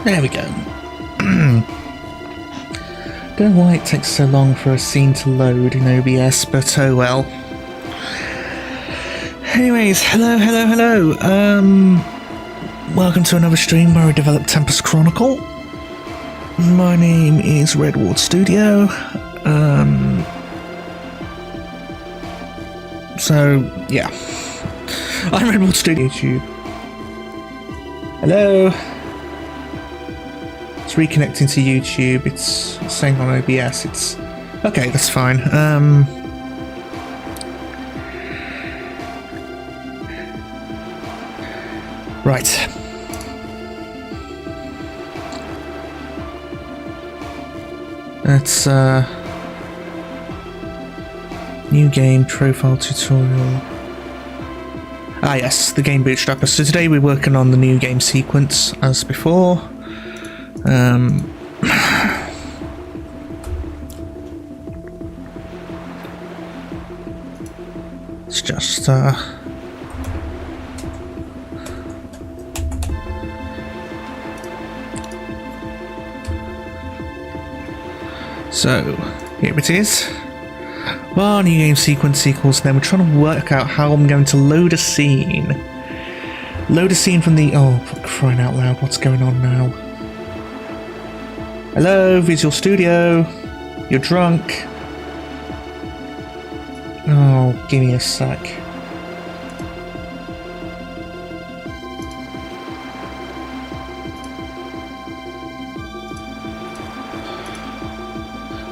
There we go. Don't know why it takes so long for a scene to load in OBS, but oh well. Anyways, hello. Welcome to another stream where I develop Tempus Chronicle. My name is Redward Studio. So, yeah. I'm Redward Studio YouTube. Hello. It's reconnecting to YouTube. It's saying on OBS. It's... Okay, that's fine. Right. That's new game profile tutorial. Ah yes, the game bootstrapper. So today we're working on the new game sequence as before. It's just so here it is. Well, new game sequence equals. Then we're trying to work out how I'm going to load a scene. Load a scene from the... Oh, for crying out loud, what's going on now? Hello, Visual Studio. You're drunk. Oh, give me a sec.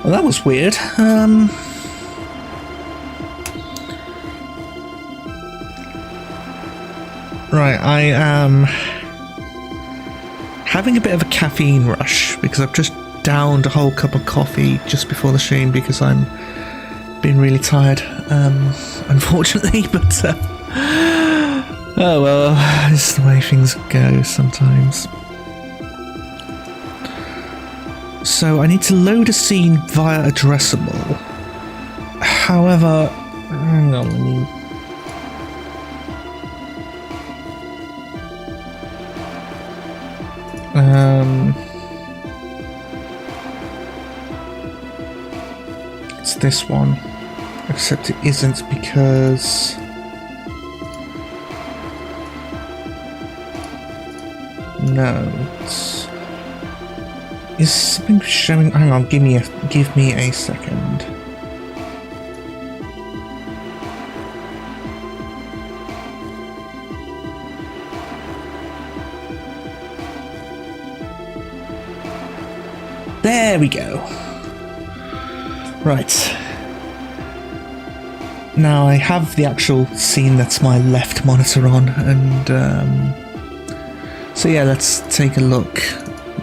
Well, that was weird. Right, I am having a bit of a caffeine rush because I've just downed a whole cup of coffee just before the stream because I'm being really tired, unfortunately, but oh well, this is the way things go sometimes. So I need to load a scene via addressable. However, hang on, let me... it's this one, except it isn't because no, is something showing? Hang on, give me a second. There we go. Right. Now I have the actual scene that's my left monitor on, and so yeah, let's take a look.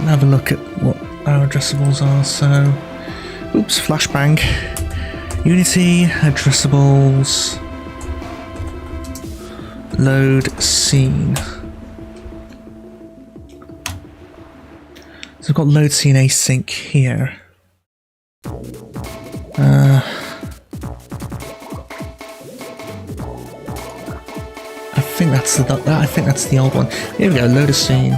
Have a look at what our addressables are. So, oops, flashbang. Unity, addressables, load scene. So I've got load scene async here. I think that's the old one. Here we go. Load a scene.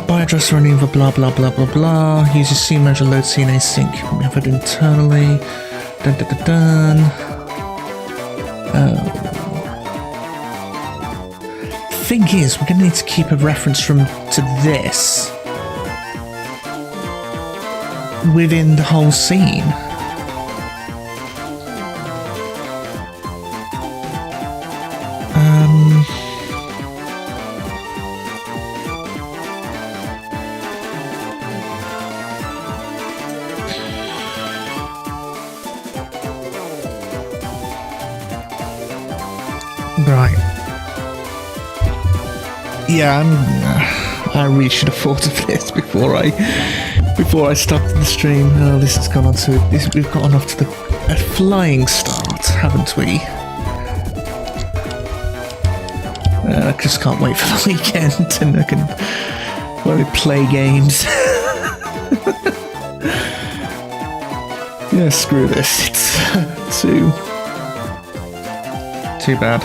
By address running for blah blah blah blah blah. Use your scene manager load scene async. Method internally. Dun dun dun dun. Thing is, we're gonna need to keep a reference to this within the whole scene. Right. Yeah, I really should have thought of this before I started the stream. Oh, this has gone on to we've gotten off to a flying start, haven't we? I just can't wait for the weekend and I can play games. Yeah, screw this. It's too bad.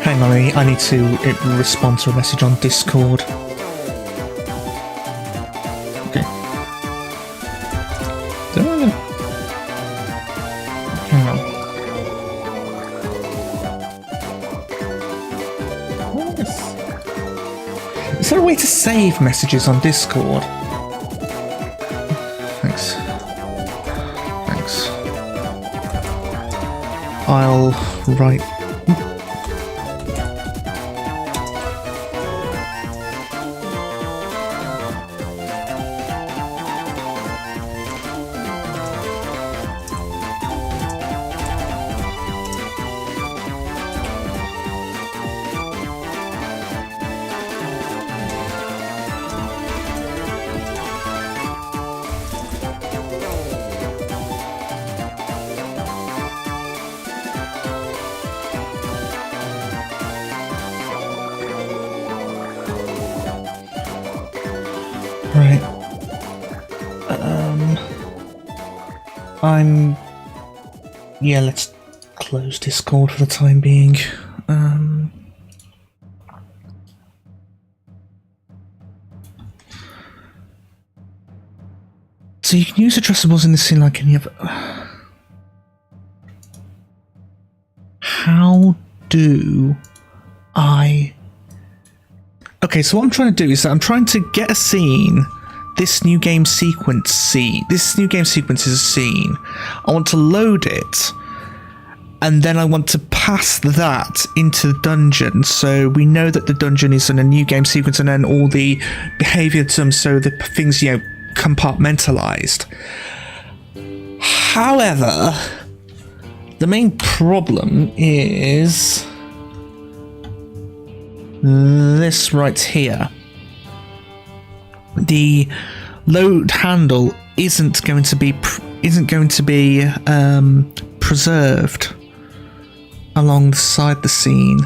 Hang on, I need to respond to a message on Discord. Okay. Hang on. Is there a way to save messages on Discord? Thanks. Thanks. I'll write. Right. Yeah, let's close Discord for the time being. So you can use addressables in this scene like any other. How do I... Okay, so what I'm trying to do is that I'm trying to get a scene. This new game sequence This new game sequence is a scene. I want to load it, and then I want to pass that into the dungeon. So we know that the dungeon is in a new game sequence, and then all the behavior terms, so the things, you know, compartmentalized. However, the main problem is this right here. The load handle isn't going to be preserved alongside the scene,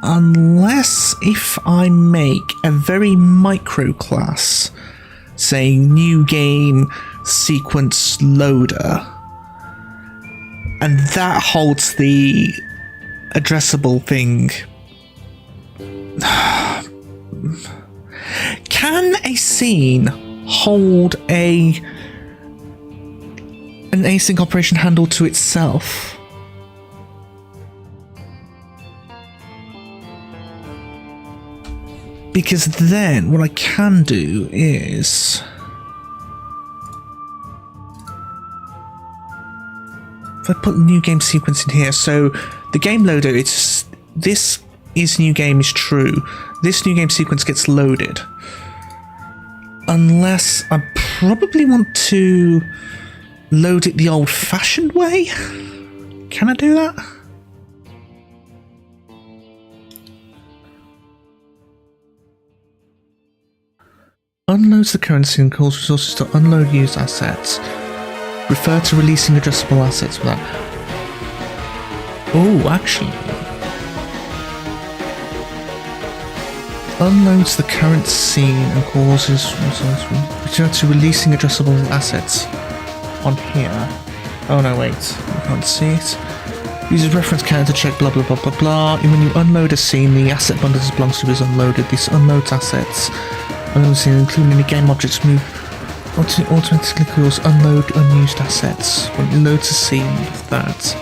unless if I make a very micro class, say new game sequence loader, and that holds the addressable thing. Can a scene hold an async operation handle to itself? Because then what I can do is if I put the new game sequence in here, so the game loader, this is new game is true. This new game sequence gets loaded. Unless I probably want to load it the old-fashioned way. Can I do that? Unloads the currency and calls resources to unload used assets. Refer to releasing addressable assets for that. Oh, actually. Unloads the current scene and causes return to releasing addressable assets on here. Oh no, wait, you can't see it. Uses reference counter to check blah blah blah blah blah. And when you unload a scene, the asset bundle this belongs to is unloaded. This unloads assets. Unload scene, including any game objects, move automatically calls unload unused assets. When it loads a scene with that.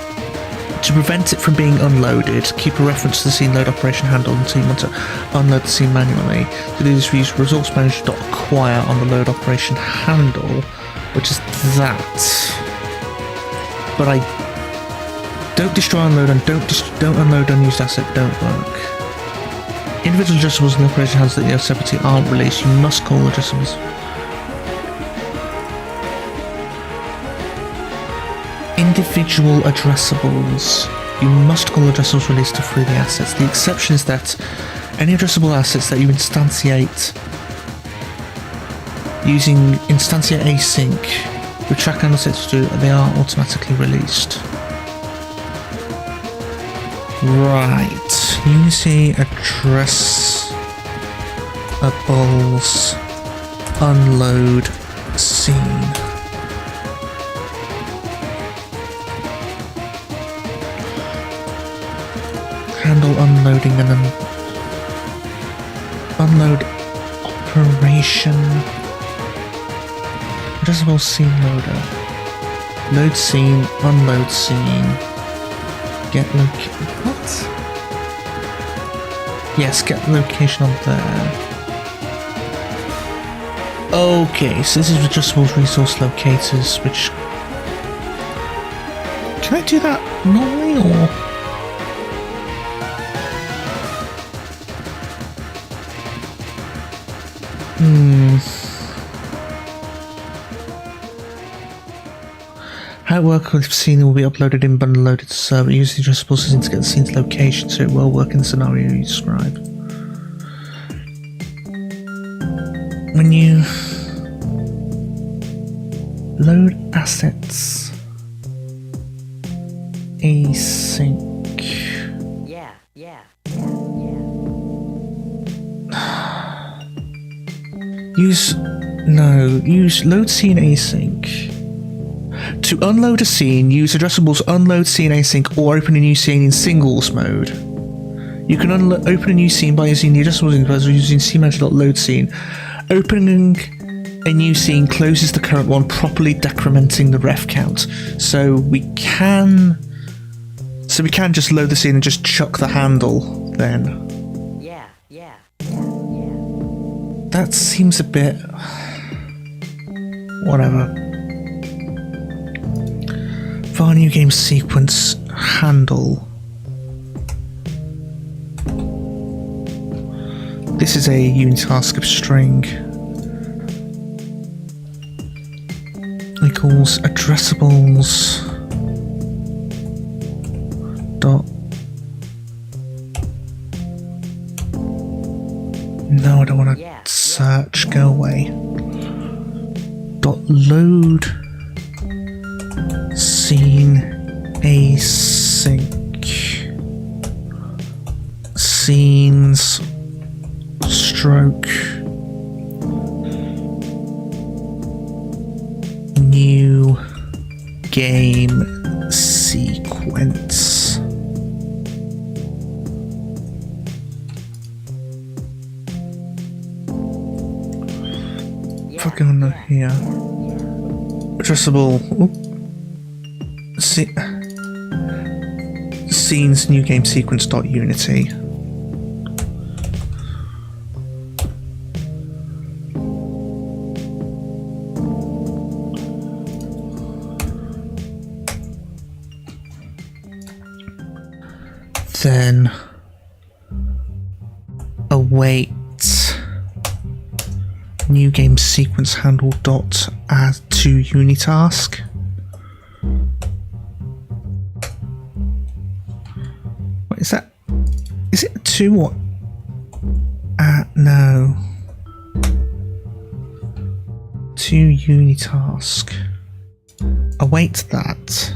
To prevent it from being unloaded, keep a reference to the scene load operation handle until you want to unload the scene manually. To do this, we use resource manager.acquire on the load operation handle, which is that. But I don't destroy, unload, and don't unload unused asset. Don't work. Individual addressables in the operation handles that you have separately aren't released. You must call addressables. Individual addressables. You must call addressables released to free the assets. The exception is that any addressable assets that you instantiate using instantiate async with track and assets to do, they are automatically released. Right. Unity addressables unload scene. unloading and then unload operation. Addressable scene loader. Load scene, unload scene. Get what? Yes, get the location on there. Okay, so this is adjustable resource locators, which... Can I do that normally, or...? How it works if scene will be uploaded in bundle loaded to server. Use the adjustable scene to get the scene's location so it will work in the scenario you describe. When you load assets async. Use load scene async. To unload a scene, use addressables unload scene async or open a new scene in singles mode. You can open a new scene by using the addressables interface or using cmanager.load scene. Opening a new scene closes the current one, properly decrementing the ref count. So we can just load the scene and just chuck the handle then. That seems a bit... whatever. File new game sequence handle. This is a unitask of string. Equals addressables dot. No, I don't want to search. Go away. Dot load scene async scenes stroke new game sequence. If I go under here, addressable. Scenes new game sequence dot unity. Then await new game sequence handle dot add to unitask. What is that? Is it a 2 or? No. 2 unitask. Await that.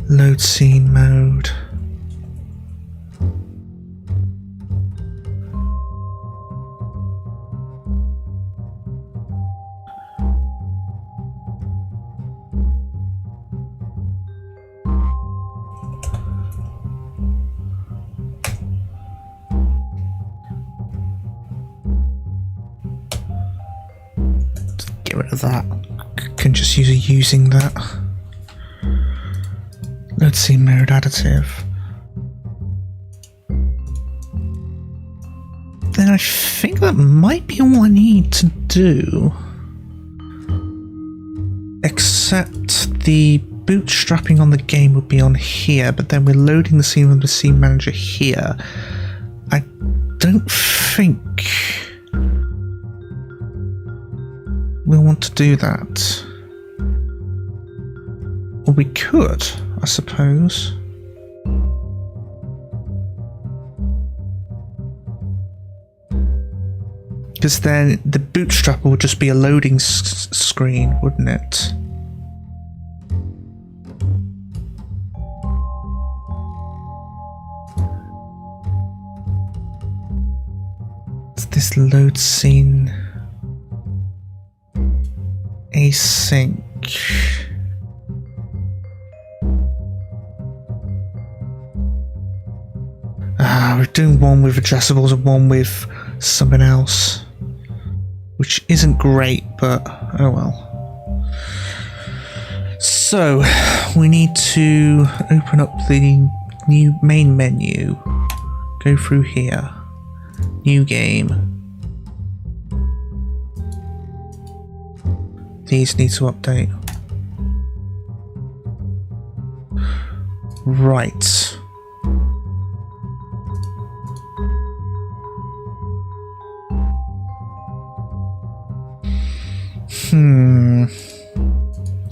Load scene mode. Get rid of that. Can just use using that. Load scene mode additive. Then I think that might be all I need to do. Except the bootstrapping on the game would be on here, but then we're loading the scene with the scene manager here. I don't think we'll want to do that. Or we could, I suppose. Because then the bootstrapper would just be a loading screen, wouldn't it? It's this load scene async. doing one with addressables and one with something else, which isn't great, but oh well. So we need to open up the new main menu, go through here, new game. These need to update. Right.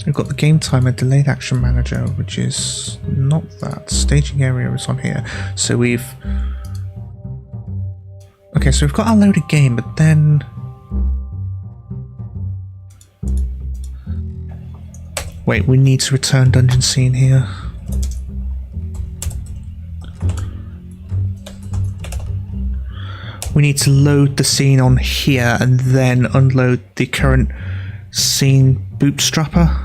We've got the game timer, delayed action manager, which is not that. Staging area is on here. So we've... Okay, so we've got our loaded game, but then... Wait, we need to return dungeon scene here. We need to load the scene on here and then unload the current scene bootstrapper.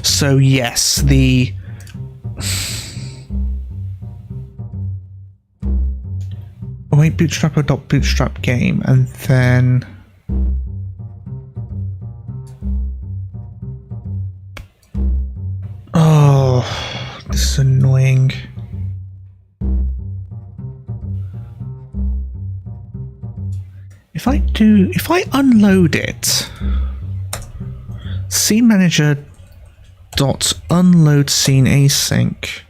So yes, the... Oh wait, bootstrapper.bootstrap game, and then... Oh, this is annoying. If I unload it, scene manager dot unload scene async,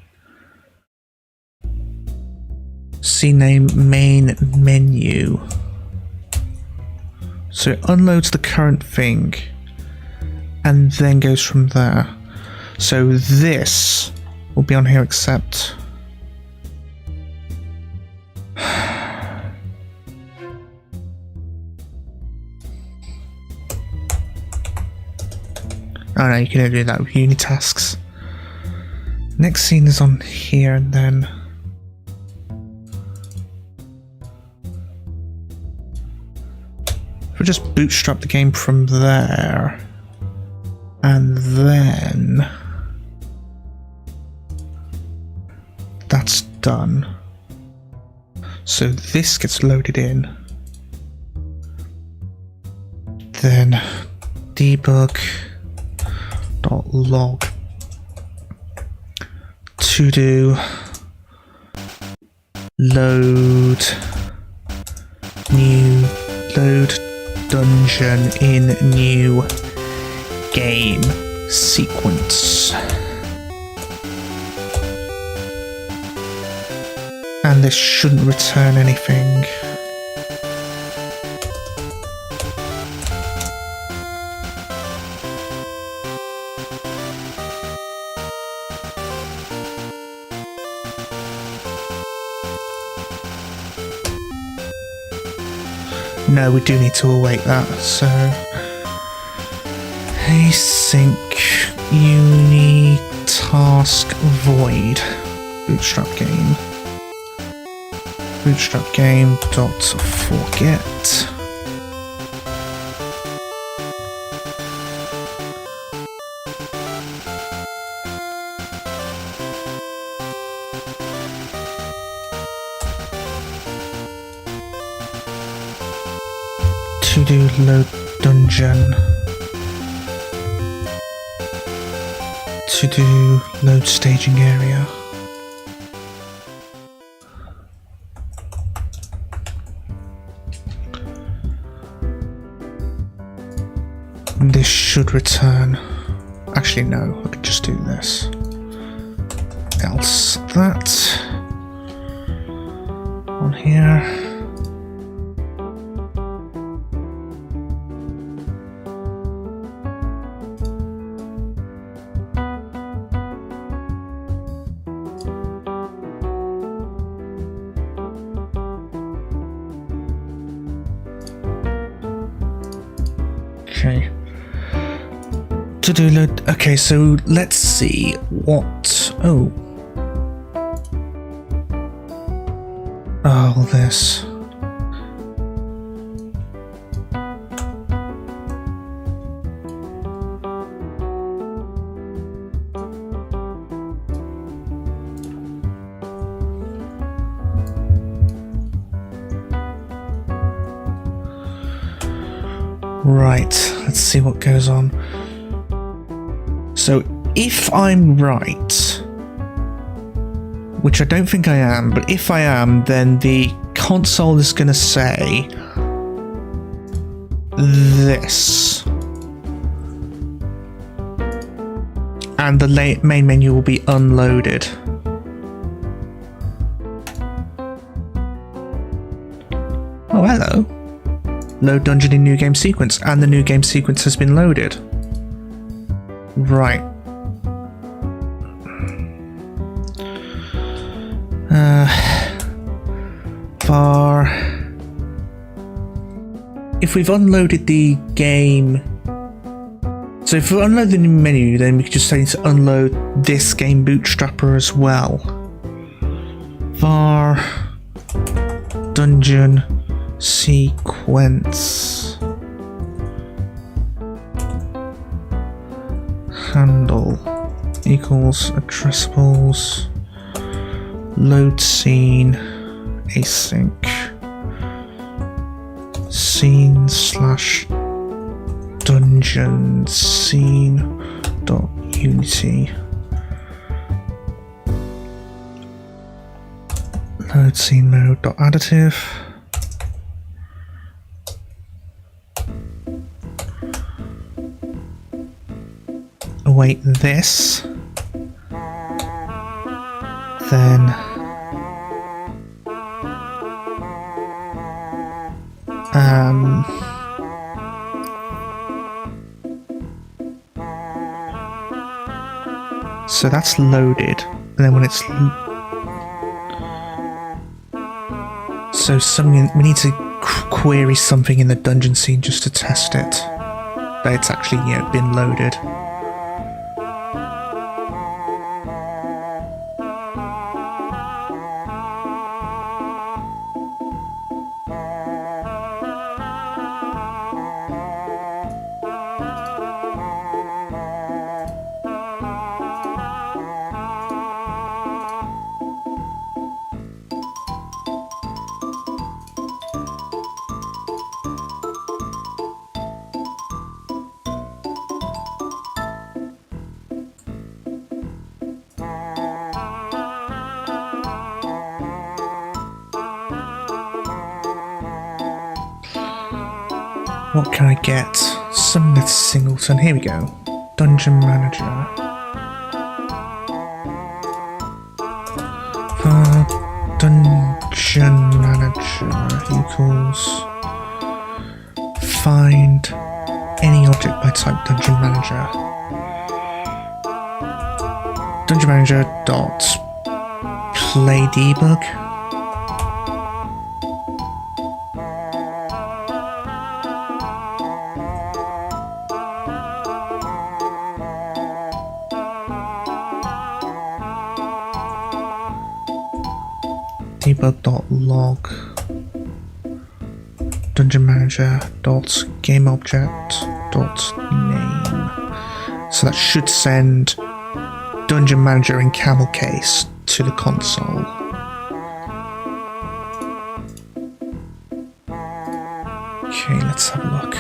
scene name main menu. So it unloads the current thing and then goes from there. So this will be on here except oh no, you can only do that with unitasks. Next scene is on here, and then if we just bootstrap the game from there, and then that's done. So this gets loaded in. Then debug log to do load dungeon in new game sequence, and this shouldn't return anything. No, we do need to await that, so async uni task void bootstrap game dot forget to do load dungeon to do load staging area. This should return. Actually no, I could just do this. Else that on here. Okay. To do load. Okay, so let's see what. Oh, this. Right, let's see what goes on. So, if I'm right, which I don't think I am, but if I am, then the console is going to say this. And the main menu will be unloaded. Oh, hello. Load dungeon in new game sequence, and the new game sequence has been loaded. Right. If we've unloaded the game, so if we unload the new menu, then we can just need to unload this game bootstrapper as well. Var dungeon sequence handle equals addressables load scene async scene slash dungeon scene dot unity load scene mode dot additive await this, then so that's loaded, and then when it's so something we need to query something in the dungeon scene just to test it that it's actually been loaded. What can I get? Something that's singleton. Here we go. Dungeon Manager. Dungeon Manager equals find any object by type Dungeon Manager. Dungeon Manager dot play debug. Debug.log dungeon manager dot game object dot name. So that should send dungeon manager in camel case to the console. Okay, let's have a look.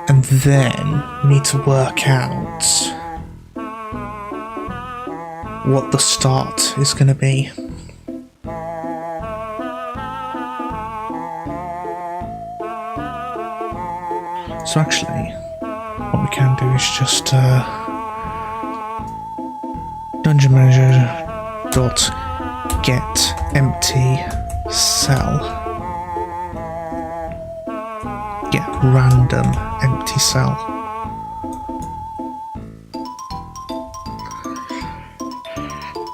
And then we need to work out what the start is going to be. So actually, what we can do is just dungeon manager dot get empty cell, get random empty cell.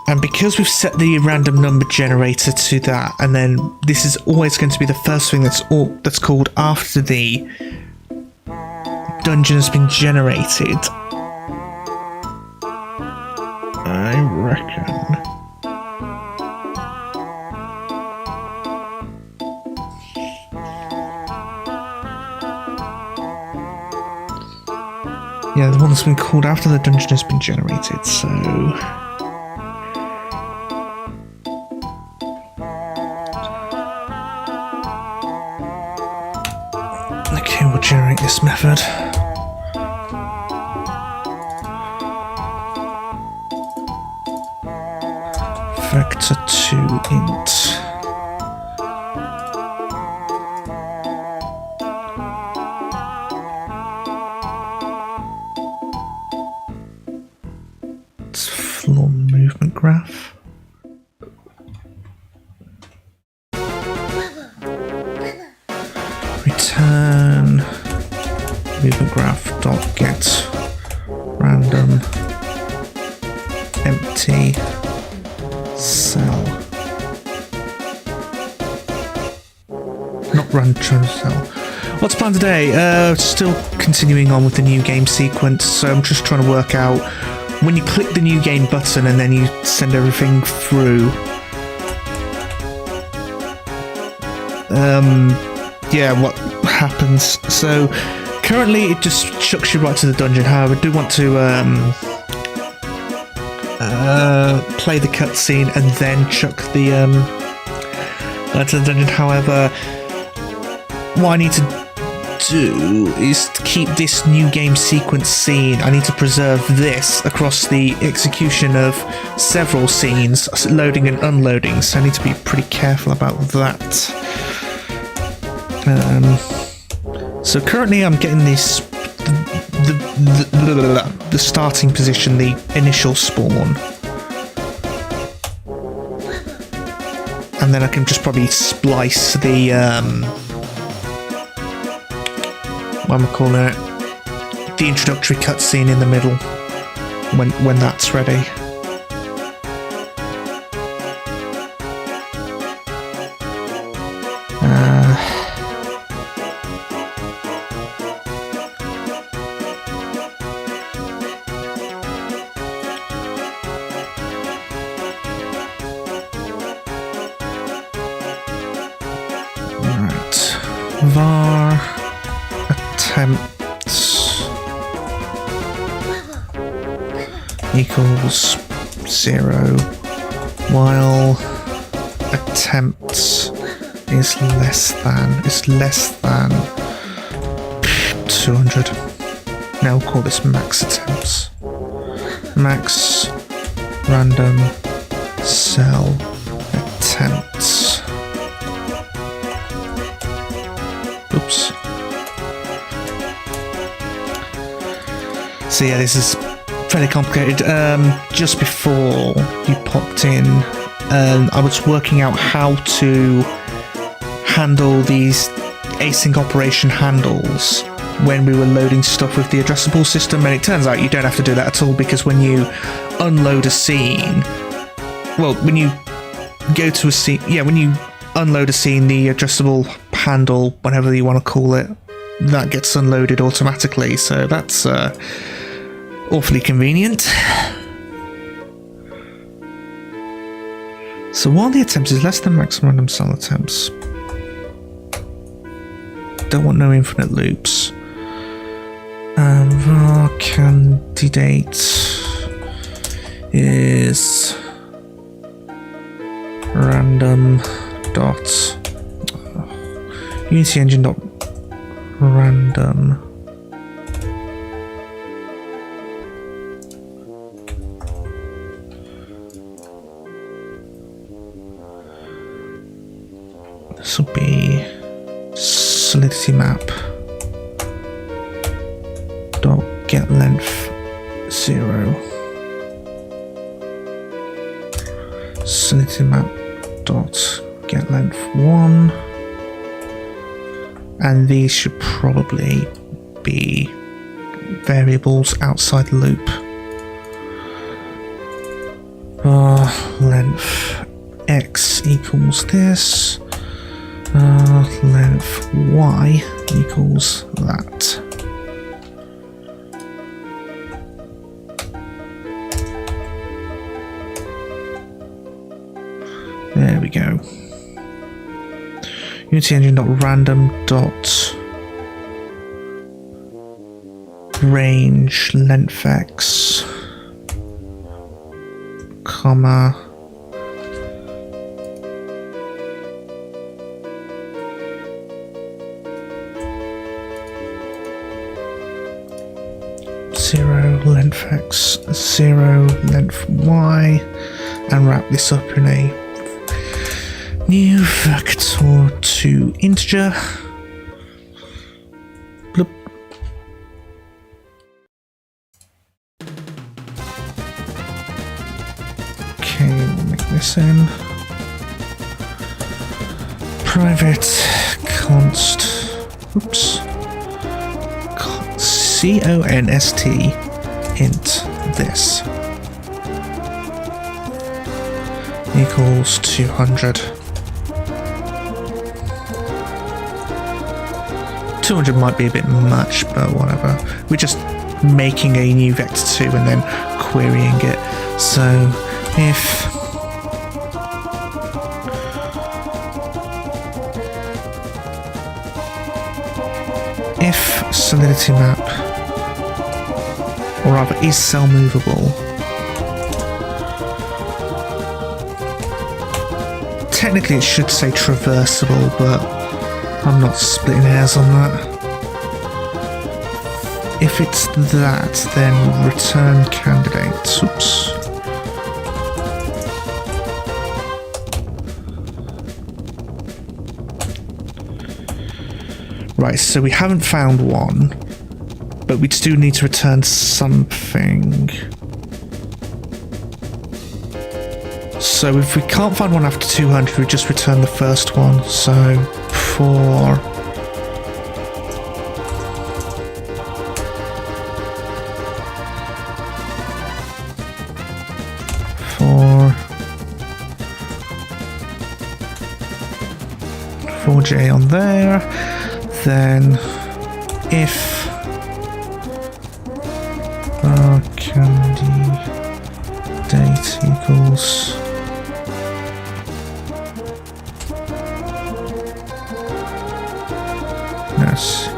And because we've set the random number generator to that, and then this is always going to be the first thing that's called after the dungeon has been generated, I reckon. Yeah, the one that's been called after the dungeon has been generated, so Okay, we'll generate this method. Vector2int. It's floor movement graph. Return movement graph dot get random empty cell. Not run cell. What's planned today? Still continuing on with the new game sequence, so I'm just trying to work out when you click the new game button and then you send everything through. Yeah, what happens? So currently it just chucks you right to the dungeon. However, I do want to play the cutscene and then chuck the to the dungeon. However, what I need to do is to keep this new game sequence scene. I need to preserve this across the execution of several scenes, loading and unloading. So I need to be pretty careful about that. So currently I'm getting this the starting position, the initial spawn, and then I can just probably splice the what am I calling it? The introductory cutscene in the middle when that's ready. Var attempts equals 0 while attempts is less than 200. Now we'll call this max attempts. Max random cell attempts. Oops. So yeah, this is fairly complicated. Just before you popped in, I was working out how to handle these async operation handles when we were loading stuff with the addressable system, and it turns out you don't have to do that at all, because when you unload a scene, well, when you go to a scene, yeah, when you unload a scene, the addressable handle, whatever you want to call it, that gets unloaded automatically, so that's awfully convenient. So while the attempt is less than maximum random cell attempts, don't want no infinite loops. Var candidate is random dot Unity engine dot random this will be solidity map dot get length 0 solidity map dot get length 1, and these should probably be variables outside the loop. Length x equals this, length y equals that. There we go. Unity engine dot random dot range length x comma 0 length X, 0 length Y, and wrap this up in a new vector to integer. Bloop. Okay, we'll make this in private const, oops, const int this equals 200. 200 might be a bit much, but whatever. We're just making a new vector 2 and then querying it. So if solidity map, or rather is cell movable, technically it should say traversable, but I'm not splitting hairs on that. If it's that, then return candidate. Oops. Right, so we haven't found one, but we do need to return something. So if we can't find one after 200, we just return the first one. So for J on there, then if candidate equals yes,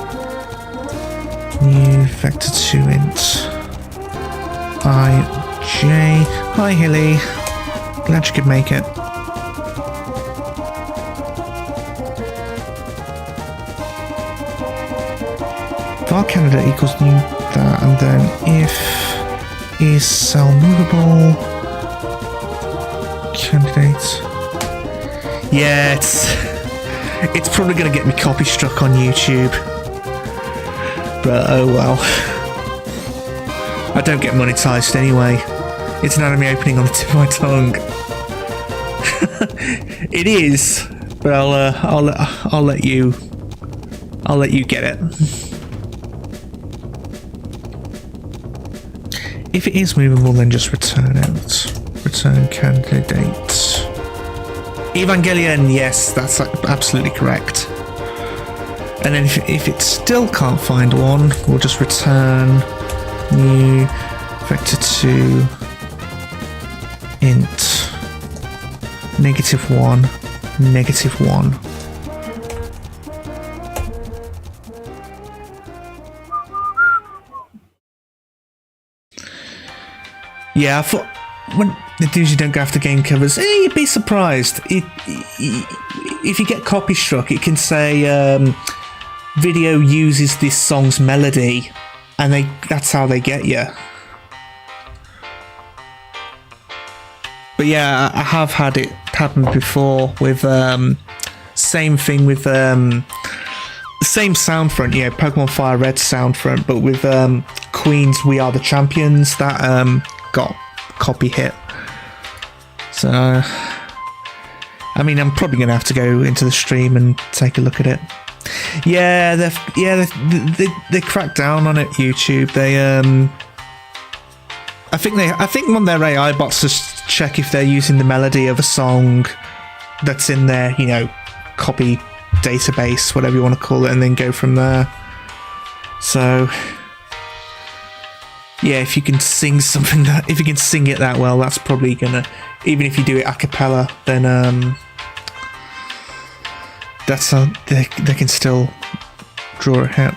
new vector 2 int ij. Hi Hilly, glad you could make it. Var candidate equals new that, and then if is cell movable candidate. Yeah, it's probably going to get me copy struck on YouTube, but oh well. I don't get monetized anyway. It's an anime opening on the tip of my tongue. It is, but I'll let you get it. If it is movable, then just return it. Return candidate. Evangelion, yes, that's absolutely correct. And then if it still can't find one, we'll just return new vector 2 int -1, -1. Yeah, I thought when the dudes you don't go after game covers, you'd be surprised. If you get copy struck, it can say video uses this song's melody, and that's how they get you. But yeah, I have had it happen before with same thing with the same sound front, you know, Pokemon Fire Red sound front, but with Queen's We Are the Champions, that got copy hit. So I mean, I'm probably gonna have to go into the stream and take a look at it. Yeah, they cracked down on it, YouTube. They I think on their AI bots just check if they're using the melody of a song that's in their, you know, copy database, whatever you want to call it, and then go from there. So yeah, if you can sing something if you can sing it that well, that's probably gonna, even if you do it a cappella, then that's how they can still draw a hit.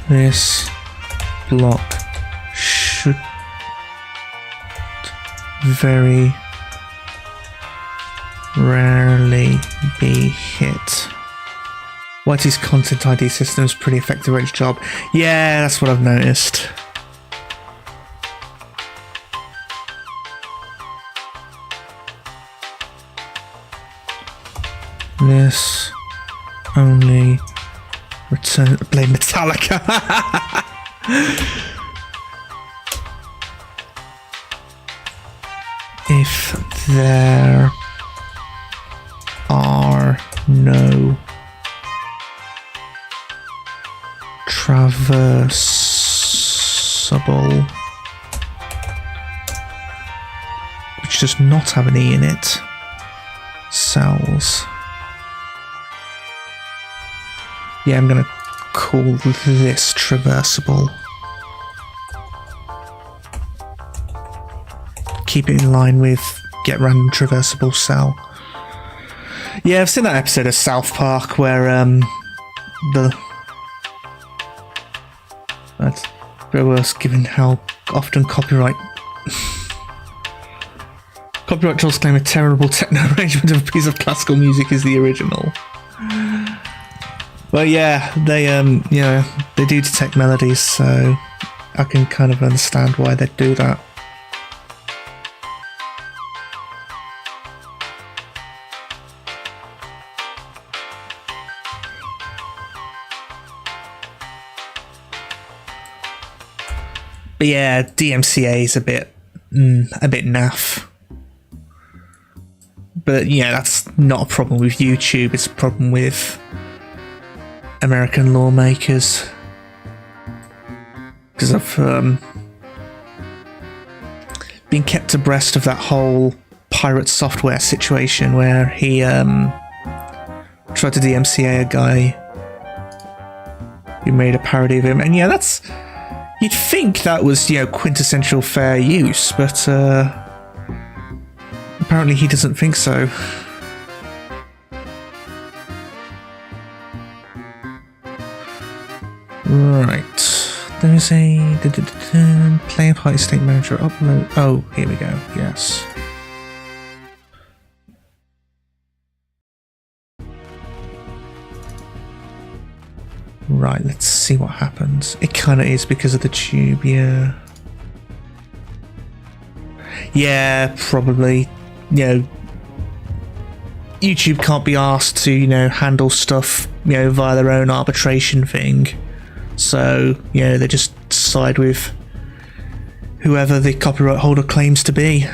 This block should rarely be hit. YT's content ID system is pretty effective at its job. Yeah, that's what I've noticed. This only return blame Metallica. If there are no traversable, which does not have an E in it, cells. Yeah, I'm gonna call this traversable. Keep it in line with get random traversable cell. Yeah, I've seen that episode of South Park where that's very worse given how often copyright trolls claim a terrible techno arrangement of a piece of classical music is the original. Well, yeah, they they do detect melodies, so I can kind of understand why they'd do that. But yeah, DMCA is a bit naff. But yeah, that's not a problem with YouTube, it's a problem with American lawmakers. Because I've been kept abreast of that whole pirate software situation where he tried to DMCA a guy who made a parody of him. And yeah, that's... You'd think that was, quintessential fair use, but apparently he doesn't think so. Right. There's a player party state manager upload. Oh, here we go. Yes. Right, let's see what happens. It kind of is because of the tube, yeah. Yeah, probably. YouTube can't be asked to, handle stuff, via their own arbitration thing. So, they just side with whoever the copyright holder claims to be.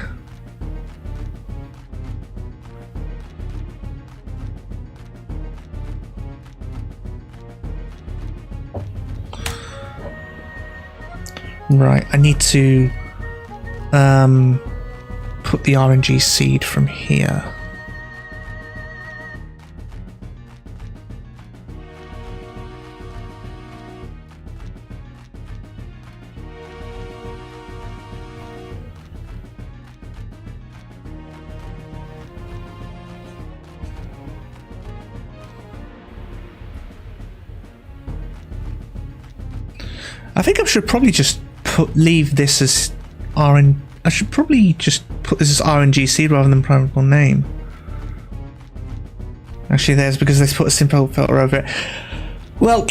Right, I need to put the RNG seed from here. I think I should probably just leave this as I should probably just put this as RNG seed rather than programmable name. Actually, there's because they put a simple filter over it. Well,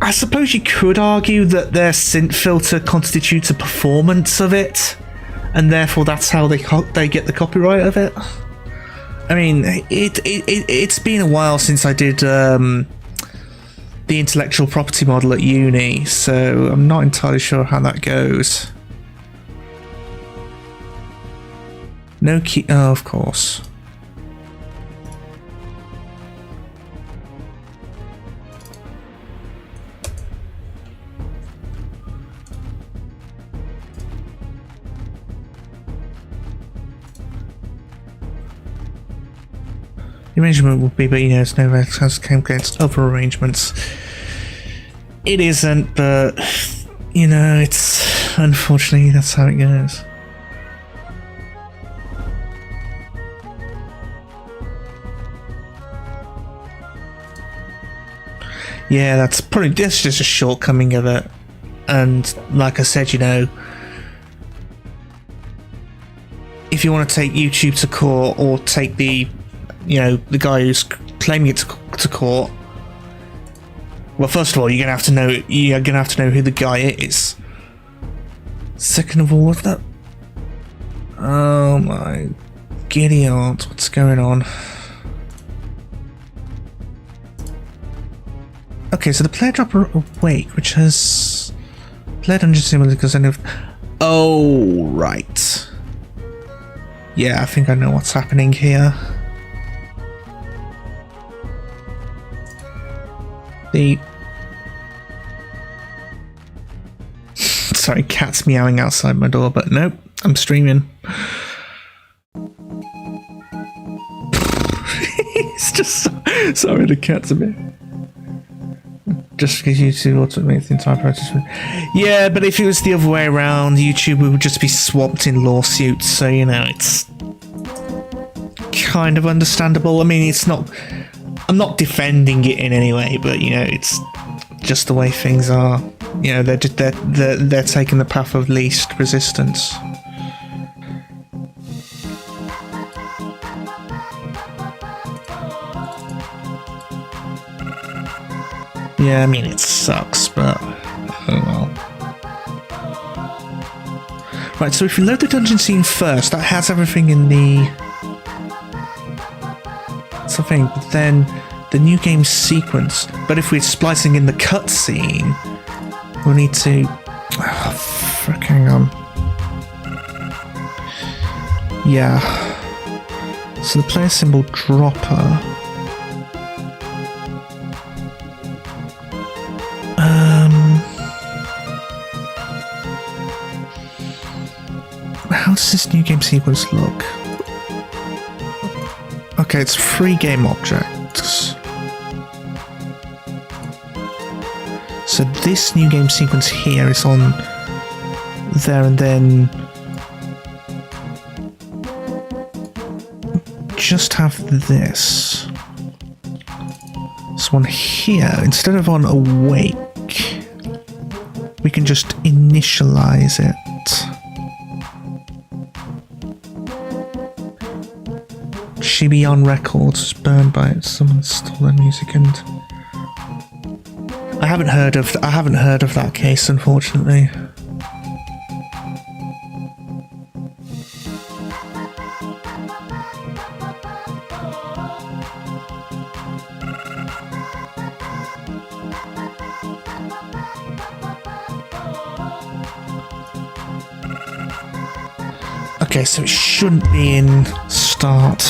I suppose you could argue that their synth filter constitutes a performance of it, and therefore that's how they get the copyright of it. I mean, it's been a while since I did the intellectual property model at uni, so I'm not entirely sure how that goes. No key. Oh, of course. The arrangement would be, but it's no has came against other arrangements. It isn't, but it's unfortunately that's how it goes. Yeah, that's just a shortcoming of it. And like I said, if you want to take YouTube to court or take the you know, the guy who's claiming it to court. Well, first of all, you're gonna have to know who the guy is. Second of all, what's that? Oh my giddy aunt, what's going on? Okay, so the player dropper awake, which has player dungeon symbol because I know. Oh right. Yeah, I think I know what's happening here. Sorry, cat's meowing outside my door, but nope, I'm streaming. It's just sorry, the cat's a bit. Just because YouTube automates the entire process. Yeah, but if it was the other way around, YouTube would just be swamped in lawsuits, so you know, it's kind of understandable. I mean, it's not. I'm not defending it in any way, but you know, it's just the way things are. You know, they're taking the path of least resistance. Yeah, I mean, it sucks, but oh well. Right, so if you load the dungeon scene first, that has everything in the something, but then the new game sequence. But if we're splicing in the cutscene, we'll need to. Oh, frick, hang on. Yeah. So the player symbol dropper. How does this new game sequence look? Okay, it's 3 game objects. So this new game sequence here is on there, and then just have this. This one here, instead of on awake, we can just initialize it. She be on records, burned by it. Someone stole their music, and I haven't heard of that case, unfortunately. Okay, so it shouldn't be in start.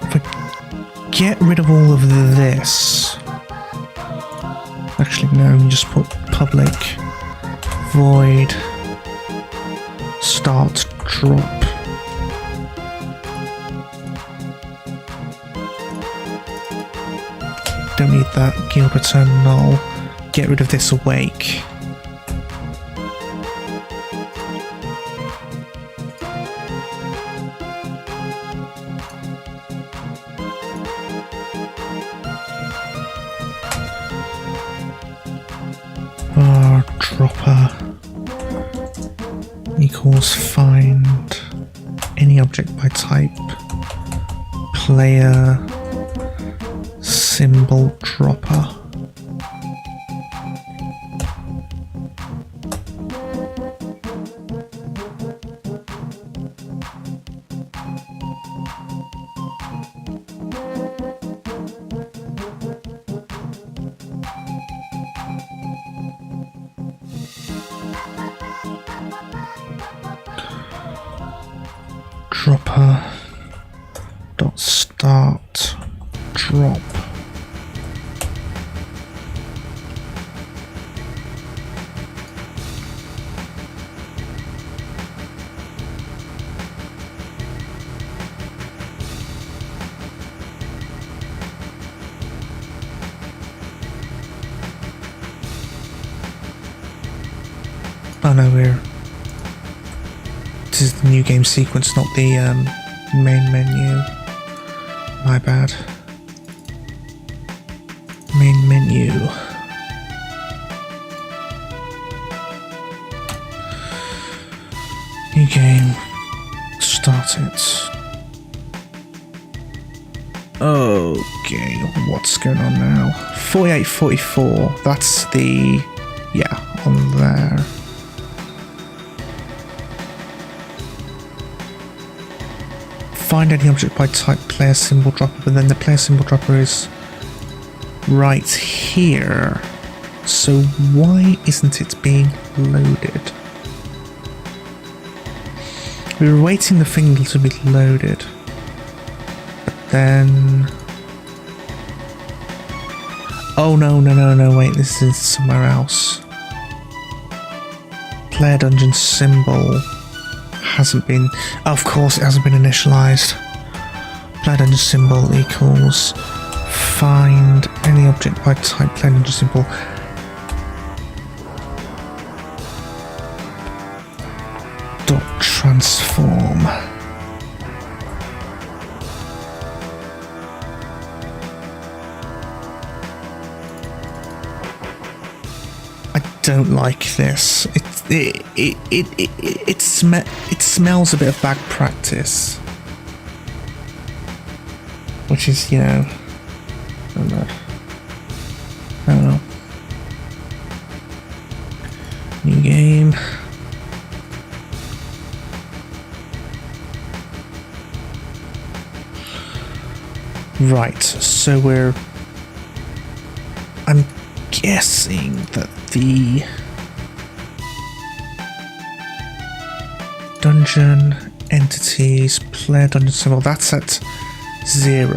If I get rid of all of this. Actually, no, you just put public void start drop. Don't need that. Guild return null. Get rid of this awake. Dropper equals find any object by type player symbol dropper. Dropper dot start drop. Oh no, this is the new game sequence, not the main menu. My bad. Main menu. New game. start it. Okay, what's going on now? 4844, that's the... yeah, on there. Find any object by type player symbol dropper, but then the player symbol dropper is right here. So why isn't it being loaded? We were waiting the thing to be loaded. But then... oh no, wait, this is somewhere else. Player dungeon symbol hasn't been... of course it hasn't been initialized. Player dungeon symbol equals find any object by type player dungeon symbol. Dot transform. I don't like this. It smells a bit of bad practice, which is, you know, I don't know. New game. Right, so I'm guessing that the dungeon entities, player dungeon symbol, that's at 0.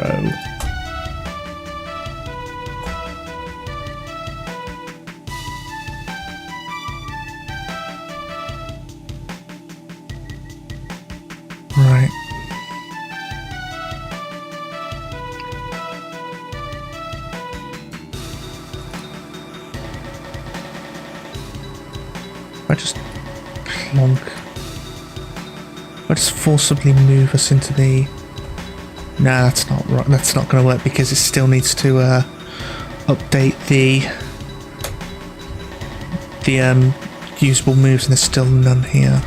Right. I just plonk. I just forcibly move us into the... nah, that's not right. That's not going to work because it still needs to update the usable moves, and there's still none here.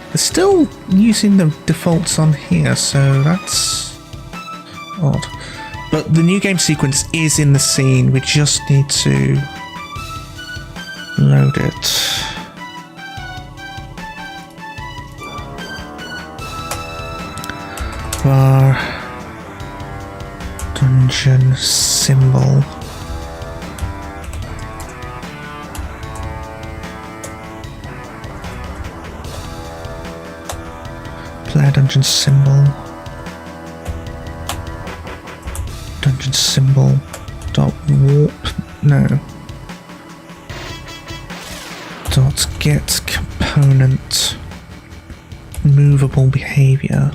They're still using the defaults on here, so that's odd. But the new game sequence is in the scene. We just need to load it. Var dungeon symbol. Player dungeon symbol. Dungeon symbol. Dot warp. No. Dot get component. Movable behavior.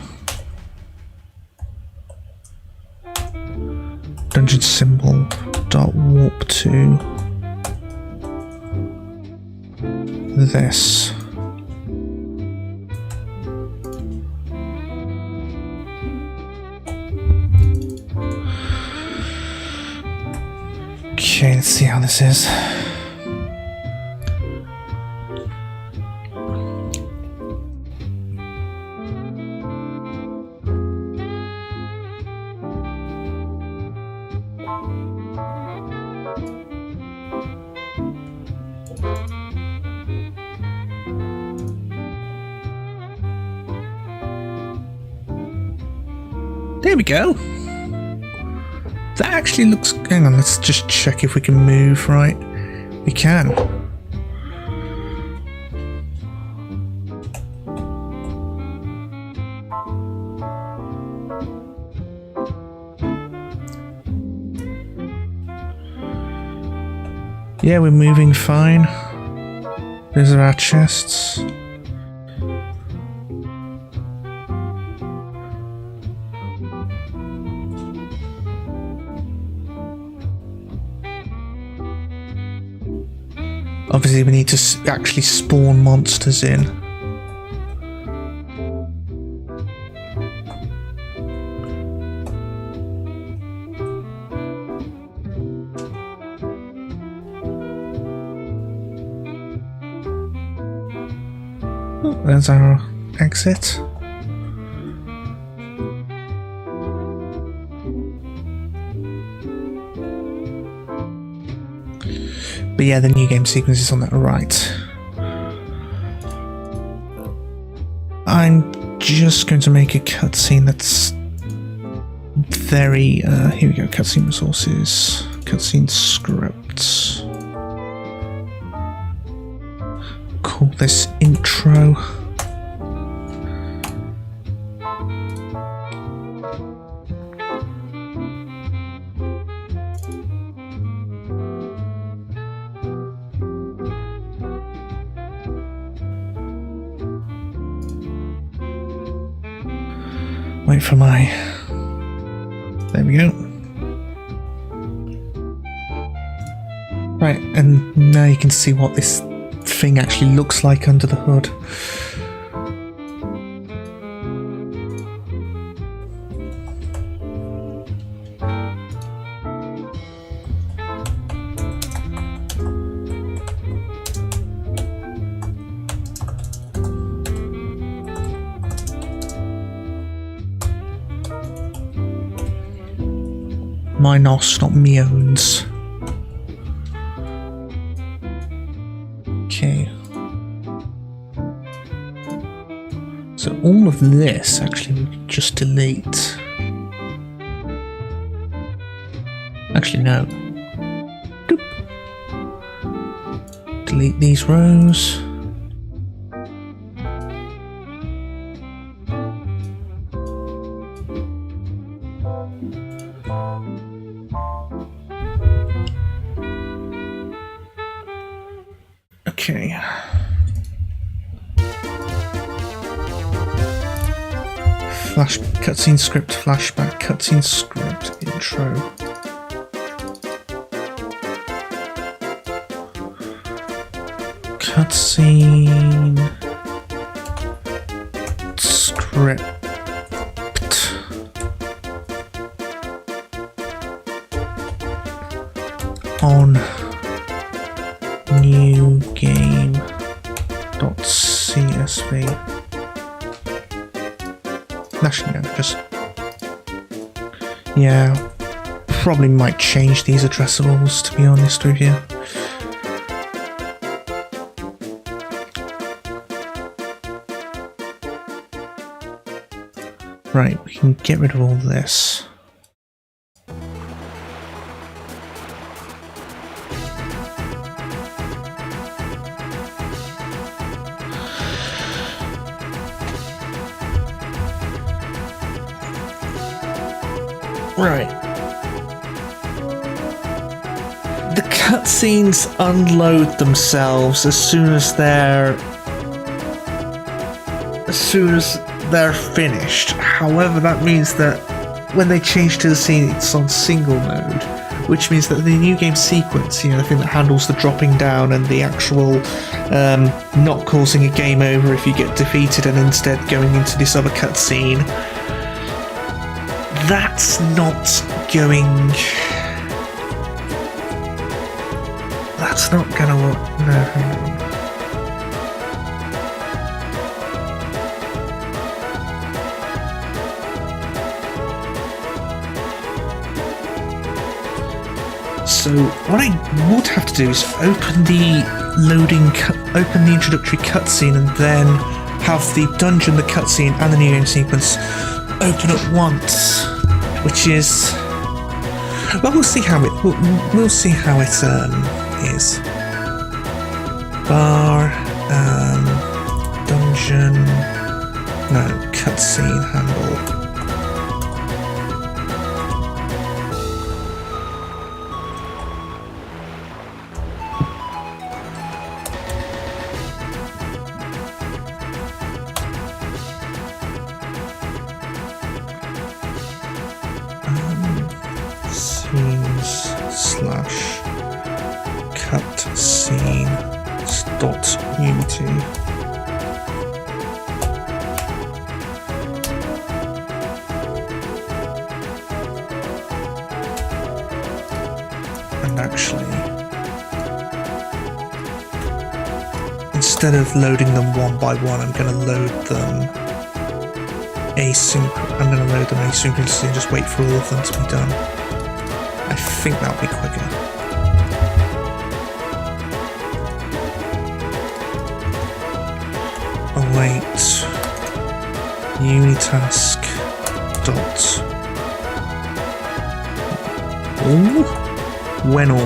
Dungeon symbol dot warp to this. Okay, let's see how this is. There we go. That actually looks... hang on, let's just check if we can move right. We can. Yeah, we're moving fine. Those are our chests. Obviously we need to actually spawn monsters in. Oh, there's our exit. But yeah, the new game sequence is on that right. I'm just going to make a cutscene that's very, here we go, cutscene resources, cutscene scripts. Call this intro. Wait for my... There we go. Right, and now you can see what this thing actually looks like under the hood. Minos, not Meones. Okay. So all of this actually we could just delete. Actually no. Doop. Delete these rows. Okay. Flash cutscene script, flashback, cutscene script, intro. Cutscene script. On new game.csv. Actually, no, just... Yeah, probably might change these addressables, to be honest with you. Right, we can get rid of all this. Right. The cutscenes unload themselves as soon as they're finished. However, that means that when they change to the scene, it's on single mode, which means that the new game sequence, you know, the thing that handles the dropping down and the actual not causing a game over if you get defeated and instead going into this other cutscene, that's not going... That's not gonna work. No, hang on. So what I would have to do is open the introductory cutscene and then have the dungeon, the cutscene, and the new game sequence open at once, which is, well, we'll see how it is. Bar, dungeon, no, cutscene handle. Scenes/cutscene.unity. And actually, instead of loading them one by one, I'm going to load them asynchronously and just wait for all of them to be done. I think that'll be quicker. await unitask dot all when all.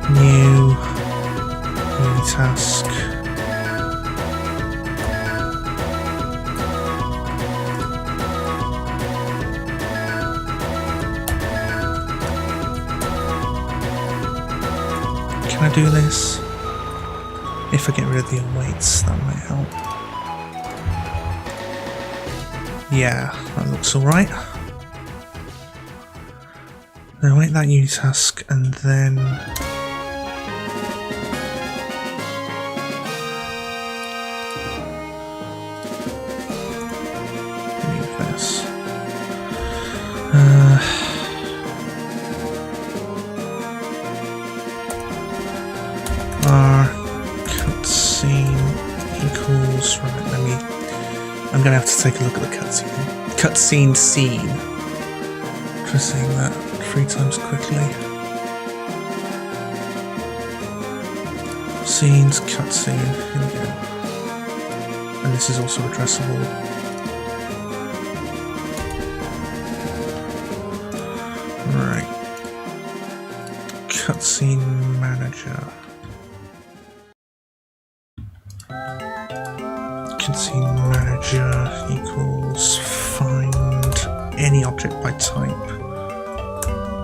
New unitask can I do this? If I get rid of the awaits, that might help. Yeah, that looks alright. Then await that unitask and then our cutscene equals right. I'm gonna have to take a look at the cutscene scene. Try saying that 3 times quickly. Scenes, cutscene. Here we go. And this is also addressable. Right. Cutscene manager. Cutscene manager equals find any object by type.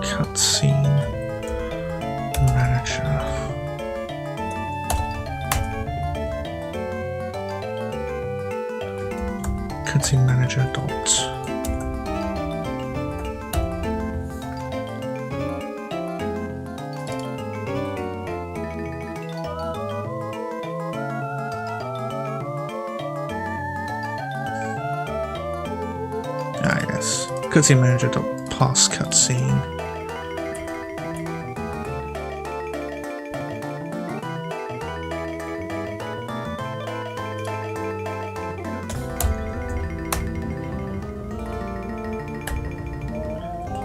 Cutscene manager. Cutscene manager dot. Cutscene manager dot pass cutscene.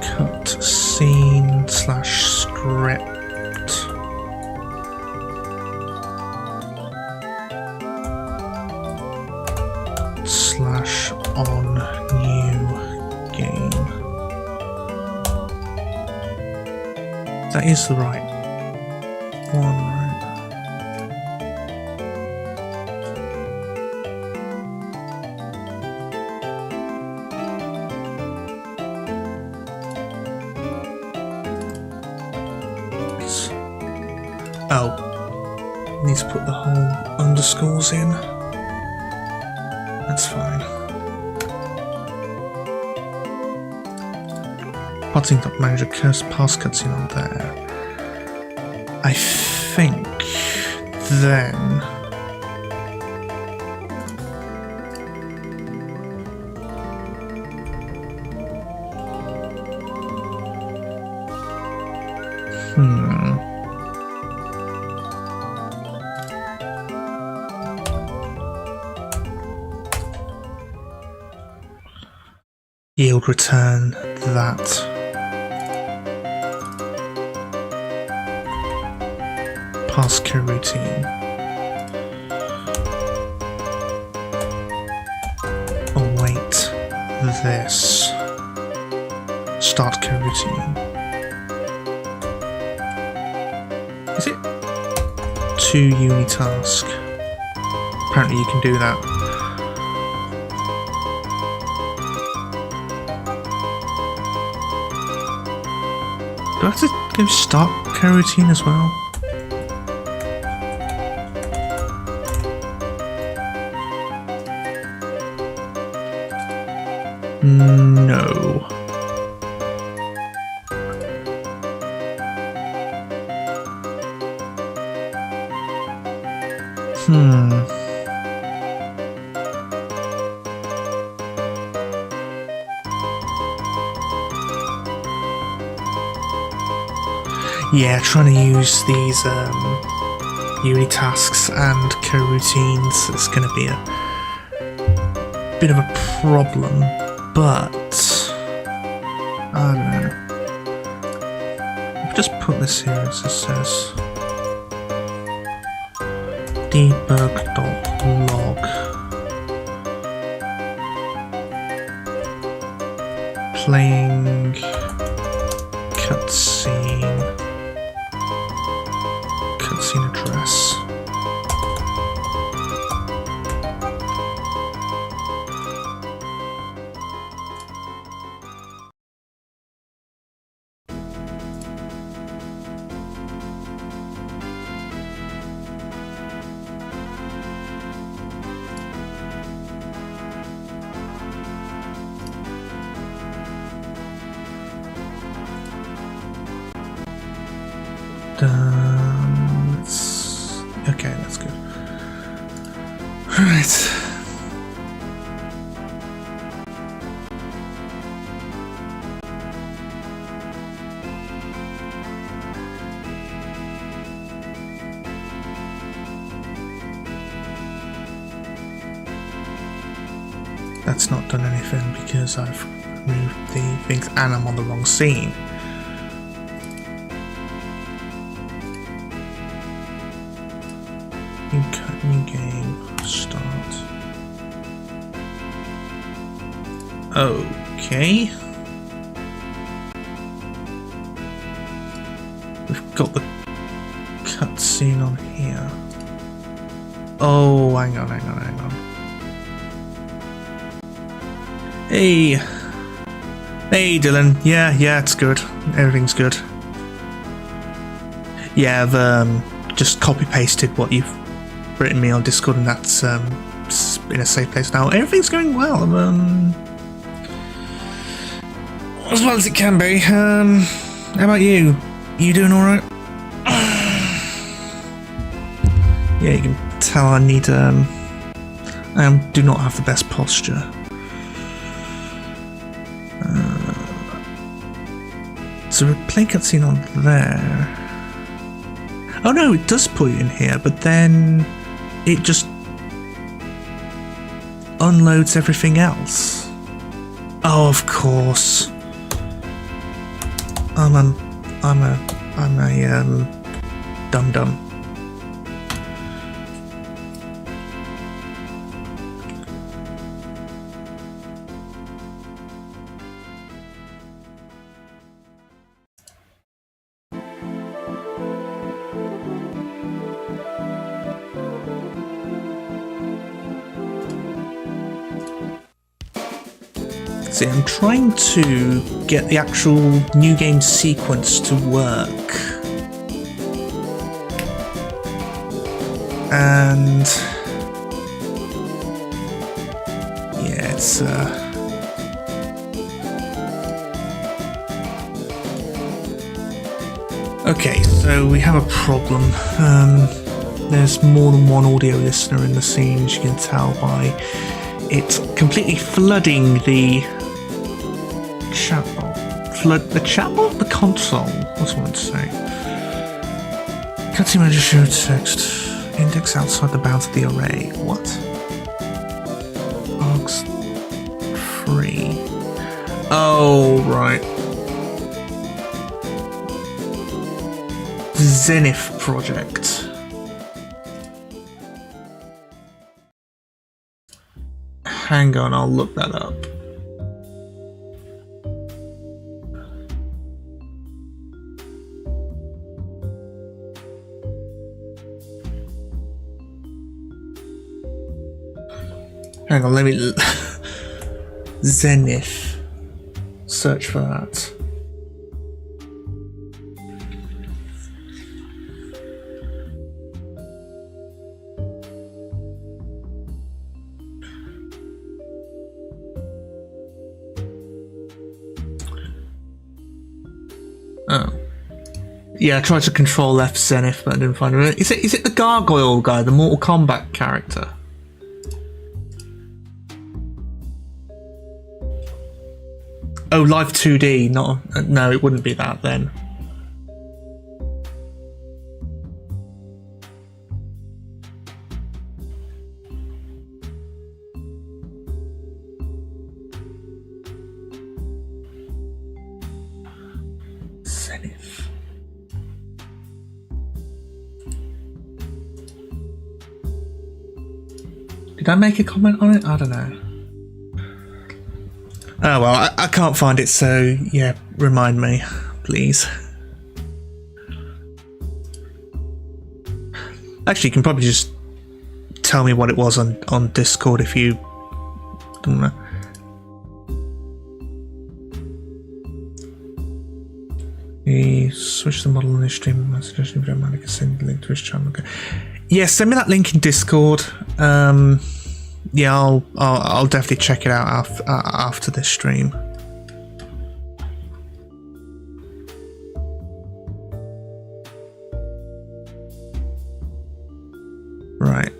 Cutscene slash script. Slash on new game. That is the right one, right? Oh, need to put the whole underscores in. That's fine. Plotting.manager pass cutscene on there. I think then yield return that. Pass coroutine. Await this. Start coroutine. Is it? To unitask. Apparently you can do that. Do I have to go start coroutine as well? No. Yeah, trying to use these unitasks and coroutines is going to be bit of a problem, but I don't know. I'll just put this here as it says debug.log. Playing cutscene address. Okay, that's good. Alright. That's not done anything because I've moved the things and I'm on the wrong scene. New game, start. Okay. We've got the cutscene on here. Oh, hang on. Hey. Hey, Dylan. Yeah, it's good. Everything's good. Yeah, I've just copy-pasted what you've written me on Discord, and that's in a safe place now. Everything's going well. As well as it can be. How about you? You doing alright? Yeah, you can tell I need I do not have the best posture. So play cutscene on there. Oh no, it does put you in here, but then it just unloads everything else. Oh, of course. I'm a dum-dum. See, I'm trying to get the actual new game sequence to work. And yeah, it's okay, so we have a problem. There's more than one audio listener in the scene, as you can tell by it completely flooding the chatbot. The chatbot? The console. What's what I want to say? Cutscene manager show text. Index outside the bounds of the array. What? Args 3. Oh, right. Zenith project. Hang on, I'll look that up. Hang on, let me... Zenith. Search for that. Oh. Yeah, I tried to control F Zenith, but I didn't find it. Is it the Gargoyle guy, the Mortal Kombat character? Oh, Live 2D, not... No, it wouldn't be that then. Did I make a comment on it? I don't know. Oh well, I can't find it, so yeah, remind me, please. Actually, you can probably just tell me what it was on Discord if you don't know. He switched the model on his stream. My suggestion, if you don't mind, I can send the link to his channel. Okay. Yeah, send me that link in Discord. Yeah, I'll definitely check it out after this stream. Right.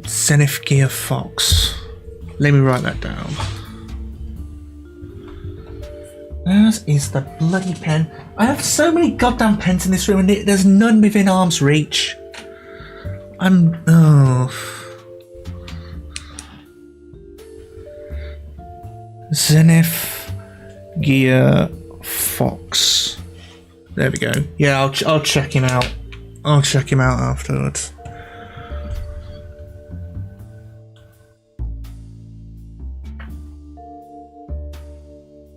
Zenith Gear Fox. Let me write that down. Where is the bloody pen? I have so many goddamn pens in this room and there's none within arm's reach. Zenith Gear Fox. There we go. Yeah, I'll check him out. I'll check him out afterwards.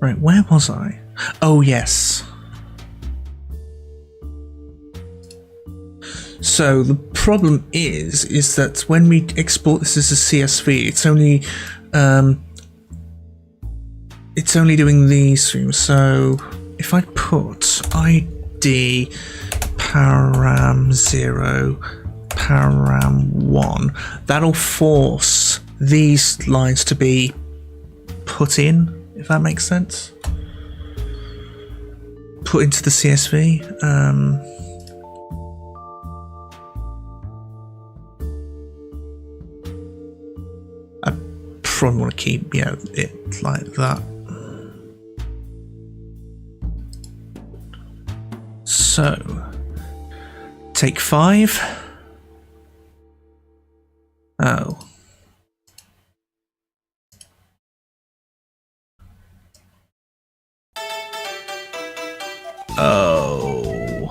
Right, where was I? Oh, yes. So the problem is that when we export this as a CSV, it's only doing these things. So if I put ID param 0 param 1, that'll force these lines to be put in. If that makes sense. Put into the CSV. I probably want to keep it like that. So, take 5. Oh. Oh.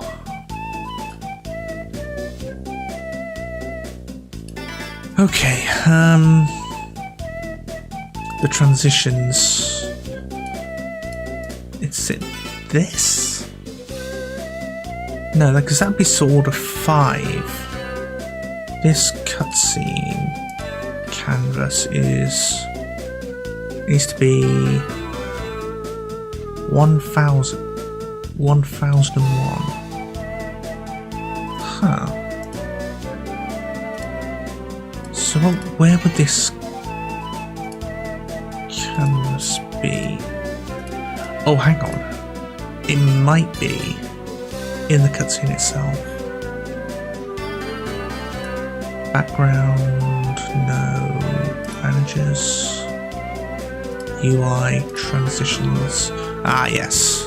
Okay, the transitions. It's in this? No, because that'd be sort of 5. This cutscene canvas needs to be 1000. 1001. Huh. So where would this canvas be? Oh, hang on. It might be in the cutscene itself. Background, no. Managers. UI, transitions. Ah, yes.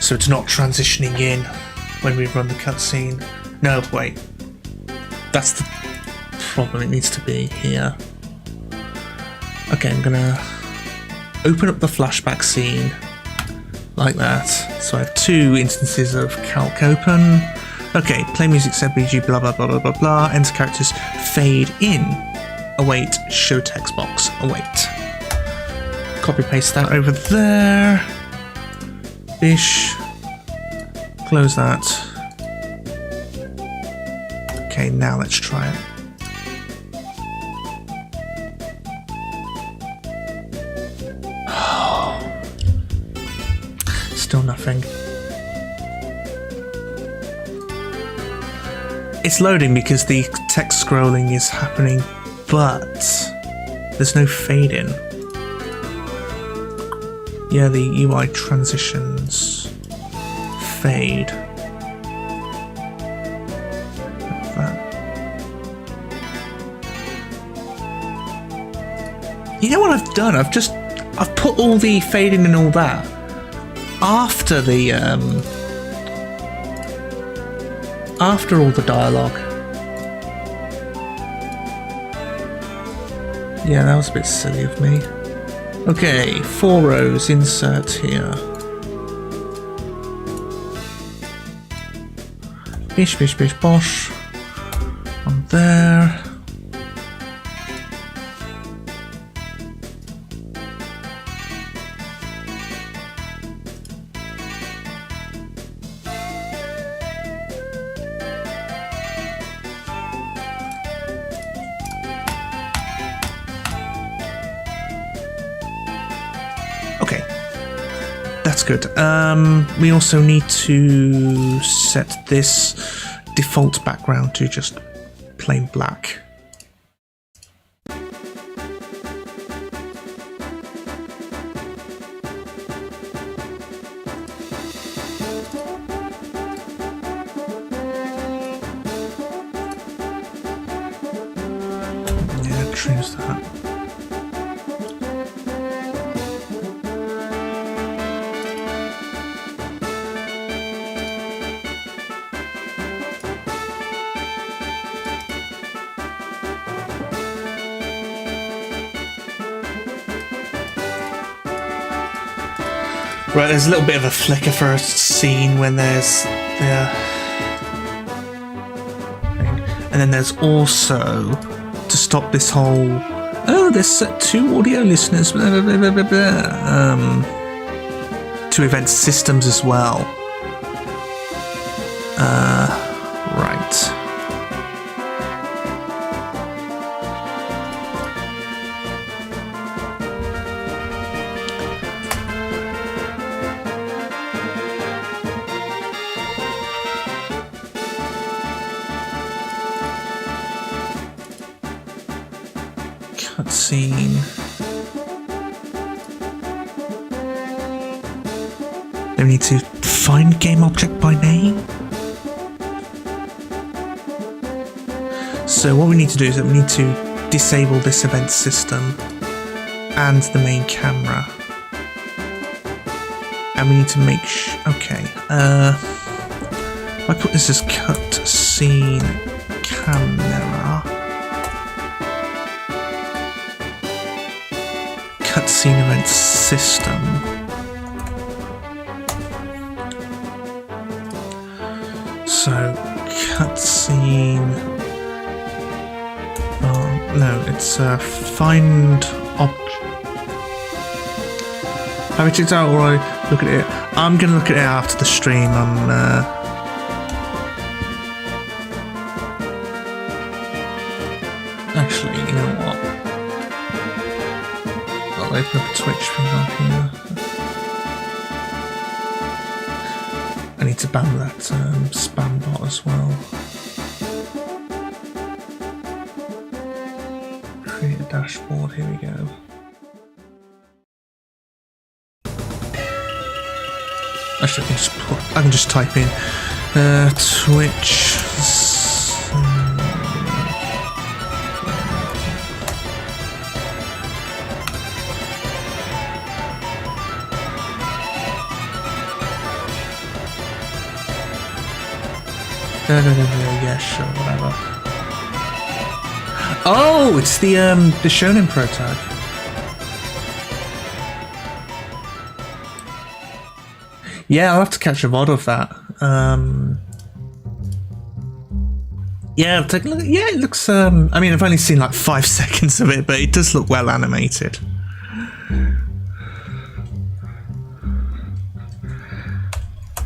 So it's not transitioning in when we run the cutscene. No, wait. That's the problem. It needs to be here. Okay, I'm gonna open up the flashback scene like that. So I have 2 instances of calc open. Okay, play music, set BG, blah blah blah blah blah blah. Enter characters, fade in. Await, show text box. Await. Copy paste that over there. Bish. Close that. Okay, now let's try it. Still nothing. It's loading because the text scrolling is happening, but there's no fade in. Yeah, the UI transitions fade. Like that. You know what I've done? I've put all the fading and all that after the after all the dialogue. Yeah, that was a bit silly of me. Okay, 4 rows, insert here. Bish, bish, bish, bosh. On there. Okay, that's good. We also need to set this default background to just plain black. Yeah, choose that. Right, there's a little bit of a flicker for a scene when there's the thing. And then there's also, to stop this whole, oh, there's 2 audio listeners, blah, blah, blah, blah, blah, 2 event systems as well. Right. Cutscene. Then we need to find game object by name. So what we need to do is that we need to disable this event system and the main camera. And we need to make okay. If I put this as cutscene camera. Cutscene event system. So cutscene. No, it's find object. Have you checked out or I look at it? I'm gonna look at it after the stream. Actually, you know what? I'll open up a Twitch thing on here. I need to ban that spam bot as well. Create a dashboard, here we go. Actually, I can just type in Twitch. Yeah, sure, whatever. Oh, it's the Shonen Pro tag. Yeah, I'll have to catch a VOD of that. Yeah, take a look. Yeah, it looks. I mean, I've only seen like 5 seconds of it, but it does look well animated.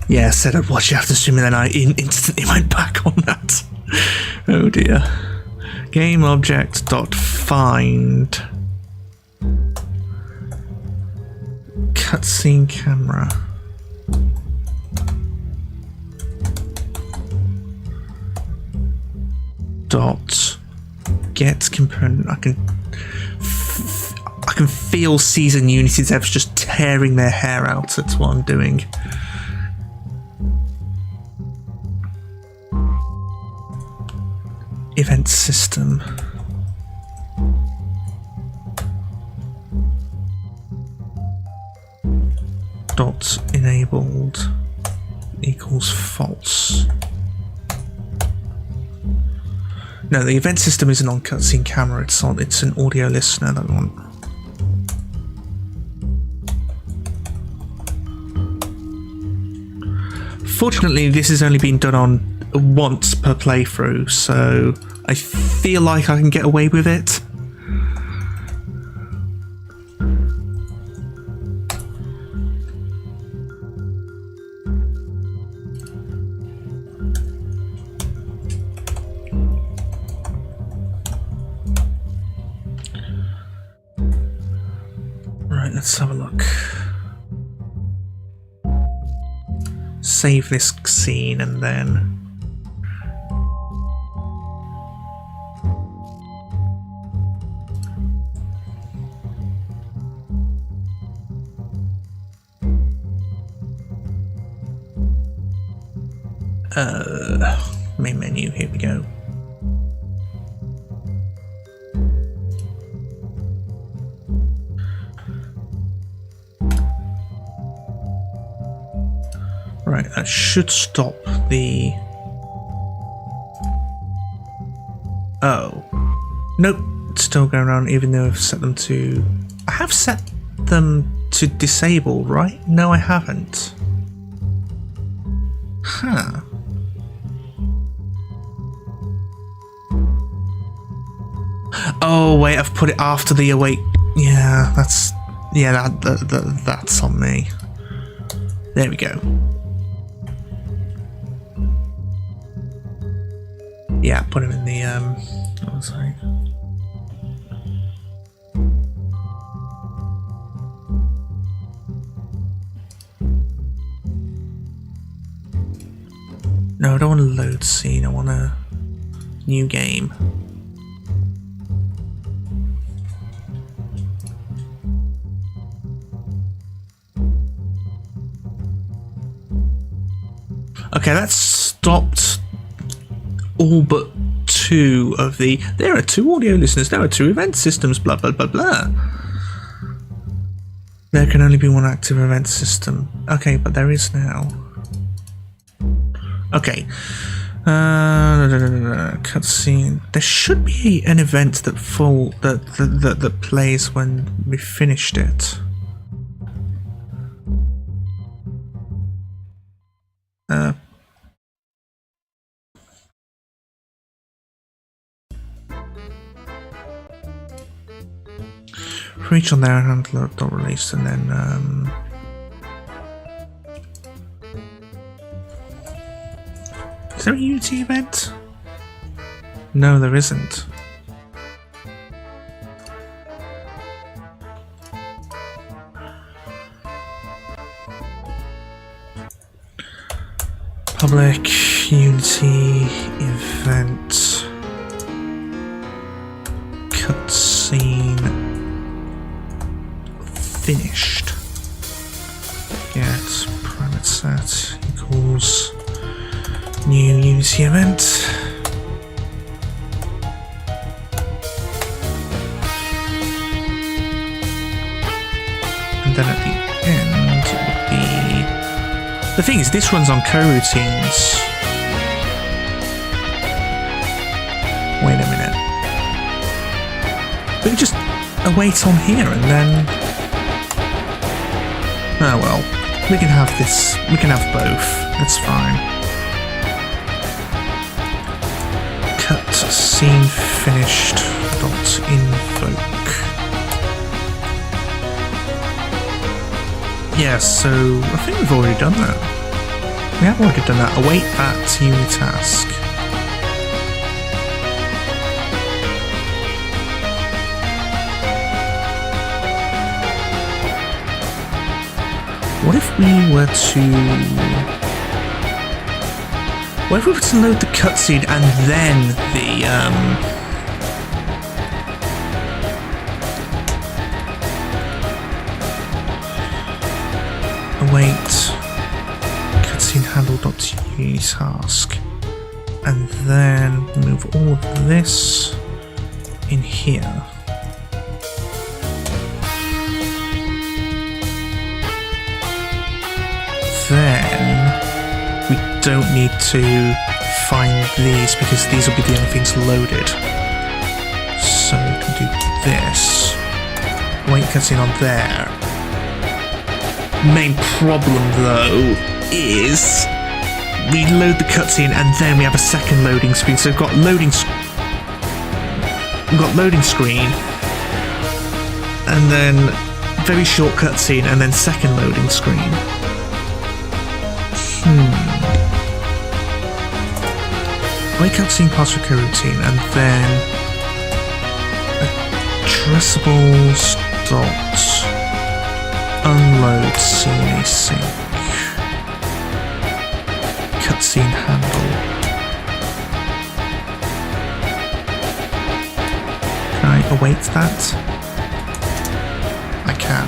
Yeah, said I'd watch it after streaming, then I instantly went back on that. Oh dear. Game object dot find cutscene camera. Dot get component. I can feel Season Unity devs just tearing their hair out. That's what I'm doing. Event system. Dot enabled equals false. No, the event system isn't on cutscene camera. It's an audio listener that I want. Fortunately, this has only been done on once per playthrough, so I feel like I can get away with it. Right, let's have a look. Save this scene and then... main menu, here we go. Right, that should stop the... Oh. Nope, it's still going on even though I've set them to... I have set them to disable, right? No, I haven't. Huh. Oh, wait, I've put it after the awake... Yeah, that's... Yeah, that's on me. There we go. Yeah, put him in the, what was I? No, I don't want a load scene, I want a new game. Okay, that's stopped all but 2 of the... There are 2 audio listeners, there are 2 event systems, blah blah blah blah. There can only be 1 active event system. Okay, but there is now. Okay. Cutscene. There should be an event that that plays when we finished it. Reach on there and handle dot release, and then is there a Unity event? No, there isn't. Public Unity event cutscene finished. Get private set equals new Unity event. And then at the end it would be... The thing is, this runs on coroutines. Wait a minute. We can just await on here and then... Oh well, we can have this, we can have both, that's fine. Cut scene finished dot invoke. Yeah, so I think we've already done that. We have already done that. Await that unitask. What if we were to... What if we were to load the cutscene and then the, await cutscene handle.unitask, and then move all of this in here. Then we don't need to find these because these will be the only things loaded. So we can do this. Wait, cutscene on there. Main problem though is we load the cutscene and then we have a second loading screen. So we've got loading screen, and then very short cutscene, and then second loading screen. Wake cutscene past recurring routine, and then addressables dot unload scene async cutscene handle. Can I await that? I can.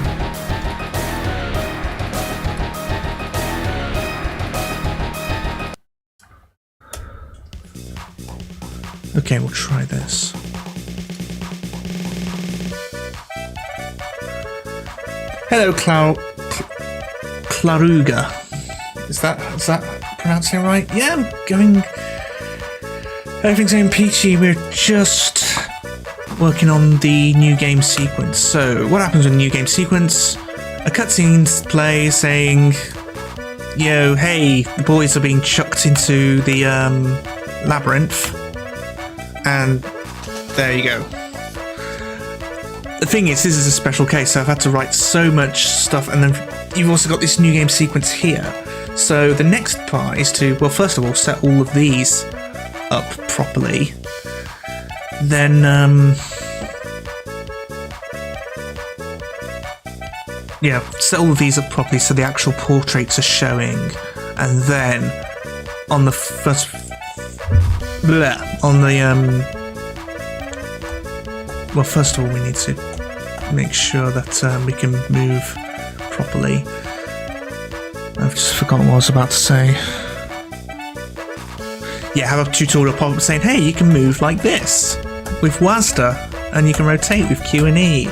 Okay, we'll try this. Hello, Claruga. Is that pronouncing it right? Yeah, I'm going. Everything's going peachy. We're just working on the new game sequence. So, what happens with the new game sequence? A cutscene plays saying, "Yo, hey, the boys are being chucked into the labyrinth," and there you go. The thing is, this is a special case, so I've had to write so much stuff, and then you've also got this new game sequence here. So the next part is to, well, first of all, set all of these up properly. Then, yeah, set all of these up properly so the actual portraits are showing. And then, on the first, well, first of all, we need to make sure that we can move properly. I've just forgotten what I was about to say. Yeah, have a tutorial pop-up saying, hey, you can move like this with WASD, and you can rotate with Q and E.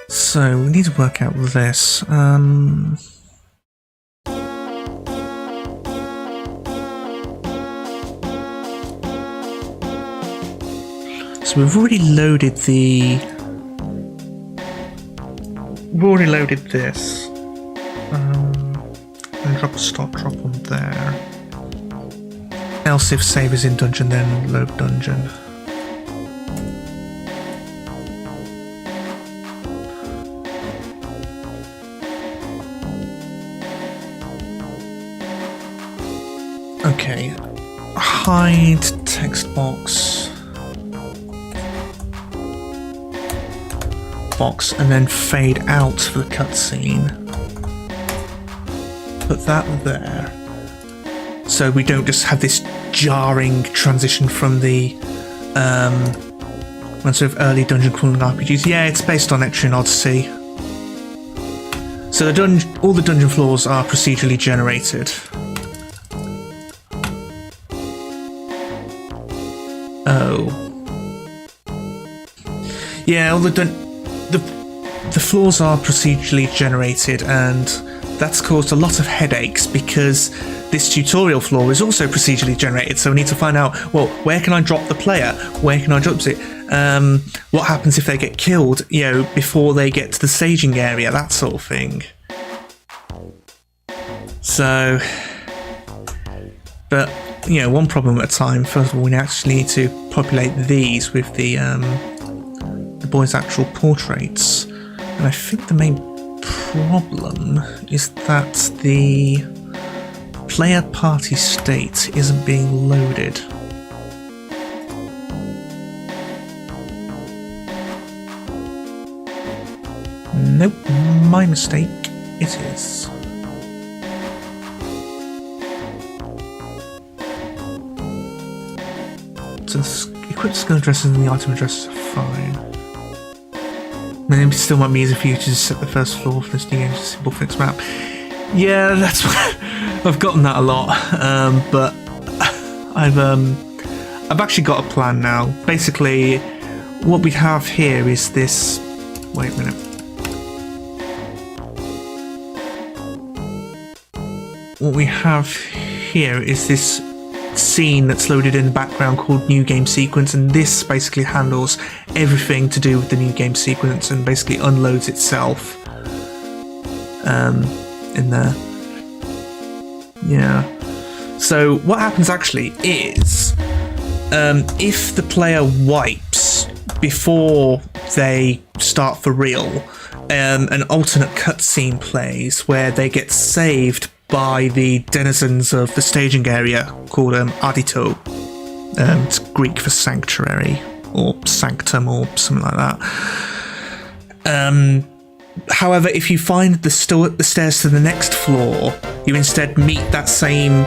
So, we need to work out this. So we've already loaded the... We've already loaded this. And drop a stop drop on there. Else if save is in dungeon, then load dungeon. Okay, hide text box, and then fade out for the cutscene. Put that there, so we don't just have this jarring transition from the one sort of early dungeon crawling RPGs. Yeah, it's based on Etrian Odyssey. So all the dungeon floors are procedurally generated. Oh. Yeah, all the floors are procedurally generated, and that's caused a lot of headaches because this tutorial floor is also procedurally generated, so we need to find out, well, where can I drop the player? Where can I drop it? What happens if they get killed, you know, before they get to the staging area, that sort of thing. So, but, you know, one problem at a time. First of all, we actually need to populate these with the boys' actual portraits. And I think the main problem is that the player party state isn't being loaded. Nope, my mistake. It is. So the equip skill addresses and the item addresses are fine. Maybe it still might be easier for you to just set the first floor for this new game, just a simple fixed map. Yeah, that's what I've gotten that a lot, but I've actually got a plan now. Basically, what we have here is this. Wait a minute. What we have here is this scene that's loaded in the background called New Game Sequence, and this basically handles everything to do with the New Game Sequence and basically unloads itself in there. Yeah. So what happens actually is if the player wipes before they start for real, an alternate cutscene plays where they get saved by the denizens of the staging area called Adito. It's Greek for sanctuary or sanctum or something like that. However, if you find the stairs to the next floor, you instead meet that same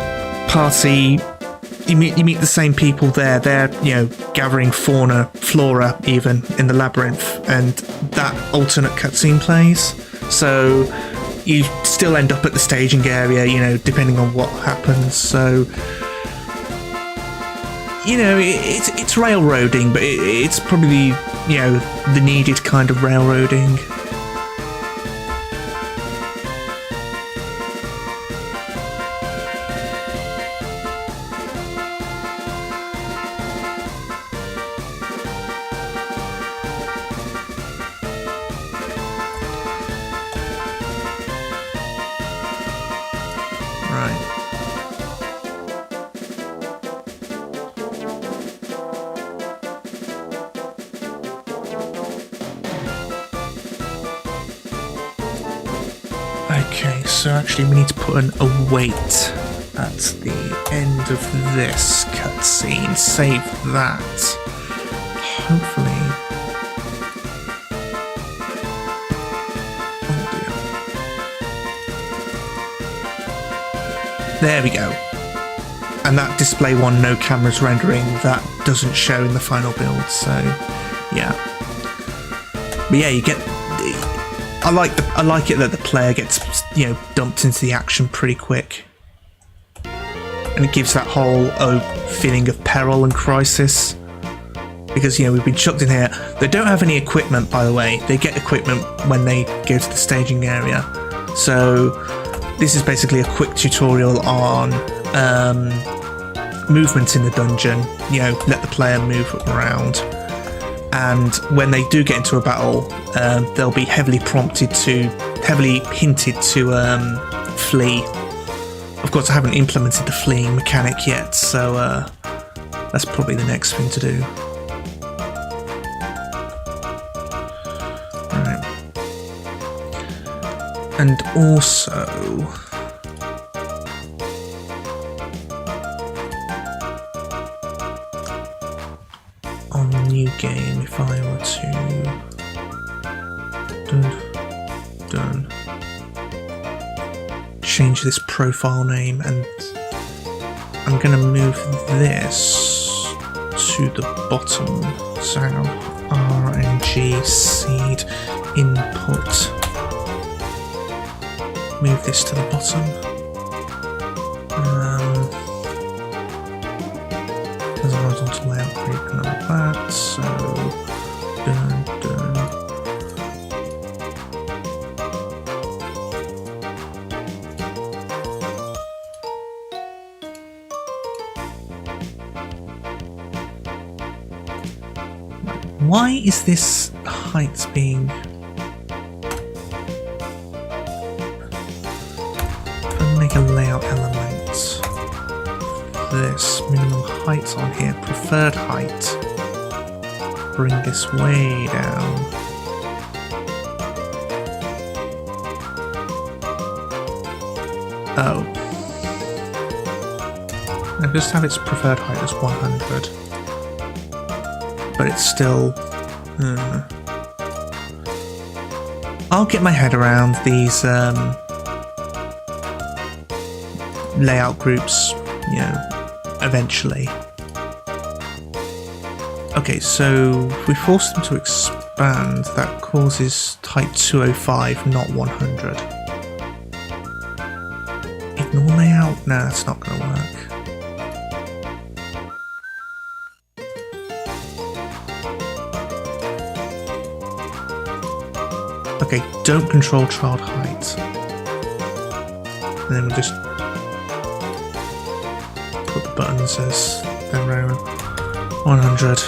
party. You meet the same people there. They're gathering flora even in the labyrinth, and that alternate cutscene plays. So you still end up at the staging area, depending on what happens. So it's railroading, but it's probably the needed kind of railroading. Okay, so actually we need to put an await at the end of this cutscene. Save that. Hopefully. Oh dear. There we go. And that display one no cameras rendering, that doesn't show in the final build, so yeah. But yeah, you get. I like it that the player gets dumped into the action pretty quick, and it gives that whole feeling of peril and crisis, because we've been chucked in here. They don't have any equipment, by the way. They get equipment when they go to the staging area. So this is basically a quick tutorial on movement in the dungeon. Let the player move around. And when they do get into a battle, they'll be heavily hinted to flee. Of course, I haven't implemented the fleeing mechanic yet, so that's probably the next thing to do. Right. And also, on the new game, if I were to change this profile name, and I'm going to move this to the bottom. So RNG seed input. Move this to the bottom. There's a horizontal layout group and all that, so done. Why is this height being... make a layout element. This minimum height on here, preferred height. Bring this way down. Oh. Now just have its preferred height as 100. But it's still... I'll get my head around these layout groups, eventually. Okay, so if we force them to expand, that causes height 205, not 100. Ignore layout? No, that's not going to work. Okay, don't control child height. And then we'll just... put the buttons as their own. 100.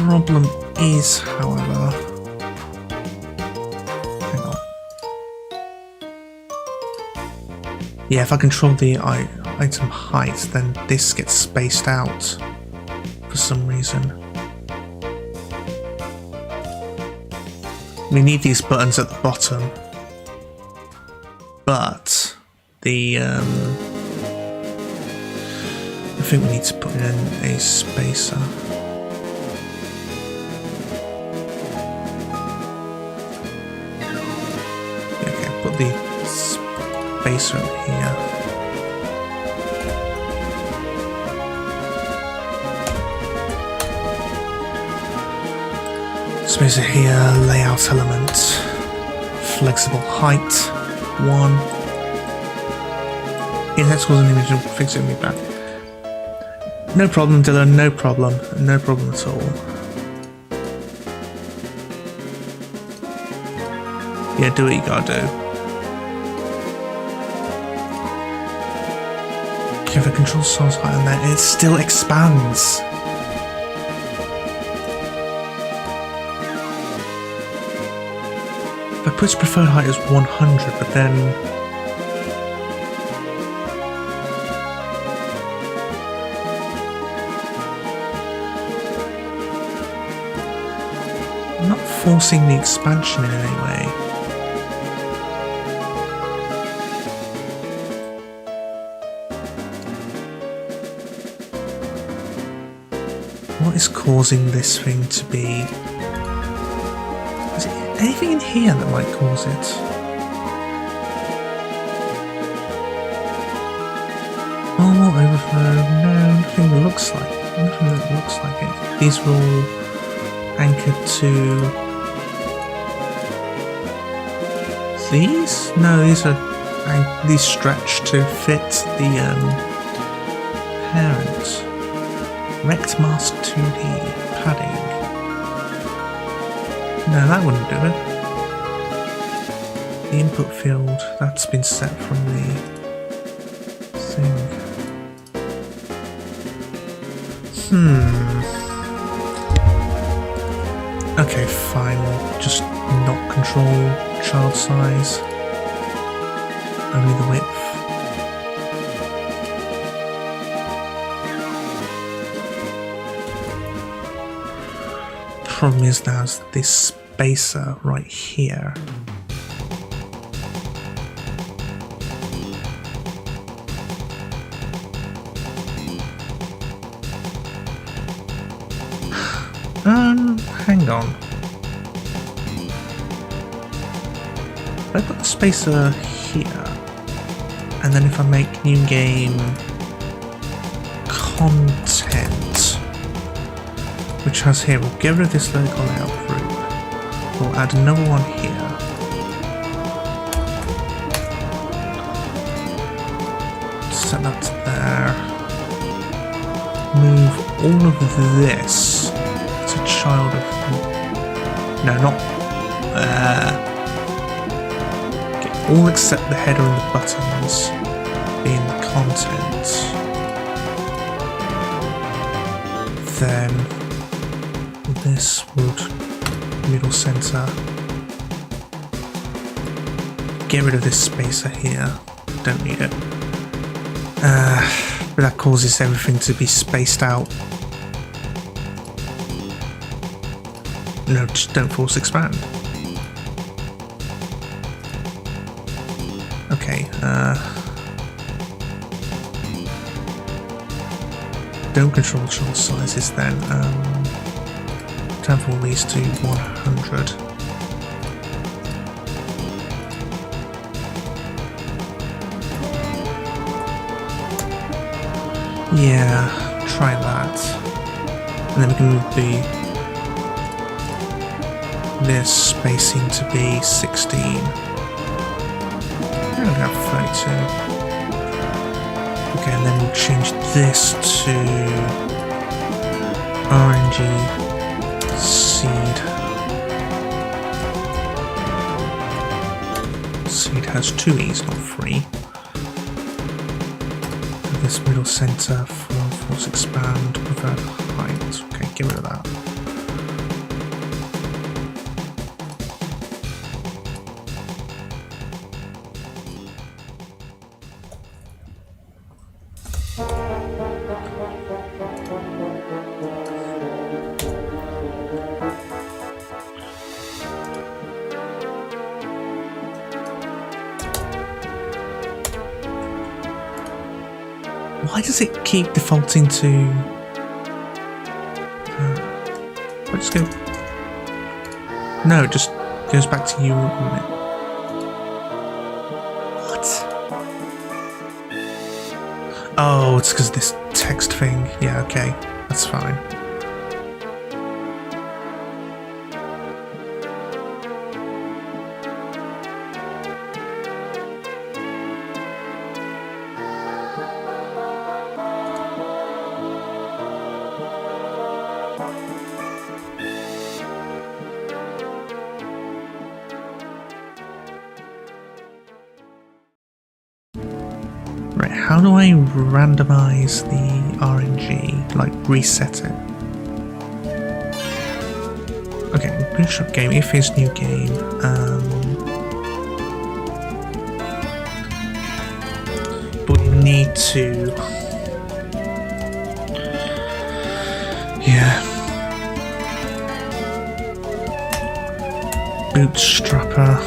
Problem is, however, hang on. Yeah, if I control the item height, then this gets spaced out for some reason. We need these buttons at the bottom, but the I think we need to put in a spacer. Put the spacer here. Spacer here, layout element, flexible height, 1. Yeah, that's causing an image and fix it me back. No problem, Dylan, no problem at all. Yeah, do what you gotta do. If I control source height on there, it still expands. If I put its preferred height as 100, but then I'm not forcing the expansion in any way. What is causing this thing to be? Is it anything in here that might cause it? Oh, overflow. No, nothing that looks like it. These are all anchored to these? No, these stretch to fit the parent. Rect mask 2D padding. No, that wouldn't do it. The input field, that's been set from the thing. Okay, fine, we'll just not control child size. Only the width. Problem is now is this spacer right here. Hang on. If I put the spacer here, and then if I make new game content, which has here, we'll get rid of this local layout group. We'll add another one here. Set that to there. Move all of this to child of... No, not there. Okay, all except the header and the buttons being the content. Then this would middle center. Get rid of this spacer here. Don't need it. But that causes everything to be spaced out. No, just don't force expand. Okay, don't control child sizes then. Time for all these to 100. Yeah, try that. And then we can move this spacing to be 16. I'm gonna have 32. Okay, and then we'll change this to RNG seed. Seed has 2 E's, not 3. This middle center for force expand, preferred height. Okay, get rid of that. Why does it keep defaulting to... let's go... No, it just goes back to you. What? Oh, it's because of this text thing. Yeah, okay. That's fine. Right, how do I randomize the RNG? Like, reset it? Okay, bootstrap game, if it's new game, but we need to... Yeah. Bootstrapper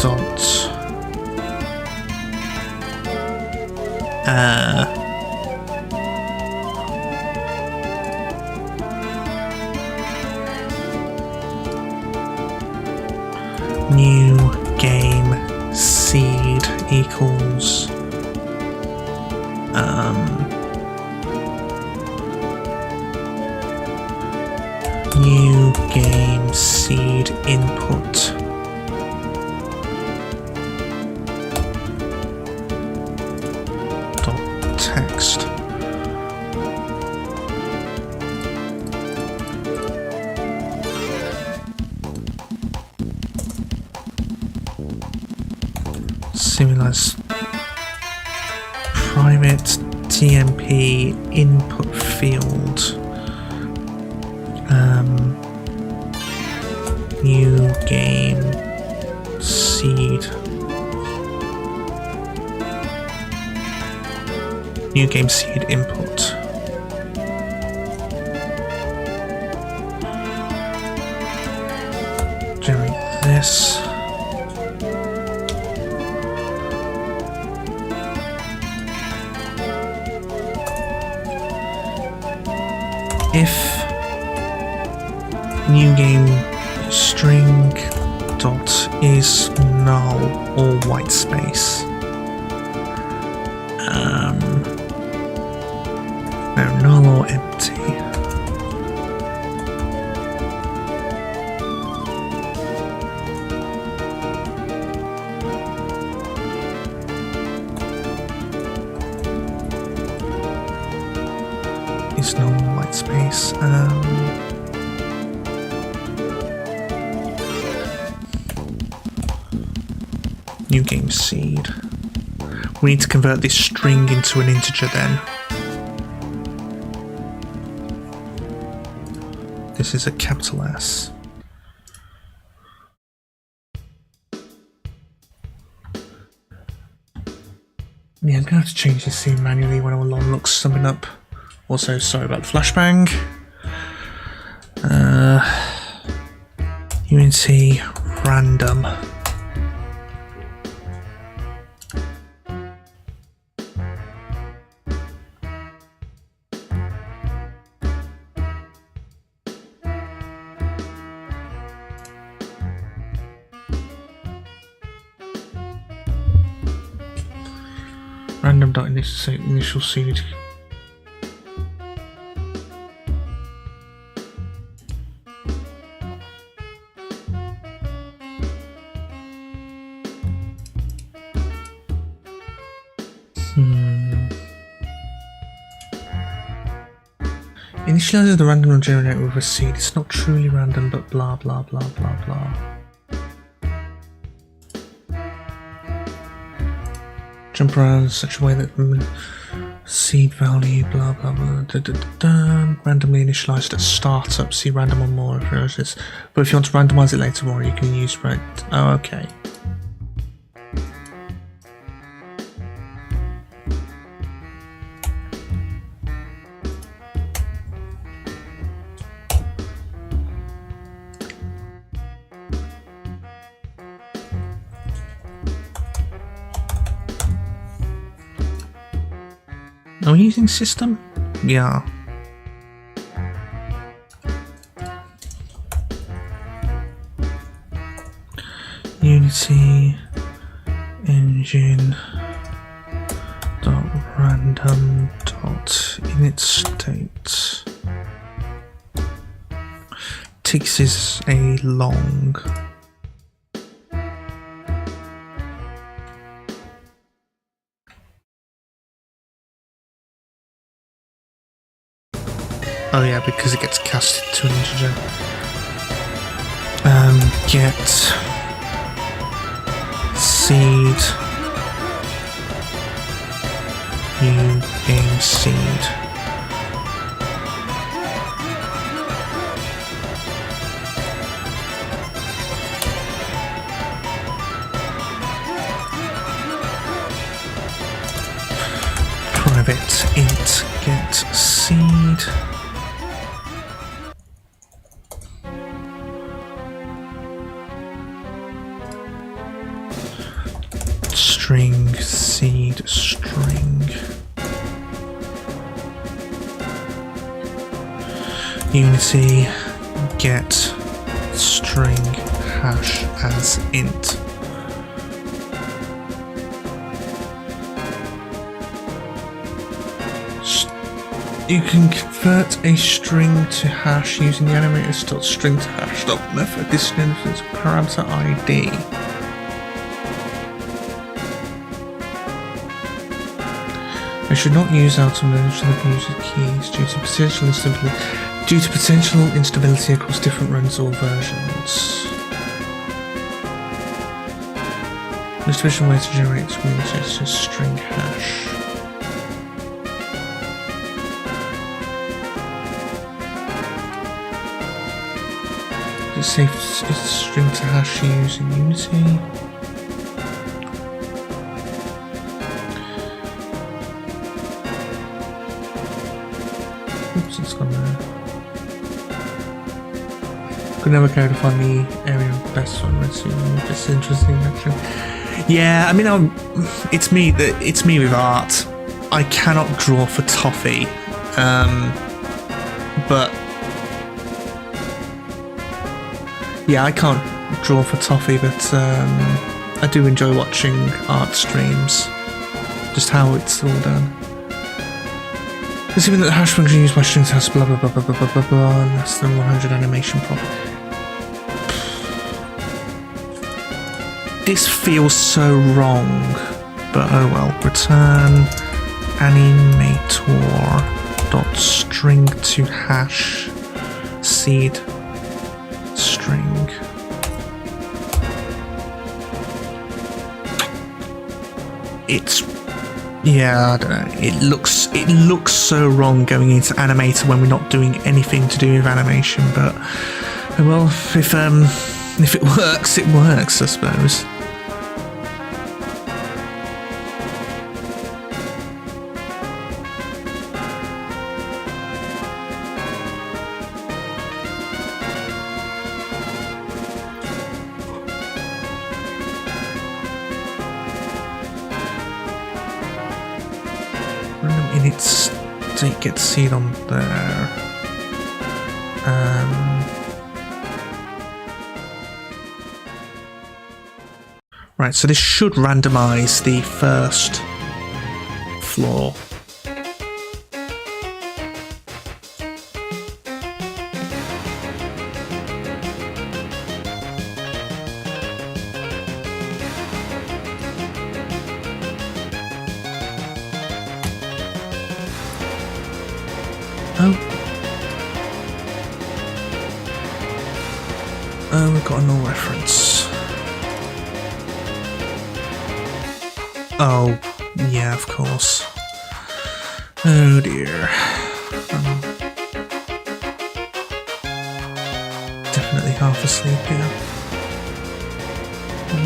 dot... new game seed equals new game seed input dot text. Simulate private TMP input field. New game seed. New game seed input. Generate this. If new game string dot is null or white space, no, null or empty. Is null or white space. New game seed. We need to convert this string into an integer then. This is a capital S. Yeah, I'm gonna have to change this scene manually when I will unlock something up. Also, sorry about the flashbang. Unity random. Random dot initial seed. Initializes the random generator with a seed. It's not truly random, but blah blah blah blah blah. jump around in such a way that seed value, blah blah blah, randomly initialized at startup. See random or more if it. But if you want to randomize it later more, you can use red. Oh, okay. Are we using system? Yeah. Unity engine dot random dot init state. Ticks is a long. Oh yeah, because it gets casted to an integer. Get seed new game seed. Private int get seed. String seed string. Unity get string hash as int. You can convert a string to hash using the animator.string to hash method. This is parameter ID. I should not use auto-manage the user keys due to potential instability across different runs or versions. Most efficient way to generate screens is just string hash. It's safe to string to hash using Unity. Oops, it's gone there. Could never care to find the area best on Red Sea. It's interesting, actually. Yeah, I mean, it's me with art. I cannot draw for toffee, but yeah, I can't draw for toffee, but I do enjoy watching art streams. Just how it's all done. Assuming that the hash function used by strings has blah blah blah blah blah blah blah blah less than 100 animation profit. This feels so wrong, but oh well. Return animator dot string to hash seed string. It's, yeah, I don't know. It looks so wrong going into animator when we're not doing anything to do with animation. But well, if it works, it works, I suppose. State gets seed on there. Right, so this should randomize the first floor. Oh, we've got a null reference. Oh, Yeah, of course. Oh dear. Definitely half asleep here.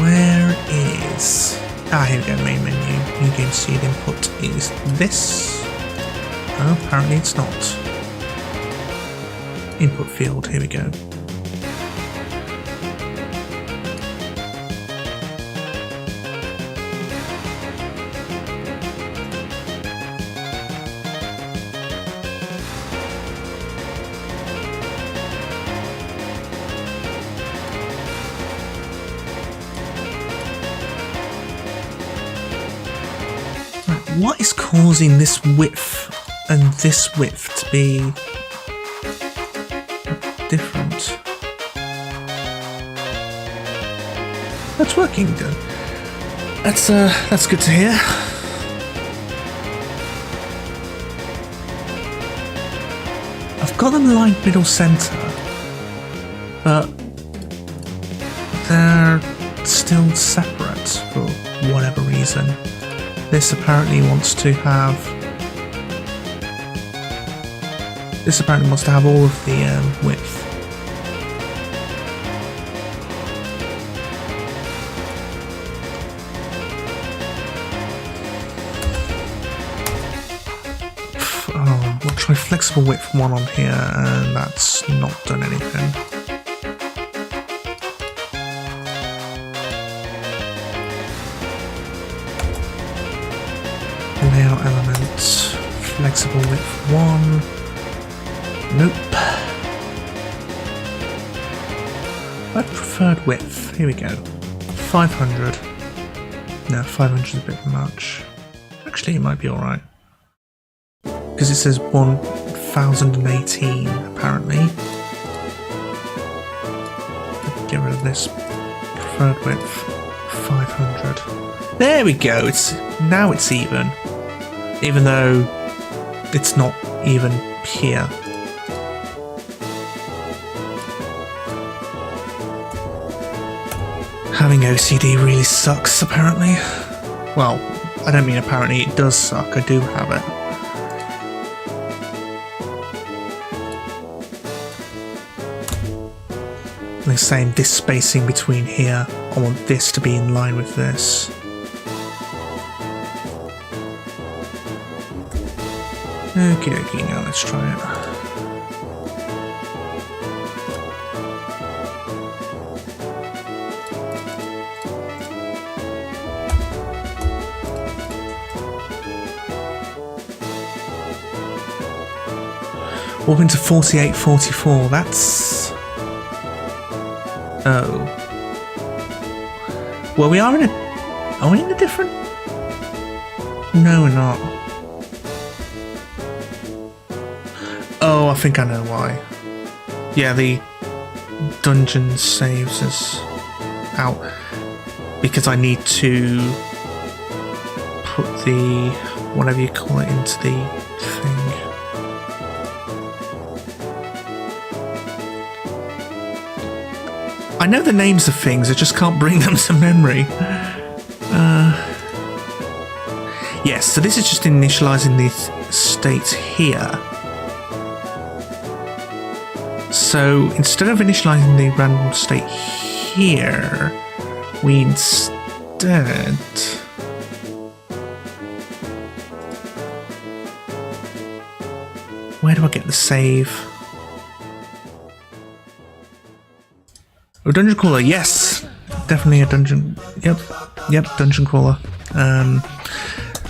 Where is... Ah, here we go, main menu. New game seed input is this. Oh, apparently it's not. Input field, here we go. What is causing this width and this width to be different? That's working good. That's good to hear. I've got them lined middle center, but they're still separate for whatever reason. This apparently wants to have all of the width. Oh, we'll try flexible width 1 on here, and that's not done anything. Layout element, flexible width 1. Nope. I'd preferred width. Here we go. 500. No, 500 is a bit much. Actually, it might be alright. Because it says 1018, apparently. Get rid of this. Preferred width 500. There we go. Now it's even. Even though it's not even here. Having OCD really sucks, apparently. Well, I don't mean apparently, it does suck, I do have it. They're saying this spacing between here, I want this to be in line with this. Okie dokie, now let's try it. Warp into 4844, that's... Oh. Well, we are in a... Are we in a different... No, we're not. Oh, I think I know why. Yeah, the dungeon saves us out because I need to put the whatever you call it into the thing. I know the names of things, I just can't bring them to memory. Yes, so this is just initializing the state here. So instead of initializing the random state here, we instead where do I get the save? Oh, dungeon crawler, yes, definitely a dungeon. Yep, dungeon crawler.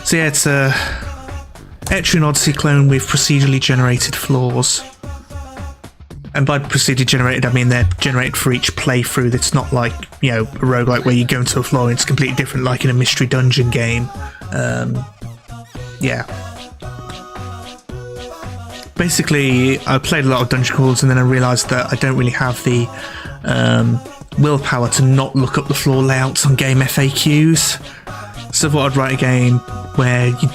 So yeah, it's a Etrian Odyssey clone with procedurally generated floors. And by procedurally generated, I mean they're generated for each playthrough. It's not like, you know, a roguelike where you go into a floor and it's completely different, like in a mystery dungeon game. Yeah. Basically, I played a lot of dungeon crawlers and then I realised that I don't really have the willpower to not look up the floor layouts on game FAQs. So I thought I'd write a game where you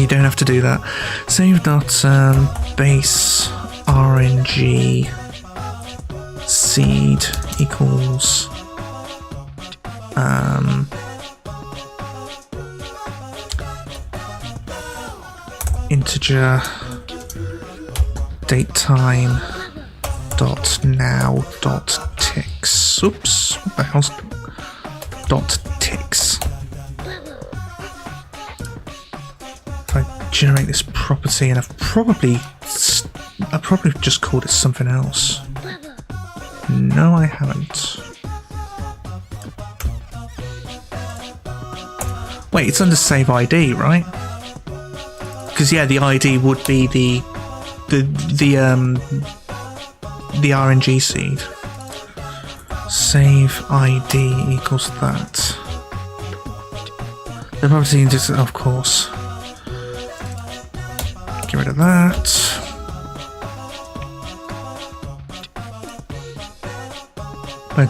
don't have to do that. Save.base RNG seed equals integer datetime dot now dot ticks. Oops, what the hell's dot ticks? If I generate this property, and I've probably just called it something else. No, I haven't. Wait, it's under save ID, right? Because yeah, the ID would be the RNG seed. Save ID equals that. The property is, of course. Get rid of that.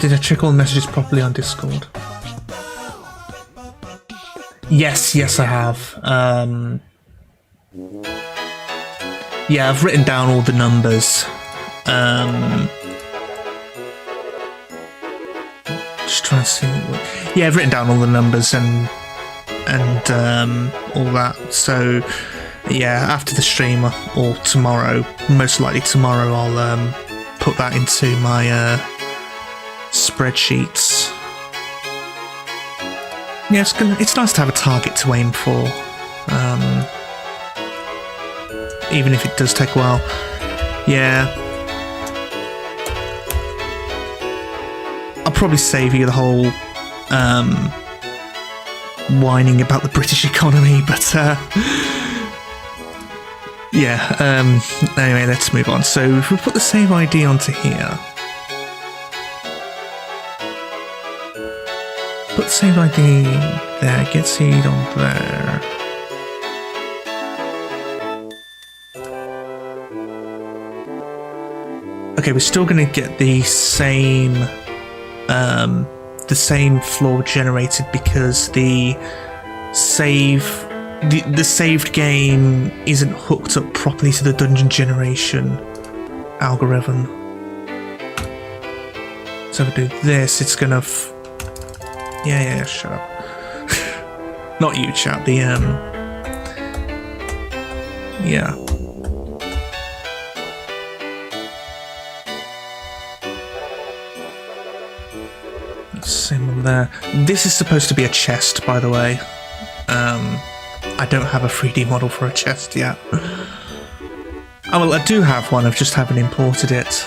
Did I check all the messages properly on Discord? Yes, I have. Yeah, I've written down all the numbers. Just trying to see. Yeah, I've written down all the numbers and all that. So yeah, after the stream or tomorrow, most likely tomorrow, I'll put that into my spreadsheets. Yeah, it's nice to have a target to aim for, even if it does take a while. Yeah, I'll probably save you the whole whining about the British economy, but yeah. Anyway, let's move on. So if we put the save ID onto here. Put save ID there, get seed on there. Okay, we're still going to get the same floor generated because the saved game isn't hooked up properly to the dungeon generation algorithm. So if I do this, it's going to yeah, shut up. Not you, chat. The yeah. Same one there. This is supposed to be a chest, by the way. I don't have a 3D model for a chest yet. Oh well, I do have one. I just haven't imported it.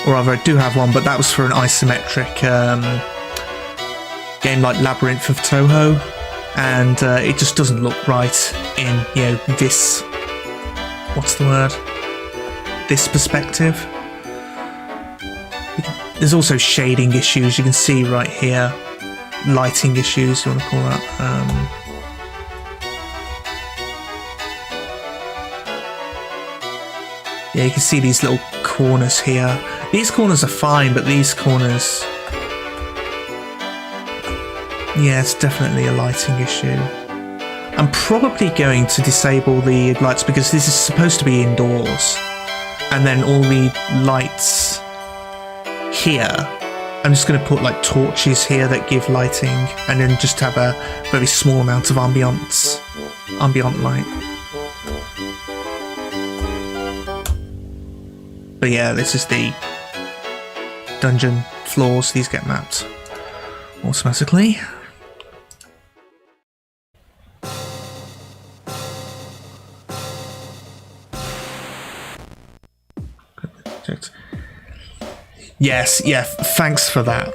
Or rather, I do have one, but that was for an isometric game like Labyrinth of Toho, and it just doesn't look right in, you know, this, what's the word? This perspective. There's also shading issues, you can see right here. Lighting issues, you want to call that. Yeah, you can see these little corners here. These corners are fine, but these corners... Yeah, it's definitely a lighting issue. I'm probably going to disable the lights because this is supposed to be indoors. And then all the lights here, I'm just going to put like torches here that give lighting, and then just have a very small amount of ambient light. But yeah, this is the dungeon floors. These get mapped automatically. Yes, yeah, thanks for that.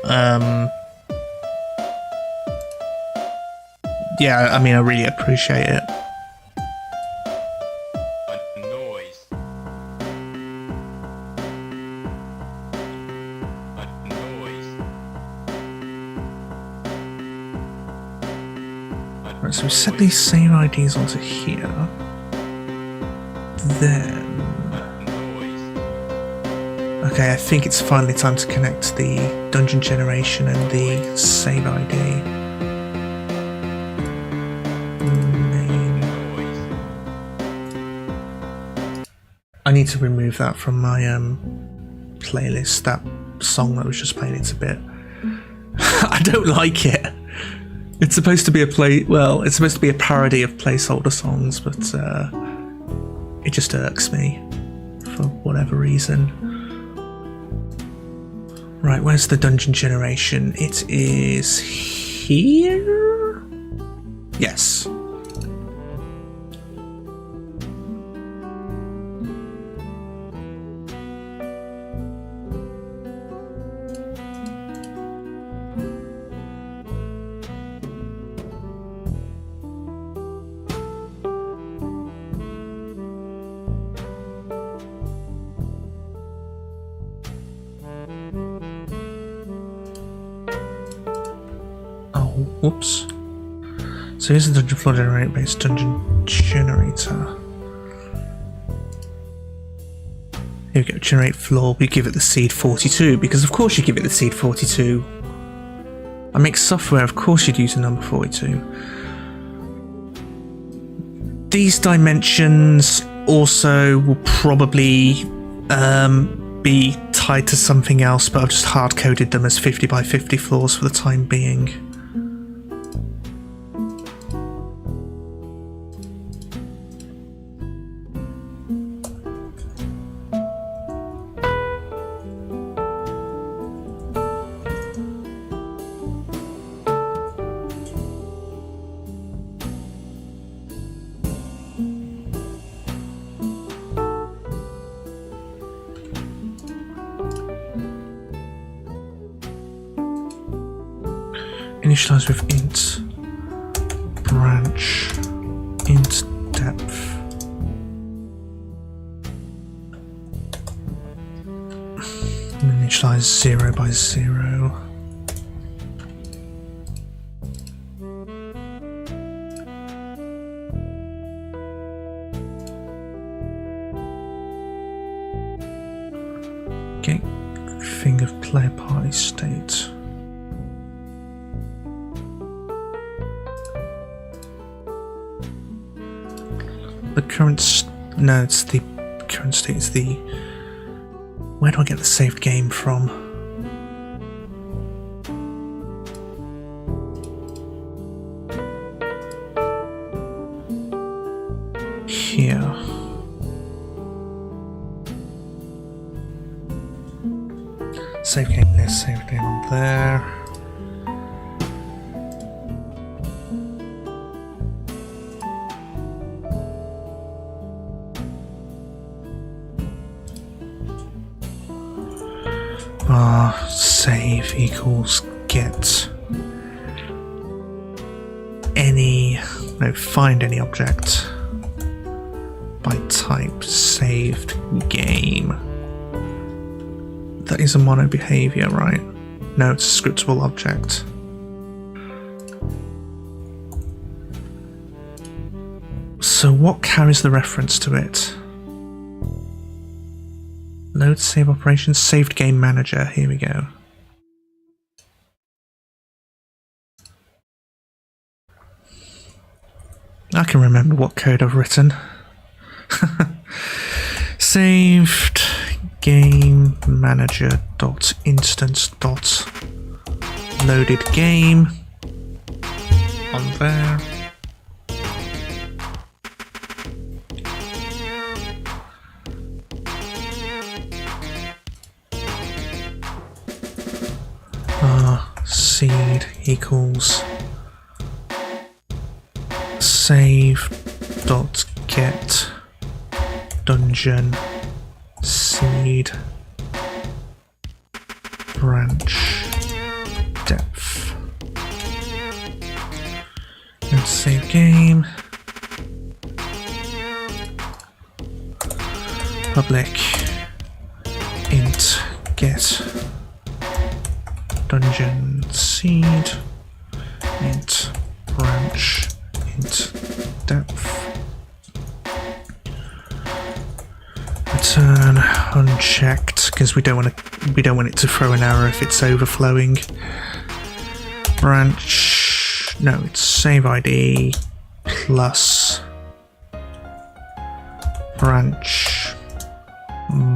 Yeah, I mean, I really appreciate it. Right, so we set these same IDs onto here. Then... Okay, I think it's finally time to connect the dungeon generation and the save ID. Main. I need to remove that from my playlist, that song that was just playing. It's a bit... I don't like it. It's supposed to be it's supposed to be a parody of placeholder songs, but it just irks me for whatever reason. Right, where's the dungeon generation? It is here? Yes. Whoops. So here's the dungeon floor generator based dungeon generator. Here we go, generate floor. We give it the seed 42 because of course you give it the seed 42. I make software, of course you'd use the number 42. These dimensions also will probably be tied to something else, but I've just hard coded them as 50 by 50 floors for the time being. Initialize with int branch int depth. Initialize 0 by 0. Get thing of player party state. The current no, it's the current state is the. Where do I get the saved game from? Here. Save game there, save game on there. Save equals get any, no, find any object by type saved game. That is a mono behavior, right? No, it's a scriptable object. So what carries the reference to it? Load save operations, saved game manager, here we go. I can remember what code I've written. Saved game manager dot instance dot loaded game on there. Seed equals save dot get dungeon seed branch depth and save game public int get dungeon seed int branch int depth return unchecked because we don't want it to throw an error if it's overflowing. Branch, no, it's save ID plus branch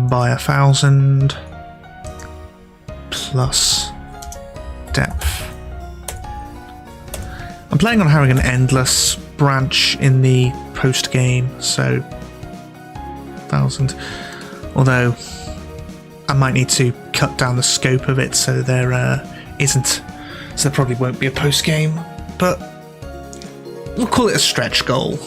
by 1000 plus depth. I'm planning on having an endless branch in the post game, so 1,000. Although I might need to cut down the scope of it so there isn't. So there probably won't be a post game, but we'll call it a stretch goal.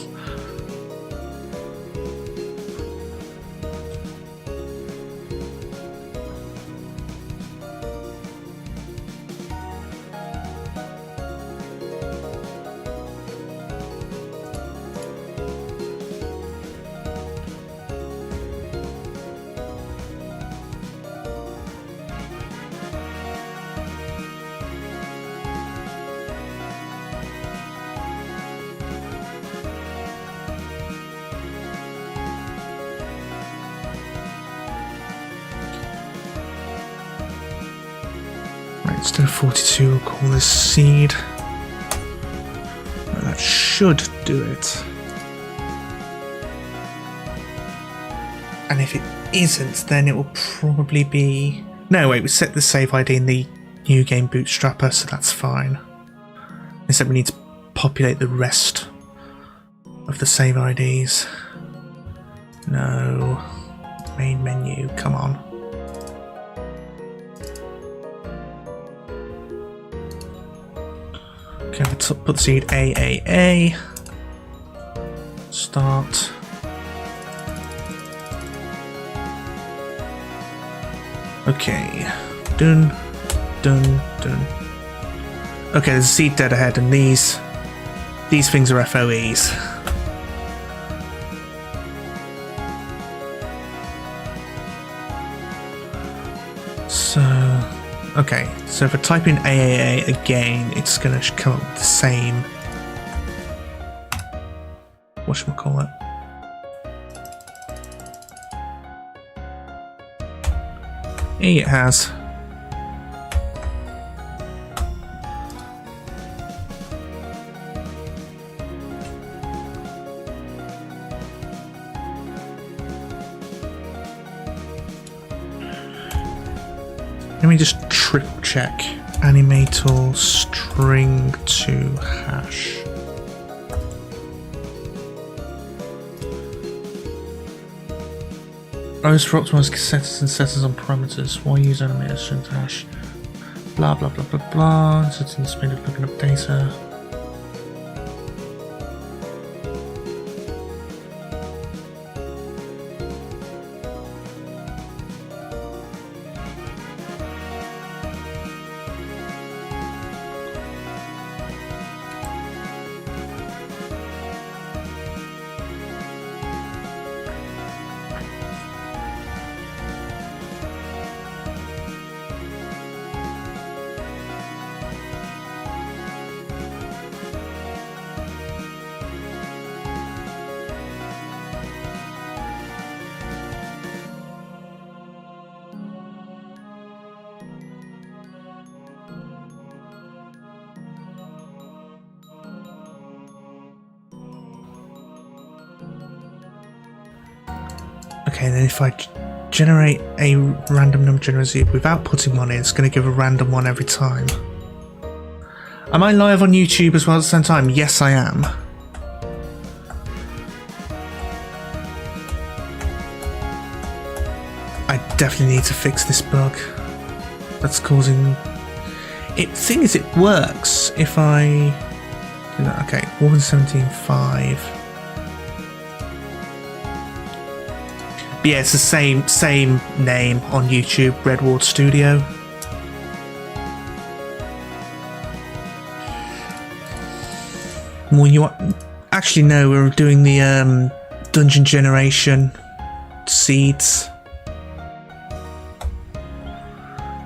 Instead of 42, we'll call this seed. Well, that should do it. And if it isn't, then it will probably be... No, wait, we set the save ID in the new game bootstrapper, so that's fine. Except we need to populate the rest of the save IDs. No. Main menu, come on. Okay, let's put the seed AAA. Start. Okay. Done. Done. Done. Okay, there's a seed dead ahead, and these things are FOEs. So, okay, so if I type in AAA again, it's going to come up with the same. Whatchamacallit? It has. Let me just triple check. Animator string to hash. Always for optimized setters and setters on parameters. Why use animator string to hash? Blah blah blah blah blah. Setting the speed of looking up data. Okay, then if I generate a random number generator without putting one in, it's going to give a random one every time. Am I live on YouTube as well at the same time? Yes, I am. I definitely need to fix this bug. That's causing... Thing is, it works if I... do that. Okay, 117.5. But yeah, it's the same name on YouTube, Redward Studio. Well, actually no, we're doing the dungeon generation seeds.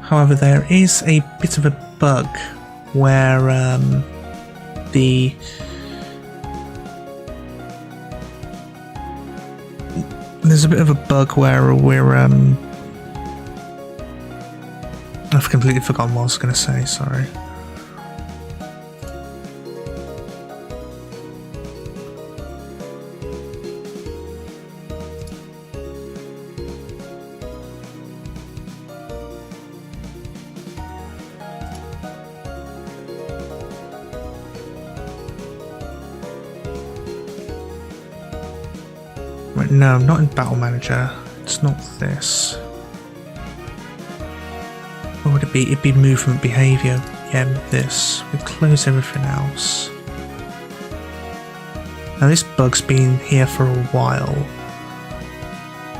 However, there is a bit of a bug where there's a bit of a bug where we're I've completely forgotten what I was going to say, sorry. Right, no, not in Battle Manager. It's not this. What would it be? It'd be movement behavior. Yeah, this. We close everything else. Now this bug's been here for a while.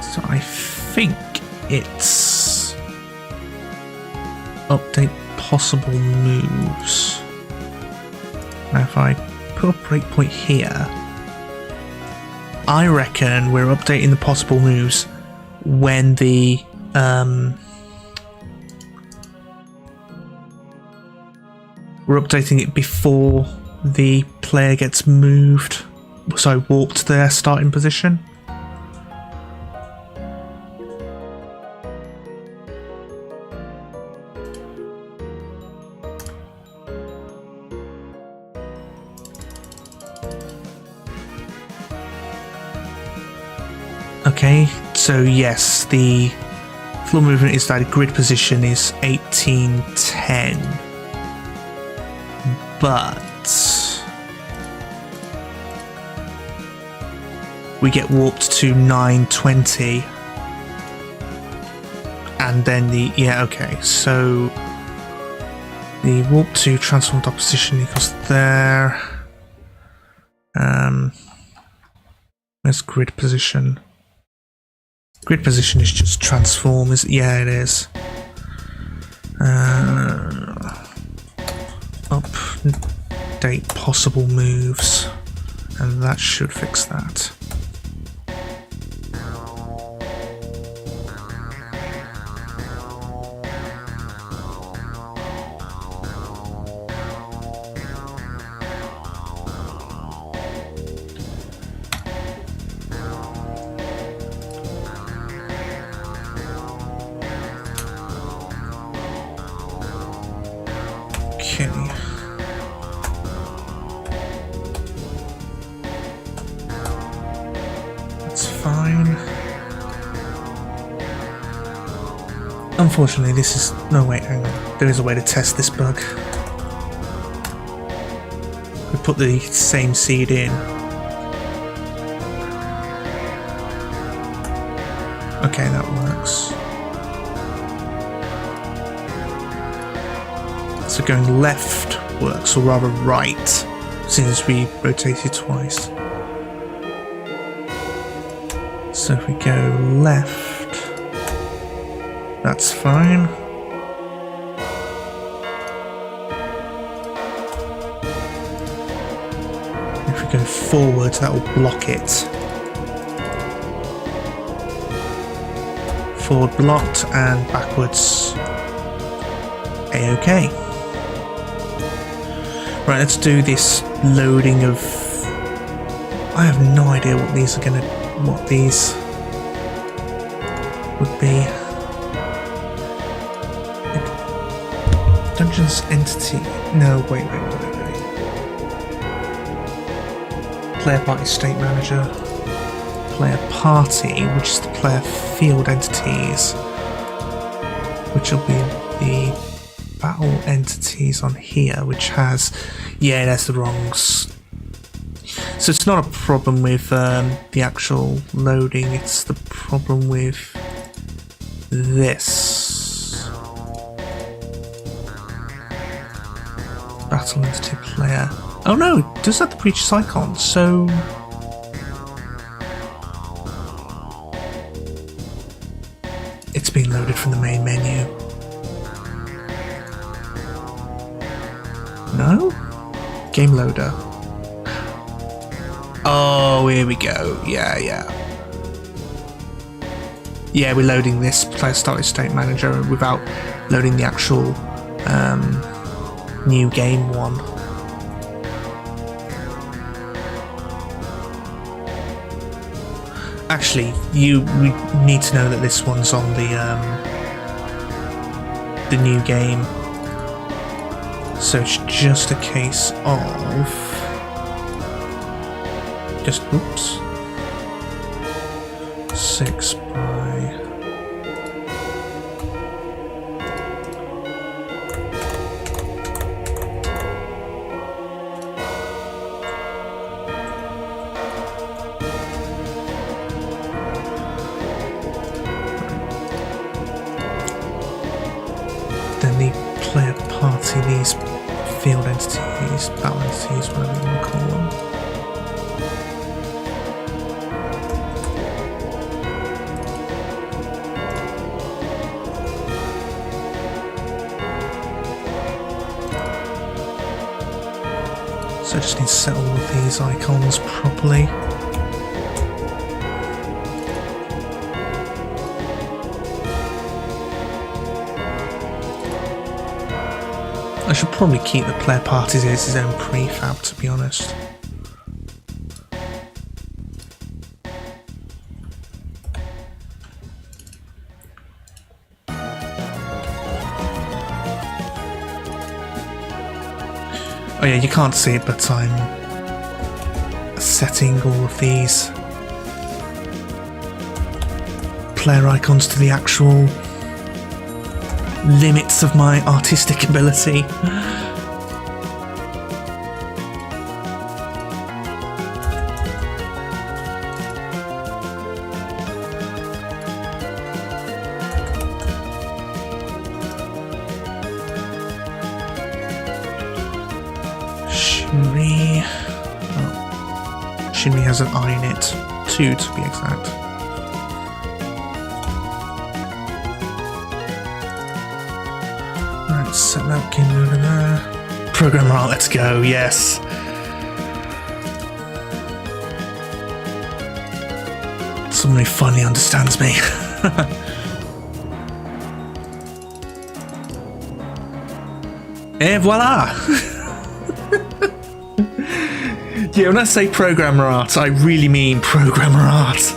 So I think it's update possible moves. Now if I put a breakpoint here, I reckon we're updating the possible moves when the we're updating it before the player gets moved, so warped to their starting position. Okay, so yes, the floor movement is that grid position is 1810. But we get warped to 920. And then okay, so the warp to transformed opposition equals there. Where's grid position? Grid position is just transform, is it? Yeah, it is. Update possible moves, and that should fix that. Okay. That's fine. Unfortunately, this is... No, wait, hang on. There is a way to test this bug. We put the same seed in. Okay, that works. So going left works, or rather right, since we rotated twice. So if we go left, that's fine. If we go forward, that will block it. Forward blocked, and backwards A-OK. Right, let's do this loading of... I have no idea what these are what these would be. Dungeons entity... No, wait. Player party state manager. Player party, which is the player field entities. Which will be the battle entities on here, which has... Yeah, that's the wrongs. So it's not a problem with the actual loading, it's the problem with this. Battle entity player. Oh no, it does have the previous icon, so... It's being loaded from the main menu. No? Game loader. Oh, here we go. Yeah. Yeah, we're loading this player started state manager without loading the actual new game one. Actually, we need to know that this one's on the new game. So it's just a case of just oops 6 by party, these field entities, battle entities, whatever you want to call them. So I just need to set all of these icons properly. I should probably keep the player parties as his own prefab, to be honest. Oh yeah, you can't see it, but I'm setting all of these player icons to the actual limits of my artistic ability. Shinri has an eye in it, 2 to be exact. Right, set that game over there. Programmer art, let's go, yes. Someone who finally understands me. Et voila! Yeah, when I say programmer art, I really mean programmer art.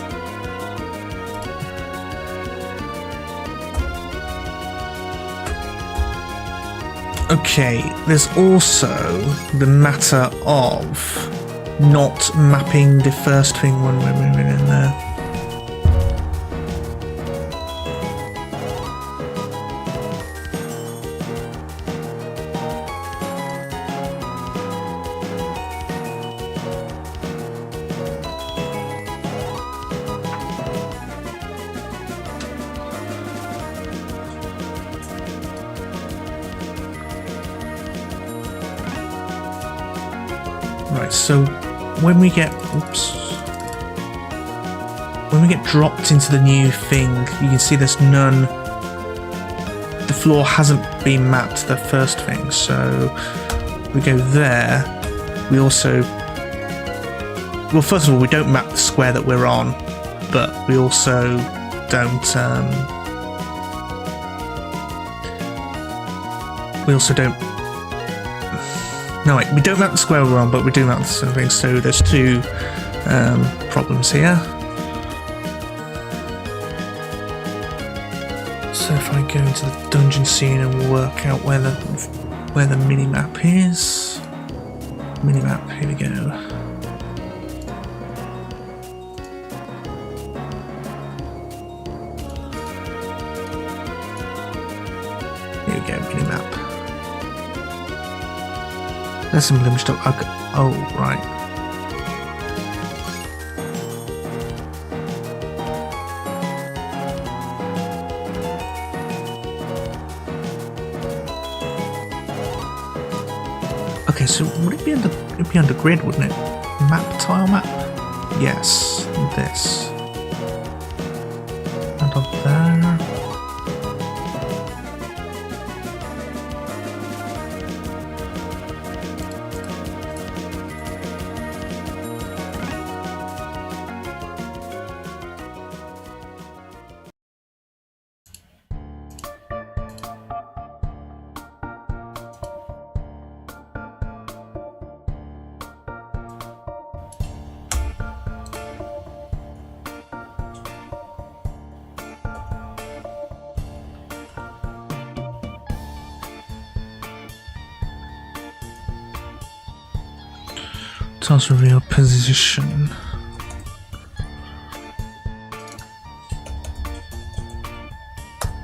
Okay, there's also the matter of not mapping the first thing when we're moving in there. Right, so when we get dropped into the new thing, you can see there's none. The floor hasn't been mapped to the first thing, so we go there. We also, well, first of all, we don't map the square that we're on, but we also don't. No, wait, we don't map the square we're on, but we do map the thing, so there's 2 problems here. So if I go into the dungeon scene and work out where the mini-map is. Mini-map, here we go. Here we go, mini-map. There's some limit stuff. Oh, right. Okay, so would it be under? It'd be under grid, wouldn't it? Map, tile map. Yes, this. And up there. Tiles reveal position.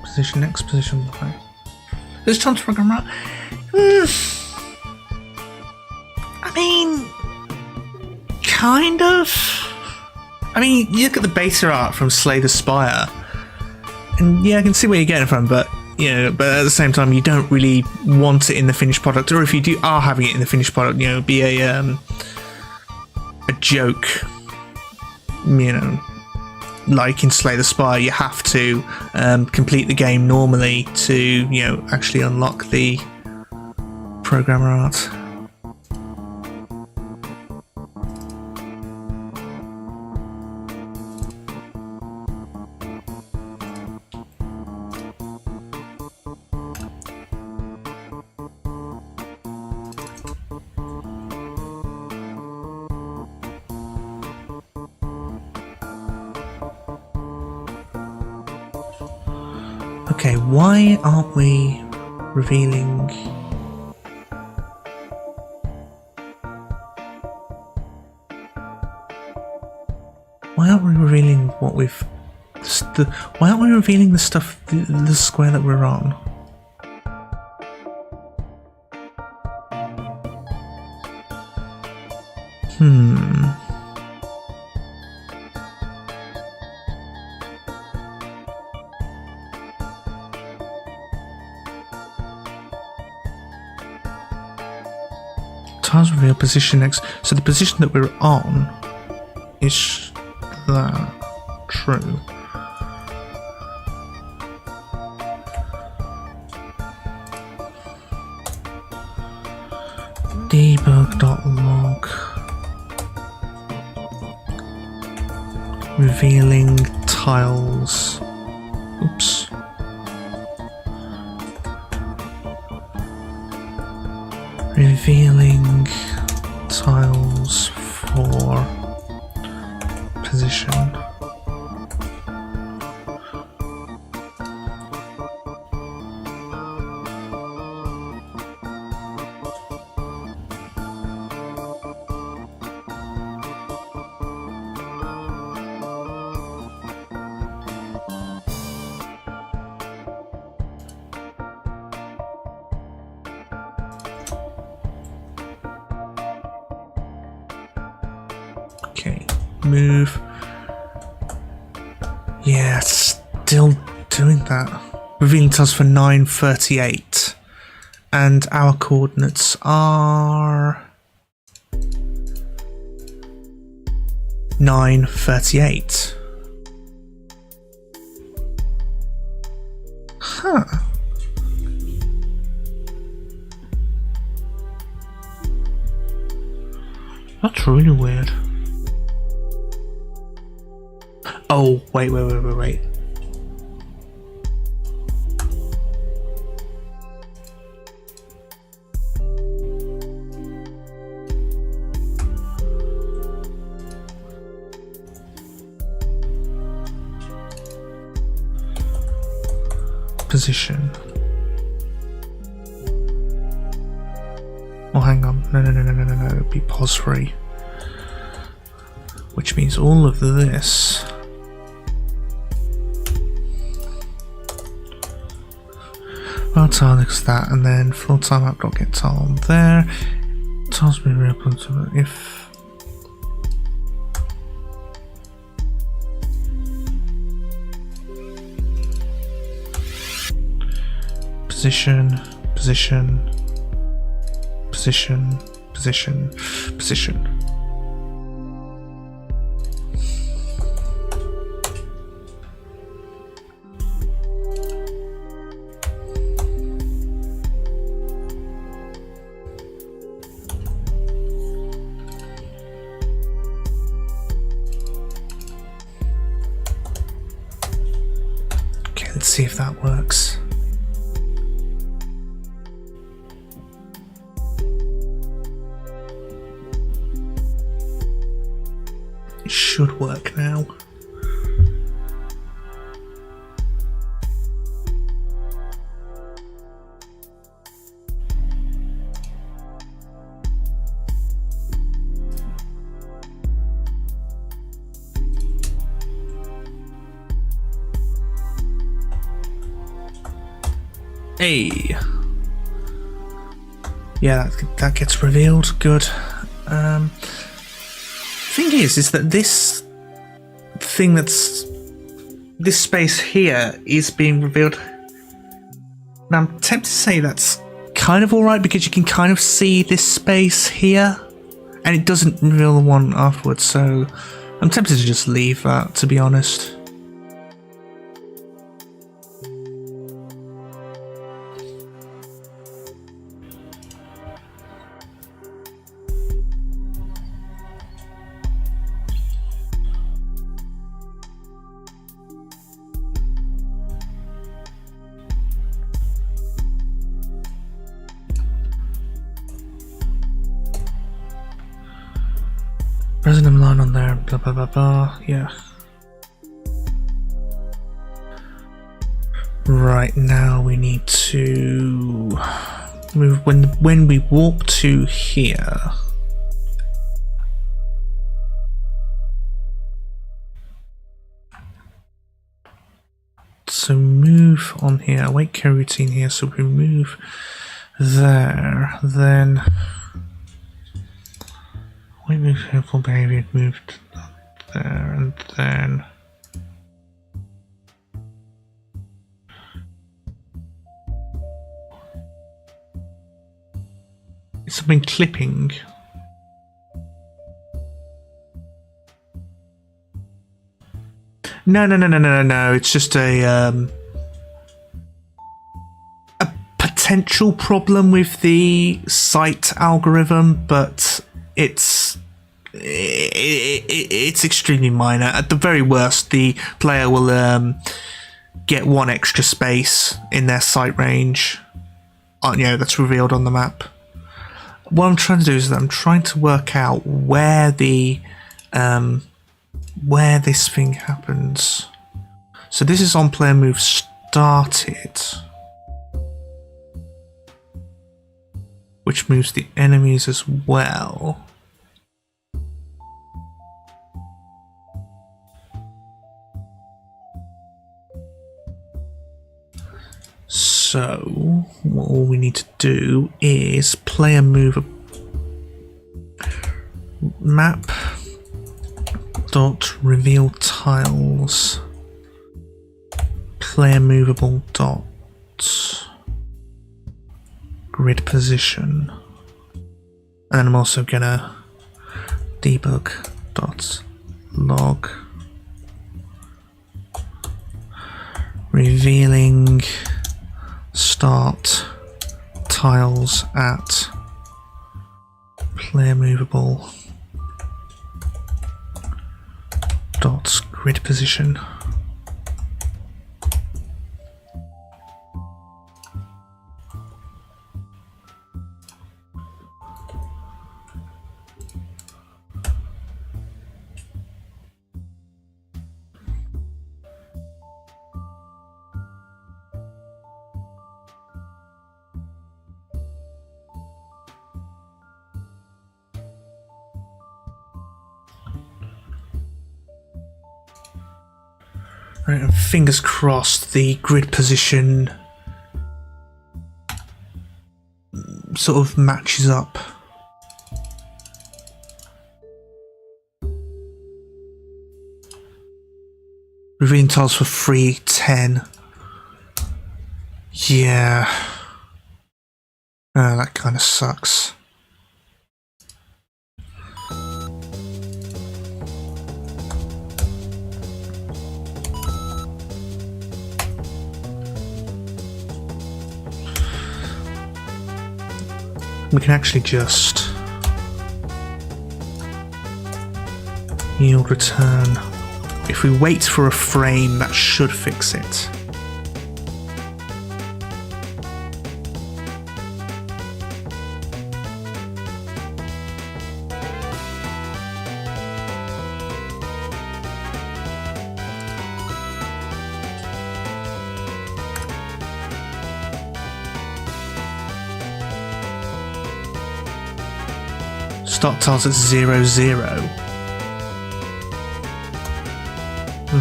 Position next, position behind. There's time to program right. I mean, kind of. I mean, you look at the beta art from Slay the Spire, and yeah, I can see where you're getting from, but you know, but at the same time, you don't really want it in the finished product, or if you are having it in the finished product, you know, be a joke, you know, like in Slay the Spire, you have to complete the game normally to, you know, actually unlock the programmer art. Okay, why aren't we revealing... Why aren't we revealing what we've... Why aren't we revealing the stuff, the square that we're on? Tiles reveal position next. So the position that we're on is that true? Debug.log revealing tiles. Oops. Revealing tiles for position. Okay, move. Yeah, still doing that. Revealing tiles for 938. And our coordinates are 938. Huh. That's really weird. Oh, wait. Position. Oh, hang on. No. Be pause free. Which means all of this. Well, tile next to that, and then floor tile map dot get tile on there. Tiles be re-uploaded if. Position. Okay, let's see if that works. It should work now. Hey. Yeah, that gets revealed. Good. Thing is that this thing this space here is being revealed I'm tempted to say that's kind of alright because you can kind of see this space here and it doesn't reveal the one afterwards, so I'm tempted to just leave that, to be honest. Resonant line on there, blah blah blah blah, yeah. Right, now we need to move when we walk to here. So move on here, await coroutine here, so we move there, then wait, move helpful behavior, moved there, and then it's something clipping. No, it's just a potential problem with the site algorithm, but it's extremely minor. At the very worst, the player will get one extra space in their sight range. That's revealed on the map. What I'm trying to do is that I'm trying to work out where the where this thing happens. So this is on player move started, which moves the enemies as well. So what all we need to do is player move map dot reveal tiles player movable dot grid position, and then I'm also gonna debug dot log revealing start tiles at player movable dot grid position. Right, and fingers crossed the grid position sort of matches up. Revealing tiles for free 10. Yeah. Oh, that kind of sucks. We can actually just yield return. If we wait for a frame, that should fix it. Start tiles at 0, 0.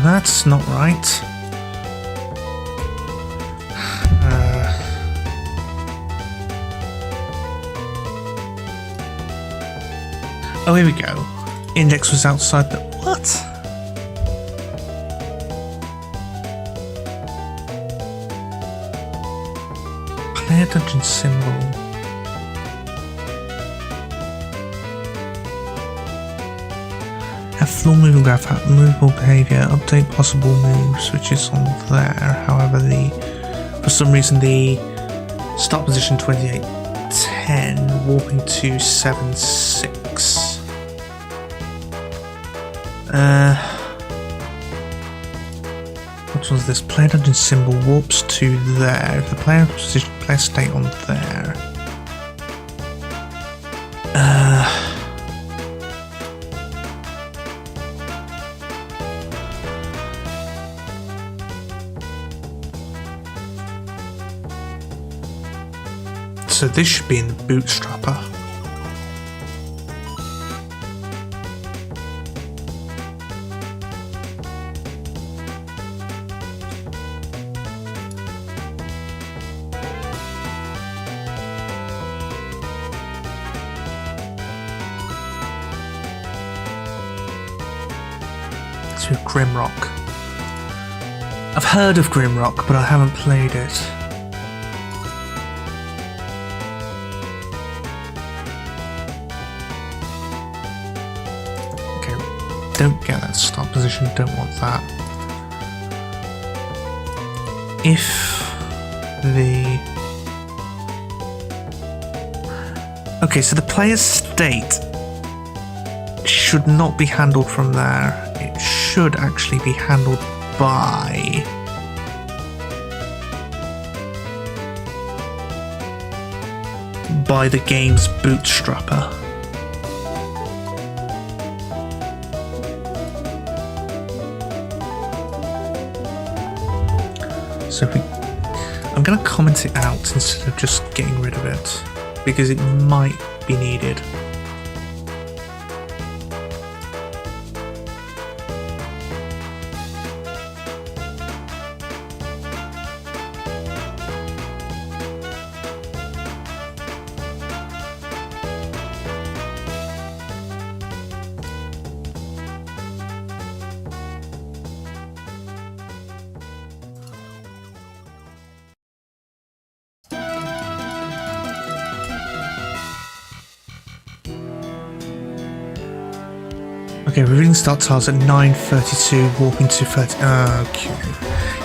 That's not right. Oh, here we go. Index was outside the... What? dungeon symbol. Have floor moving graph, have movable behavior, update possible moves, which is on there. However, for some reason the start position 2810, warping to 76. What was this? Player dungeon symbol warps to there. If the player position player state on there. So this should be in the bootstrapper. To Grimrock. I've heard of Grimrock, but I haven't played it. Don't get that start position, don't want that. If the... Okay, so the player's state should not be handled from there. It should actually be handled by... the game's bootstrapper. So I'm going to comment it out instead of just getting rid of it, because it might be needed. Okay, revealing start tiles at 9:32, warping to 30. Okay.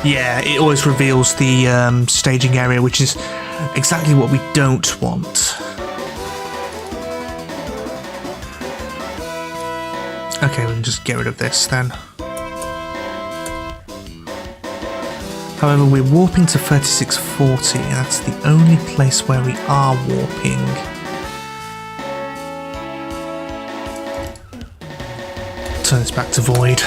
Yeah, it always reveals the staging area, which is exactly what we don't want. Okay, we can just get rid of this then. However, we're warping to 3640, and that's the only place where we are warping. Turn this back to void.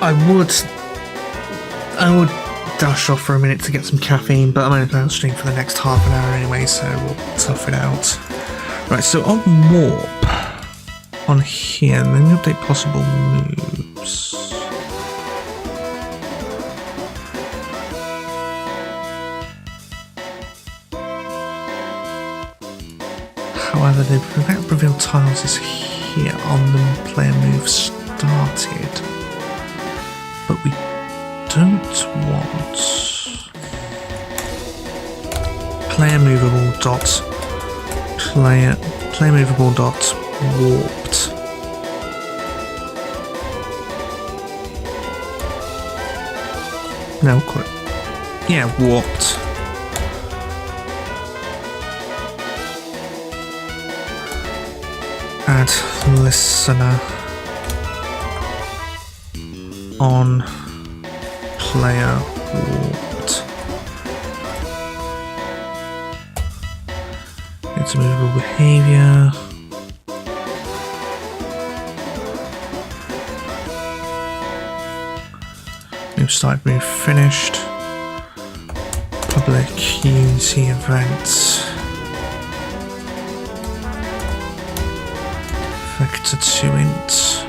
I would dash off for a minute to get some caffeine, but I'm only going to stream for the next half an hour anyway, so we'll tough it out. Right, so on warp, on here, and then update possible moves. However, the prevent reveal tiles is here on the player move started, but we don't want player movable dot player movable dot warped. No, quit. Yeah, warped. Add listener on player warped. It's movable behavior. Move start, move finished. Public Unity event. Vector to int.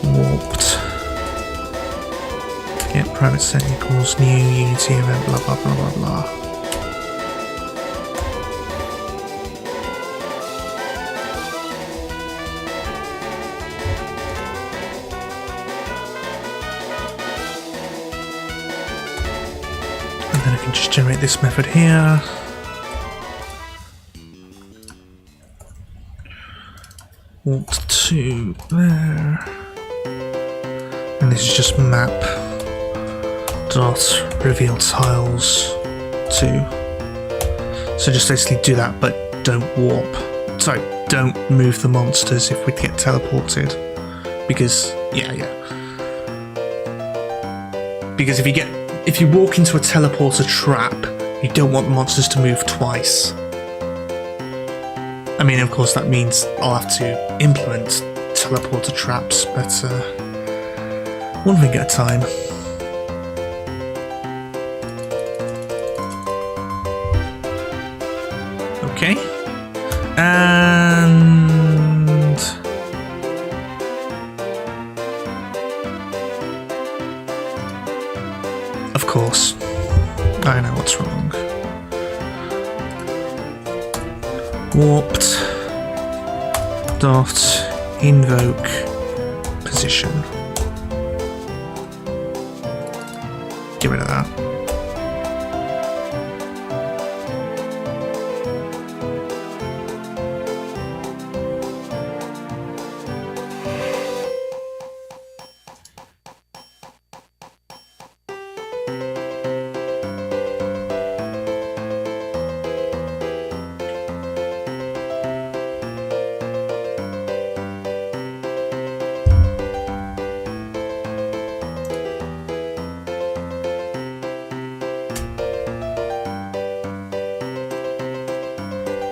Warped. Get private set equals new Unity event, blah blah blah blah blah. And then I can just generate this method here. Walk to there. And this is just map dot reveal tiles 2. So just basically do that, but don't warp. Sorry, don't move the monsters if we get teleported. Because because if you walk into a teleporter trap, you don't want the monsters to move twice. I mean, of course, that means I'll have to implement teleporter traps, but one thing at a time. Okay. And... of course, I know what's wrong. Warped dot invoke position. Get rid of that.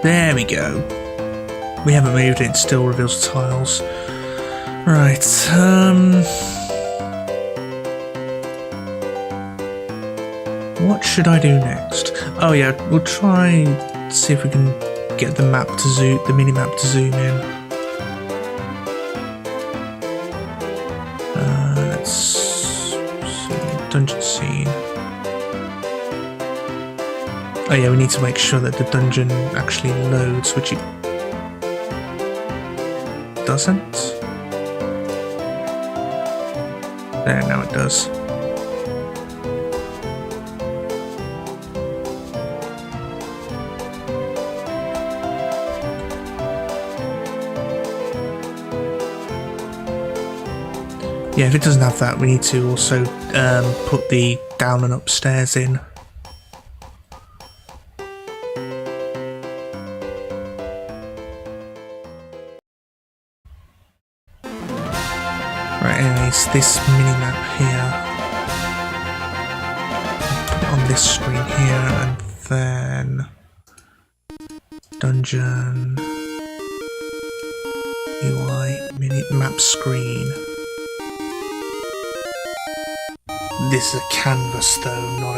There we go. We haven't moved it, it still reveals tiles. Right, what should I do next? Oh yeah, we'll try see if we can get the map to zoom, the mini-map to zoom in. Let's see, dungeon scene. Oh yeah, we need to make sure that the dungeon actually loads, which it doesn't. There, now it does. Yeah, if it doesn't have that, we need to also put the down and upstairs in. Right, anyways, this mini-map here, put it on this screen here, and then dungeon, UI, mini-map screen. This is a canvas though, not a...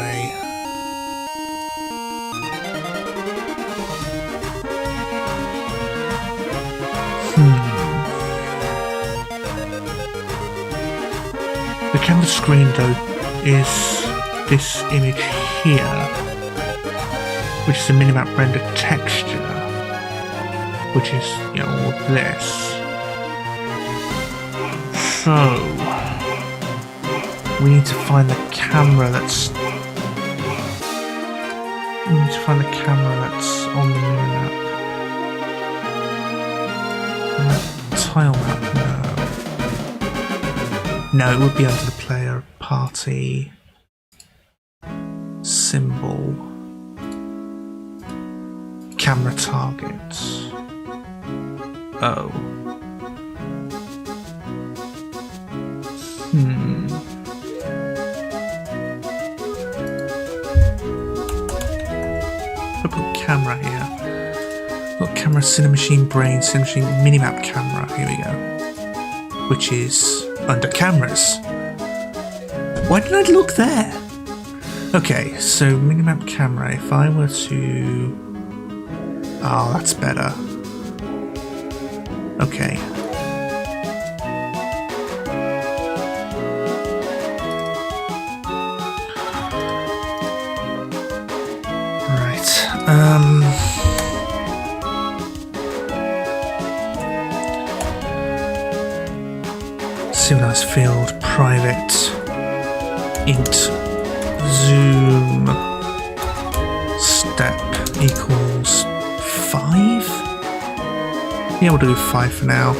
The canvas screen though is this image here, which is a minimap render texture, which is, you know, all this. So we need to find the camera that's on the minimap. And that tile map, no, it would be under the player party symbol. Camera targets. Oh. I'll put camera here. Got camera, Cinemachine brain, Cinemachine minimap camera. Here we go. Which is under cameras. Why did I look there? Okay, so minimap camera, if I were to... oh, that's better. Okay. Synchronized field, private, int, zoom, step equals 5? Yeah, we'll do 5 for now.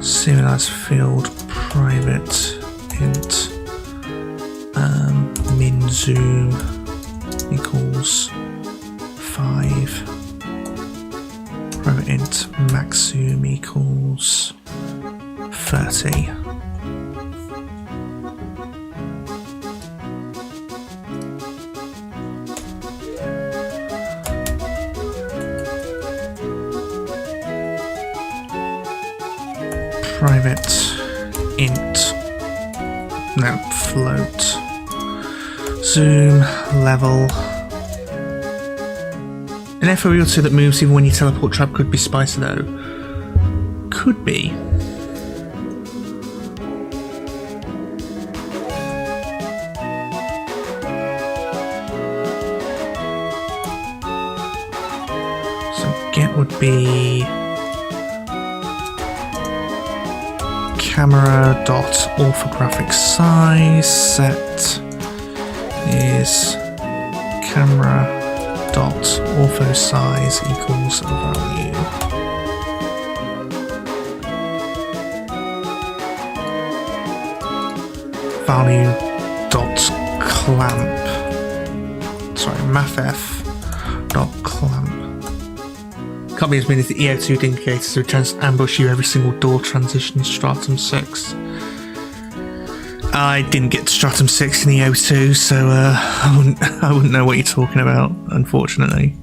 Synchronized field, private, int, min zoom equals 5. Private int max zoom equals 30. Private int, no, float, zoom, level. An ethereal 2 that moves even when you teleport trap could be spicy though. Could be. So get would be camera dot orthographic size, set is camera dot ortho size equals a value. Value dot clamp. Sorry, mathf dot clamp. Can't be as many as the EO2 indicator, so it tends to ambush you every single door transition in Stratum 6. I didn't get to Stratum 6 in EO2, so I wouldn't know what you're talking about, unfortunately.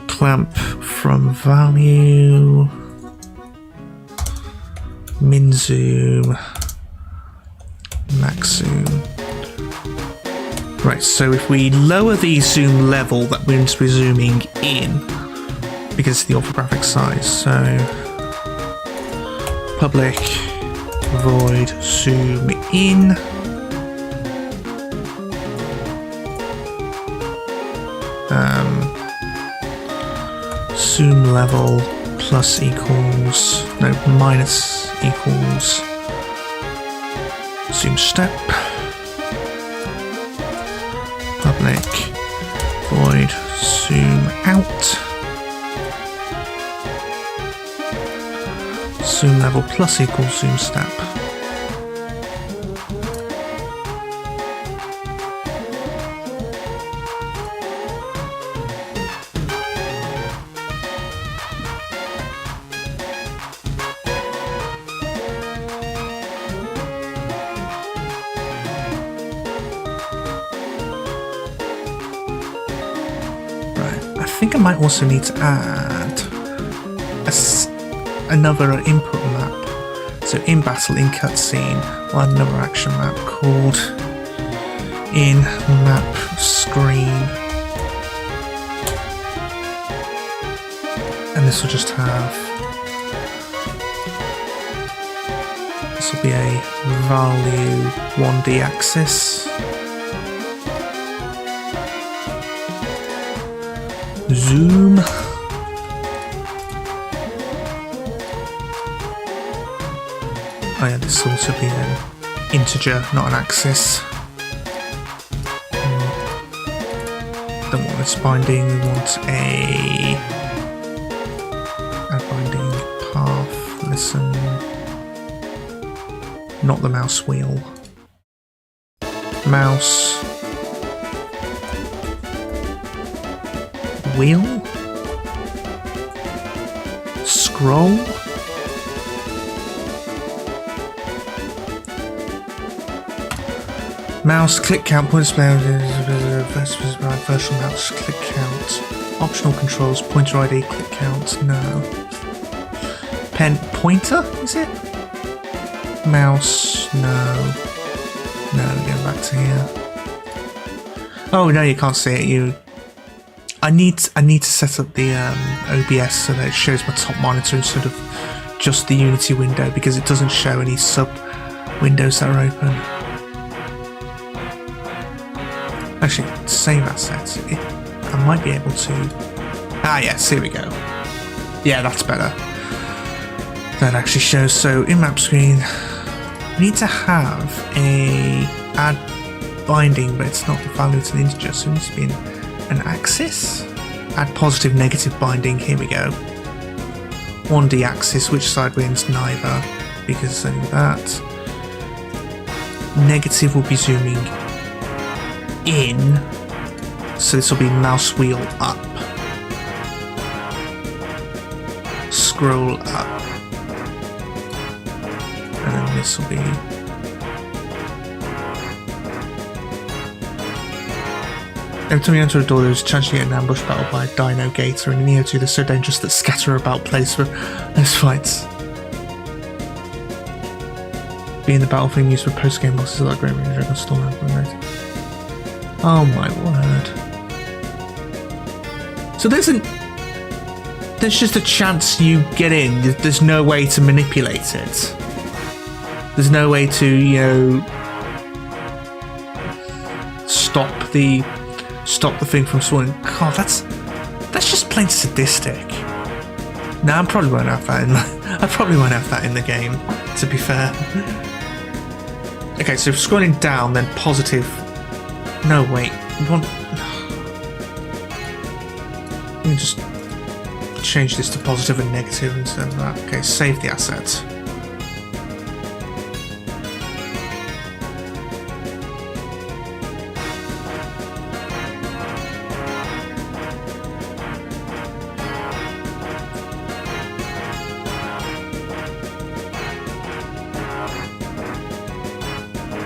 Clamp from value, min zoom, max zoom. Right, so if we lower the zoom level, that means we're zooming in because of the orthographic size. So public void zoom in. Zoom level plus equals, no, minus equals zoom step. Public void zoom out. Zoom level plus equals zoom step. I think I might also need to add another input map. So in battle, in cutscene, I'll add another action map called in map screen. And this will just have, this will be a value 1D axis. Zoom. Oh yeah, this will also be an integer, not an axis. Don't want this binding, we want a add binding path, listen, not the mouse wheel. Mouse wheel, scroll, mouse click count, point display, virtual mouse click count, optional controls, pointer ID, click count, no. Pen pointer, is it? Mouse, no. No, we're going back to here. Oh no, you can't see it. I need to set up the OBS so that it shows my top monitor instead of just the Unity window, because it doesn't show any sub windows that are open. Actually, save assets. I might be able to... Ah, yes, here we go. Yeah, that's better. That actually shows. So, in map screen, we need to have a add binding, but it's not the value, it's an integer, so it needs to be an axis. Add positive, negative binding. Here we go. 1D axis. Which side wins? Neither, because it's only that. Negative will be zooming in, so this will be mouse wheel up, scroll up, and then this will be every time you enter a door there's a chance you get an ambush battle by a Dino Gator, and in Neo 2 they're so dangerous that scatter about place for those fights. Being the battlefield used for post-game bosses like Great Ring Dragon Storm and oh my word. So there's just a chance you get in. There's no way to manipulate it. There's no way to, you know, stop the thing from spawning. God, that's just plain sadistic. No, I probably won't have that in the game, to be fair. Okay, so scrolling down, then positive. No, wait. We can just change this to positive and negative instead of that. Okay, save the asset.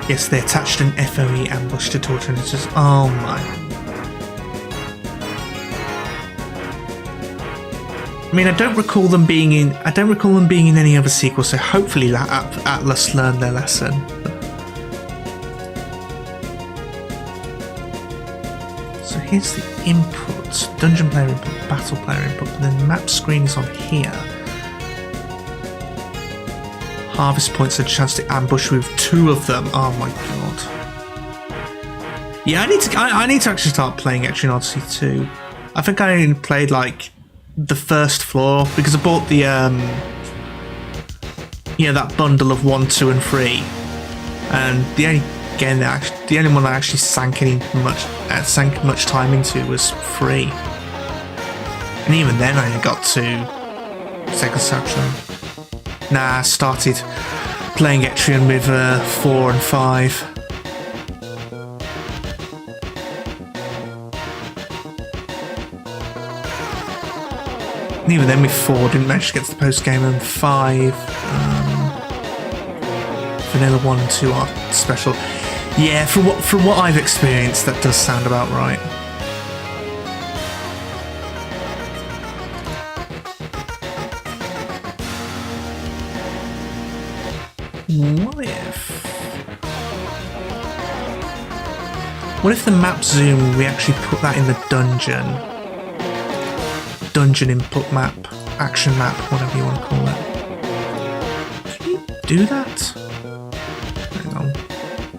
Yes, they attached an FOE ambush to torture, and it's just, oh my. I mean, I don't recall them being in any other sequel, so hopefully that Atlas learned their lesson. So here's the input: dungeon player input, battle player input, and then map screen is on here. Harvest points, a chance to ambush with 2 of them. Oh my god. Yeah, I need to actually start playing Etrian Odyssey 2. I think I only played like the first floor because I bought the that bundle of 1, 2, and 3, and the only one that actually sank much time into was 3, and even then I only got to second section. Nah, I started playing Etrian with 4 and 5. And even then with 4, didn't manage to get to the post game, and 5, Vanilla 1 and 2 are special. Yeah, from what I've experienced, that does sound about right. What if the map zoom, we actually put that in the dungeon input map, action map, whatever you want to call it. Can you do that? Hang on.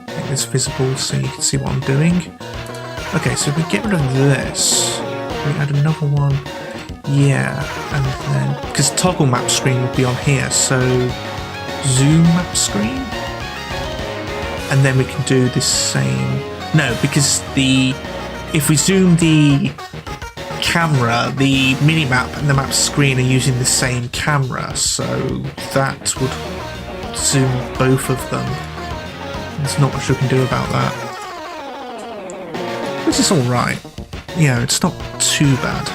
Make this visible so you can see what I'm doing. Okay, so if we get rid of this, we add another one. Yeah, and then, because toggle map screen would be on here, so zoom map screen, and then we can do this same. No, because if we zoom the camera, the minimap and the map screen are using the same camera, so that would zoom both of them. There's not much we can do about that. Which is alright. Yeah, it's not too bad.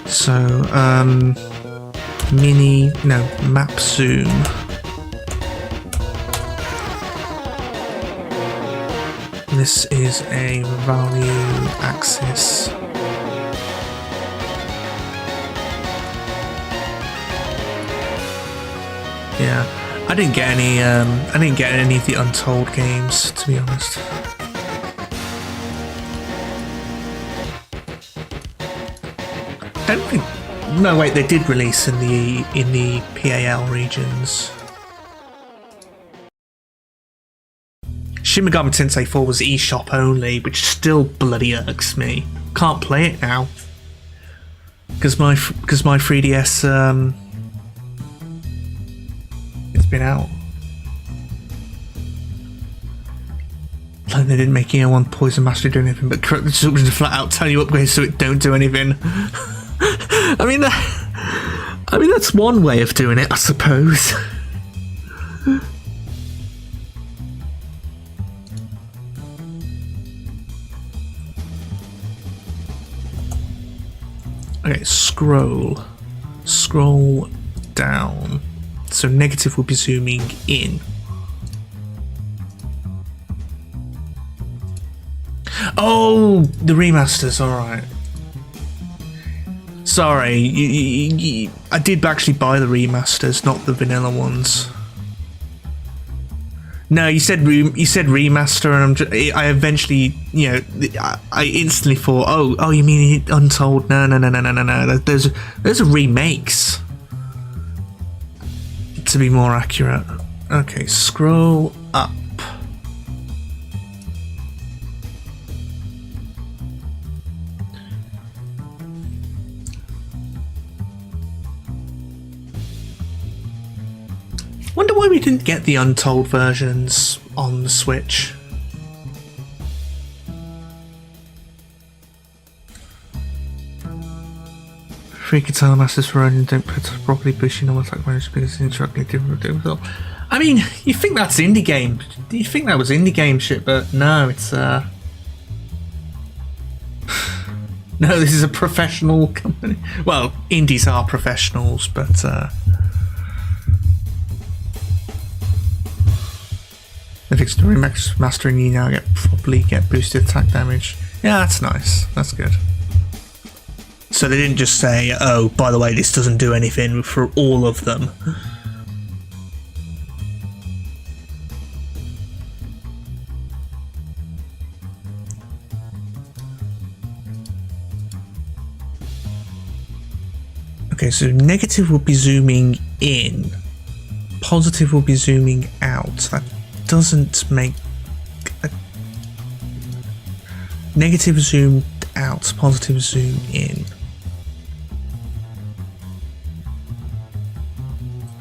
So, map zoom. This is a value axis. Yeah, I didn't get any of the Untold games, to be honest. Don't think. No, wait, they did release in the PAL regions. Shin Megami Tensei 4 was eShop only, which still bloody irks me. Can't play it now because my 3DS it's been out. Like they didn't make one Poison Mastery do anything, but correct the instructions to flat out tell you upgrades so it don't do anything. I mean that's one way of doing it, I suppose. Okay, scroll down. So negative will be zooming in. Oh, the remasters, alright. Sorry, I did actually buy the remasters, not the vanilla ones. No, you said remaster, and I eventually, I instantly thought, oh, you mean Untold? No. Those are remakes. To be more accurate. Okay, scroll up. Wonder why we didn't get the Untold versions on the Switch. Free Guitar Masters for Odin don't properly push in normal attack management because it's instructively different. I mean, you think that's indie game. You think that was indie game shit, but no, it's no, this is a professional company. Well, indies are professionals, but they fixed the remastering, you now get boosted attack damage. Yeah, that's nice. That's good. So they didn't just say, oh, by the way, this doesn't do anything for all of them. Okay, so negative will be zooming in. Positive will be zooming out. That doesn't make a negative zoom out, positive zoom in.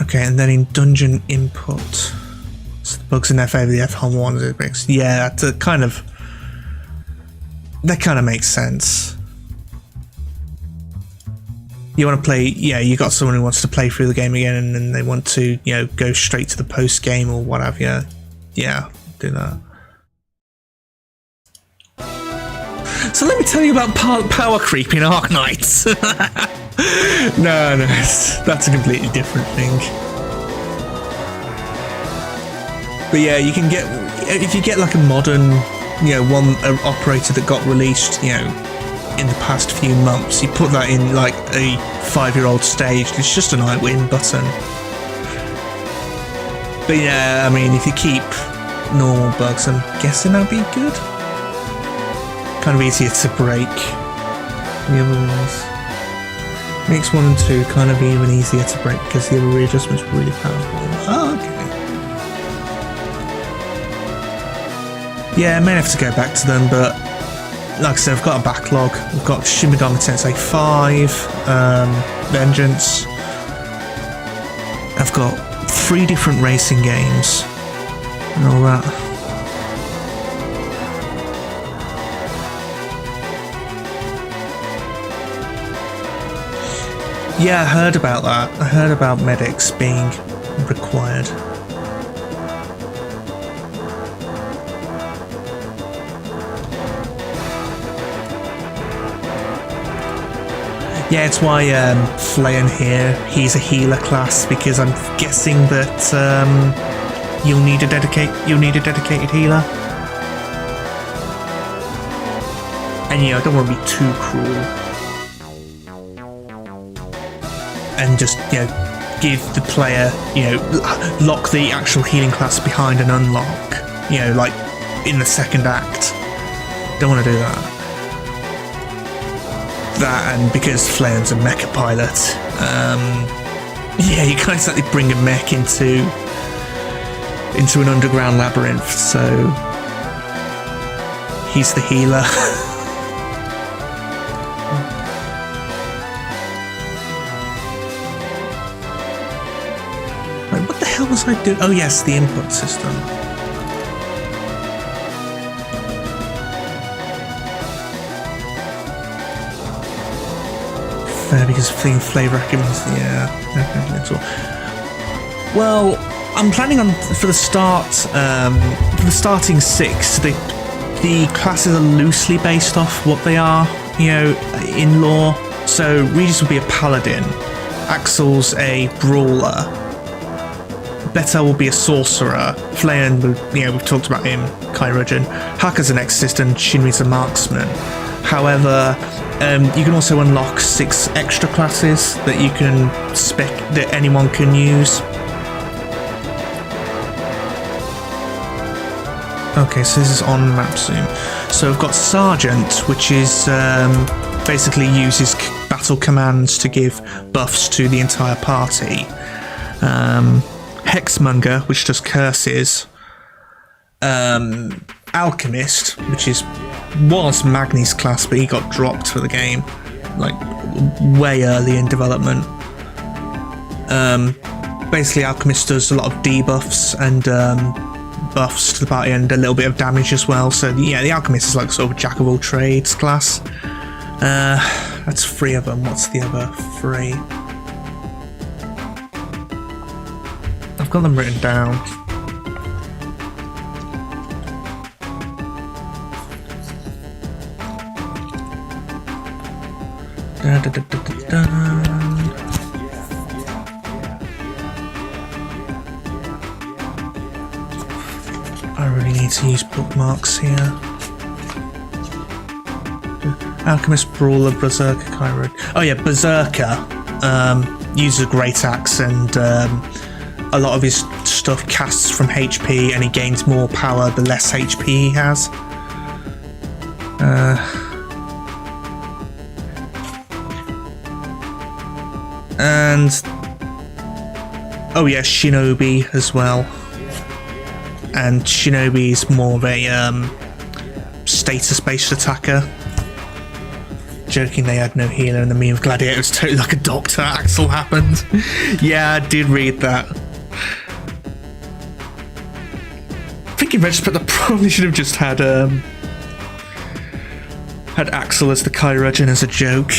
Okay, and then in dungeon input, so the bugs in their favour, the F1 yeah, that kind of makes sense. You want to play, yeah, you got someone who wants to play through the game again, and then they want to, go straight to the post game or what have you. Yeah, do that. So let me tell you about power creep in Arc Knights. No, that's a completely different thing. But yeah, you can get, if you get like a modern, one operator that got released, in the past few months, you put that in like a 5-year-old stage, it's just an I win button. But yeah, I mean, if you keep normal bugs, I'm guessing that'd be good. Kind of easier to break. The other ones. Makes 1 and 2 kind of even easier to break because the other readjustment's really powerful. Oh, okay. Yeah, I may have to go back to them, but like I said, I've got a backlog. I've got Shin Megami Tensei 5, Vengeance. I've got 3 different racing games and all that. Yeah, I heard about that. I heard about medics being required. Yeah, it's why Flayon here, he's a healer class, because I'm guessing that you'll need a dedicated healer. And I don't want to be too cruel. And just, give the player, lock the actual healing class behind an unlock, like in the second act. Don't want to do that. That, and because Flayon's a mecha pilot, yeah, you can't exactly bring a mech into an underground labyrinth, so he's the healer. Wait, what the hell was I doing? Oh yes, the input system. Fair, because flavor recommends, yeah, definitely at all. Well, I'm planning on for the starting 6. The classes are loosely based off what they are, you know, in lore. So Regis will be a paladin, Axel's a brawler, Betel will be a sorcerer, Flayan, you know, we've talked about him, Kairujin, Haka's an exorcist, and Shinri's a marksman. However, you can also unlock 6 extra classes that you can that anyone can use. Okay, so this is on map zoom. So I've got Sergeant, which is basically uses battle commands to give buffs to the entire party. Hexmonger, which does curses. Alchemist, which was Magni's class, but he got dropped for the game, like way early in development. Basically, Alchemist does a lot of debuffs and buffs to the party, and a little bit of damage as well. So yeah, the Alchemist is like sort of a jack of all trades class. That's 3 of them. What's the other 3? I've got them written down. Da, da, da, da, da, da. I really need to use bookmarks here. Alchemist, Brawler, Berserker, Kyro. Oh yeah, Berserker uses a great axe, and a lot of his stuff casts from HP, and he gains more power the less HP he has. And oh yeah, Shinobi as well. And Shinobi's more of a status-based attacker. Joking, they had no healer, and the meme of Gladiator was totally like a Dr. Axel happened. Yeah, I did read that. I think in retrospect, I probably should have just had Axel as the Kairujin as a joke.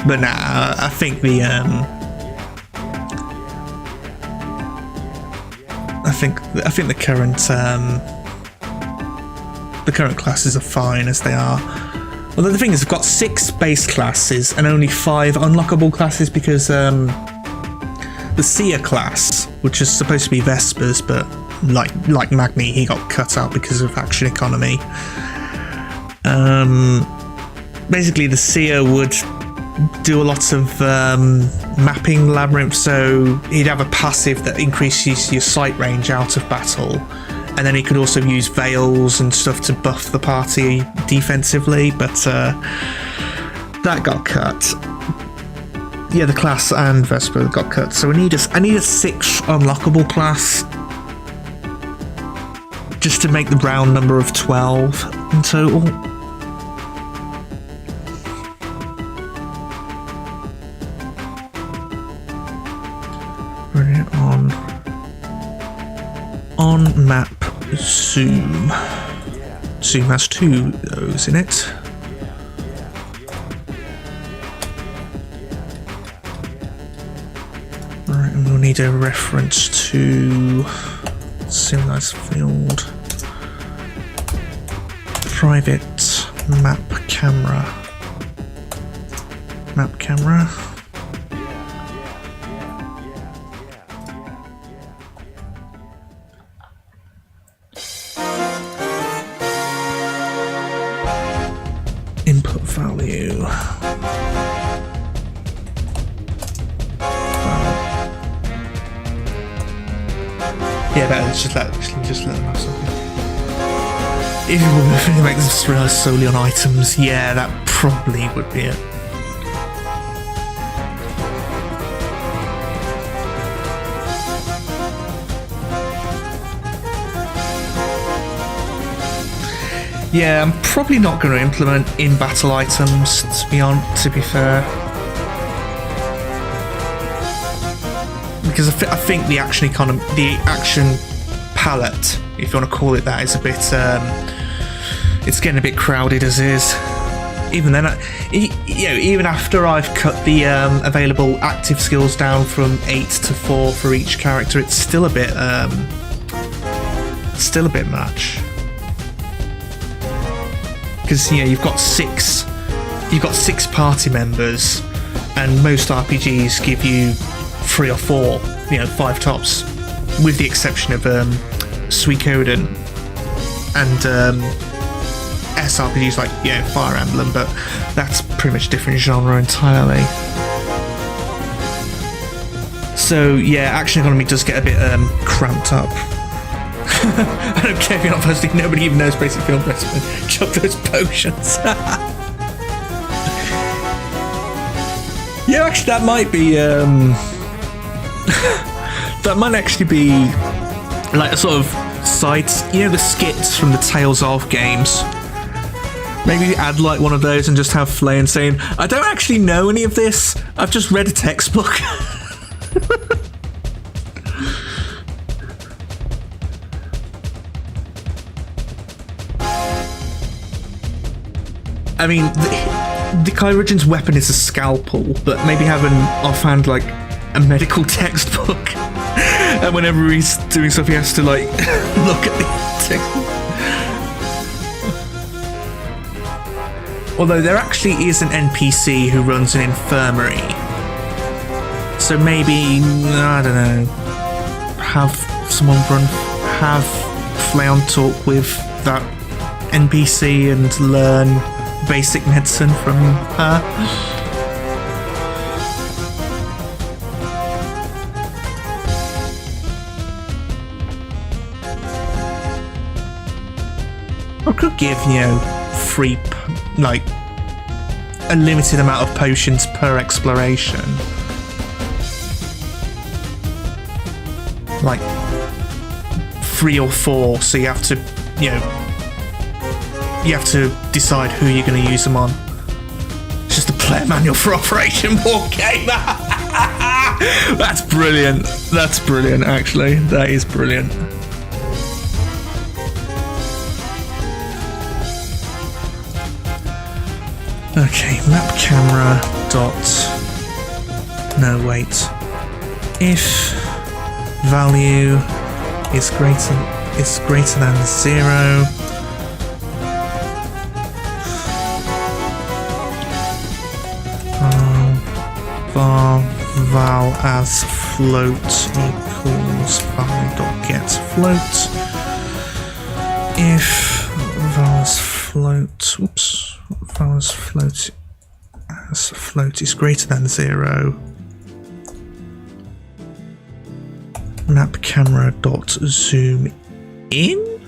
But nah, I think the I think the current classes are fine as they are. Although the thing is, I've got 6 base classes and only 5 unlockable classes, because the Seer class, which is supposed to be Vespers, but like Magni, he got cut out because of action economy. Basically, the Seer would do a lot of mapping labyrinth, so he'd have a passive that increases your sight range out of battle, and then he could also use veils and stuff to buff the party defensively, but that got cut. Yeah, the class and Vesper got cut, so I need a 6th unlockable class just to make the round number of 12 in total. On map zoom. Zoom has 2 of those in it. Right, and we'll need a reference to Civilized Field. Private map camera. Map camera. Input value. Yeah, that is just let them have something. If you were going to make this rely solely on items, yeah, that probably would be it. Yeah, I'm probably not going to implement in-battle items, to be fair. Because I think the action economy, the action palette, if you want to call it that, is a bit, it's getting a bit crowded as is. Even then, even after I've cut the available active skills down from 8 to 4 for each character, it's still a bit much. Because you've got six party members, and most RPGs give you 3 or 4, 5 tops, with the exception of Suikoden and SRPGs like Fire Emblem, but that's pretty much a different genre entirely. So yeah, action economy does get a bit cramped up. I don't care if you're not posting, nobody even knows basic film recipe. Chop those potions. Yeah, actually that might be that might actually be like a sort of side, the skits from the Tales of games. Maybe add like one of those and just have Flayn saying, I don't actually know any of this, I've just read a textbook. I mean, the Kyrogen's weapon is a scalpel, but maybe have an offhand, like, a medical textbook. And whenever he's doing stuff, he has to, like, look at the textbook. Although there actually is an NPC who runs an infirmary. So maybe, I don't know, have Flayon talk with that NPC and learn basic medicine from her. I could give, free, like, a limited amount of potions per exploration. Like, 3 or 4, so you have to, you have to decide who you're going to use them on. It's just a player manual for Operation Wargamer. That's brilliant. That's brilliant, actually. That is brilliant. Okay, map camera dot. No, wait. If value is greater than 0. Val as float equals val.get float. If val as float is greater than 0, map camera dot zoom in?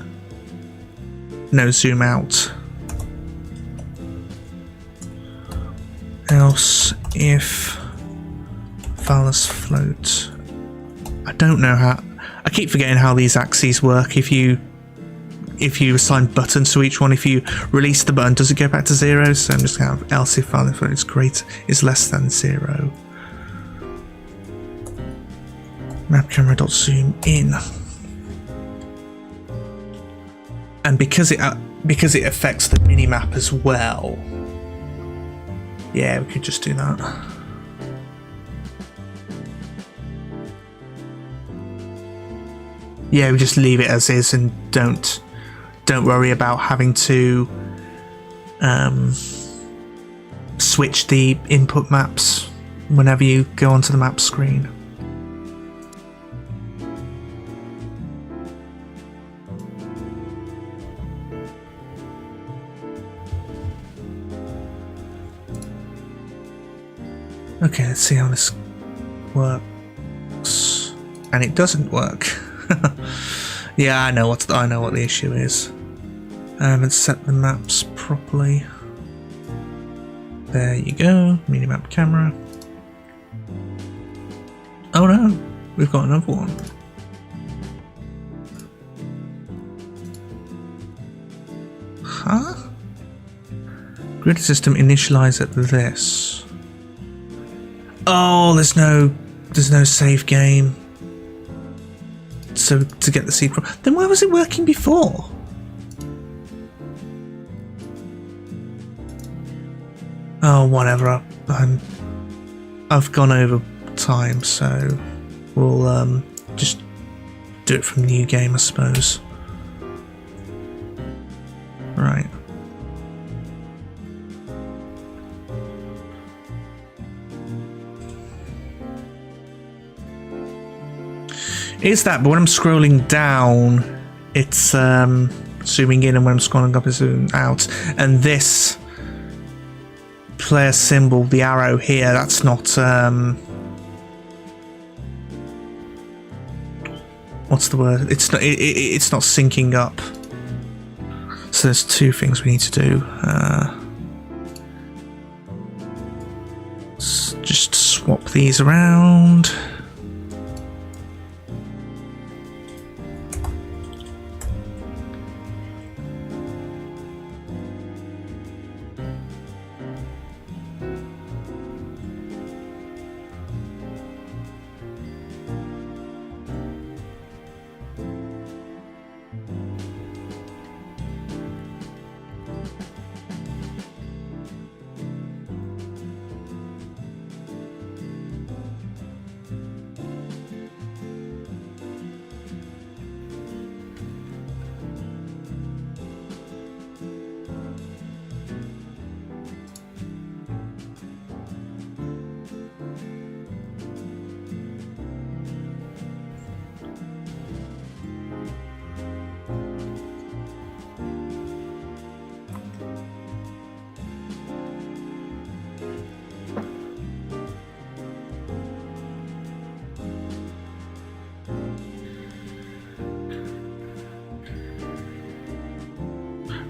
No, zoom out. Else if Valus float. I don't know how. I keep forgetting how these axes work. If you assign buttons to each one, if you release the button, does it go back to 0? So I'm just gonna have else if Valus float is less than 0. Map camera dot zoom in. And because it affects the minimap as well. Yeah, we could just do that. Yeah, we just leave it as is and don't worry about having to switch the input maps whenever you go onto the map screen. Okay, let's see how this works. And it doesn't work. Yeah, I know what the issue is. I haven't set the maps properly. There you go, minimap camera. Oh no, we've got another one. Grid system initialize at this. Oh, there's no save game. So to get the seed, then why was it working before? Oh, whatever. I've gone over time, so we'll just do it from new game, I suppose. Right. Is that, but when I'm scrolling down, it's zooming in, and when I'm scrolling up, it's zooming out. And this player symbol, the arrow here, that's not what's the word? It's not syncing up. So there's two things we need to do. Just swap these around.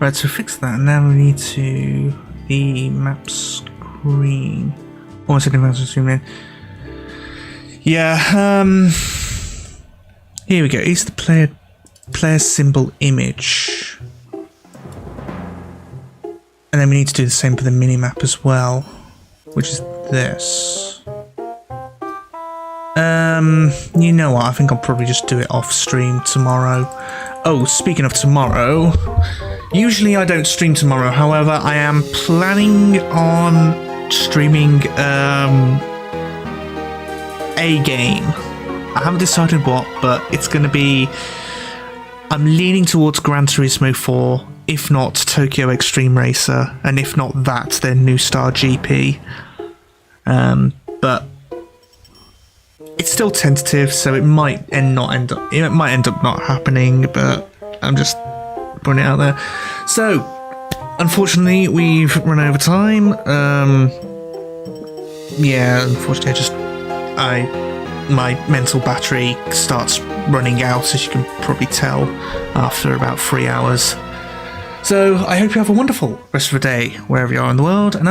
Right, so fix that. Now we need to the map screen. Almost didn't have to zoom in. Yeah. Here we go. Here's the player symbol image, and then we need to do the same for the mini map as well, which is this. You know what? I think I'll probably just do it off stream tomorrow. Oh, speaking of tomorrow. Usually I don't stream tomorrow, however, I am planning on streaming a game. I haven't decided what, but it's going to be... I'm leaning towards Gran Turismo 4, if not Tokyo Extreme Racer, and if not that, then New Star GP. But it's still tentative, so it might end up not happening, but I'm just putting it out there. So, unfortunately, we've run over time. Yeah, unfortunately, my mental battery starts running out, as you can probably tell, after about 3 hours. So, I hope you have a wonderful rest of the day, wherever you are in the world, and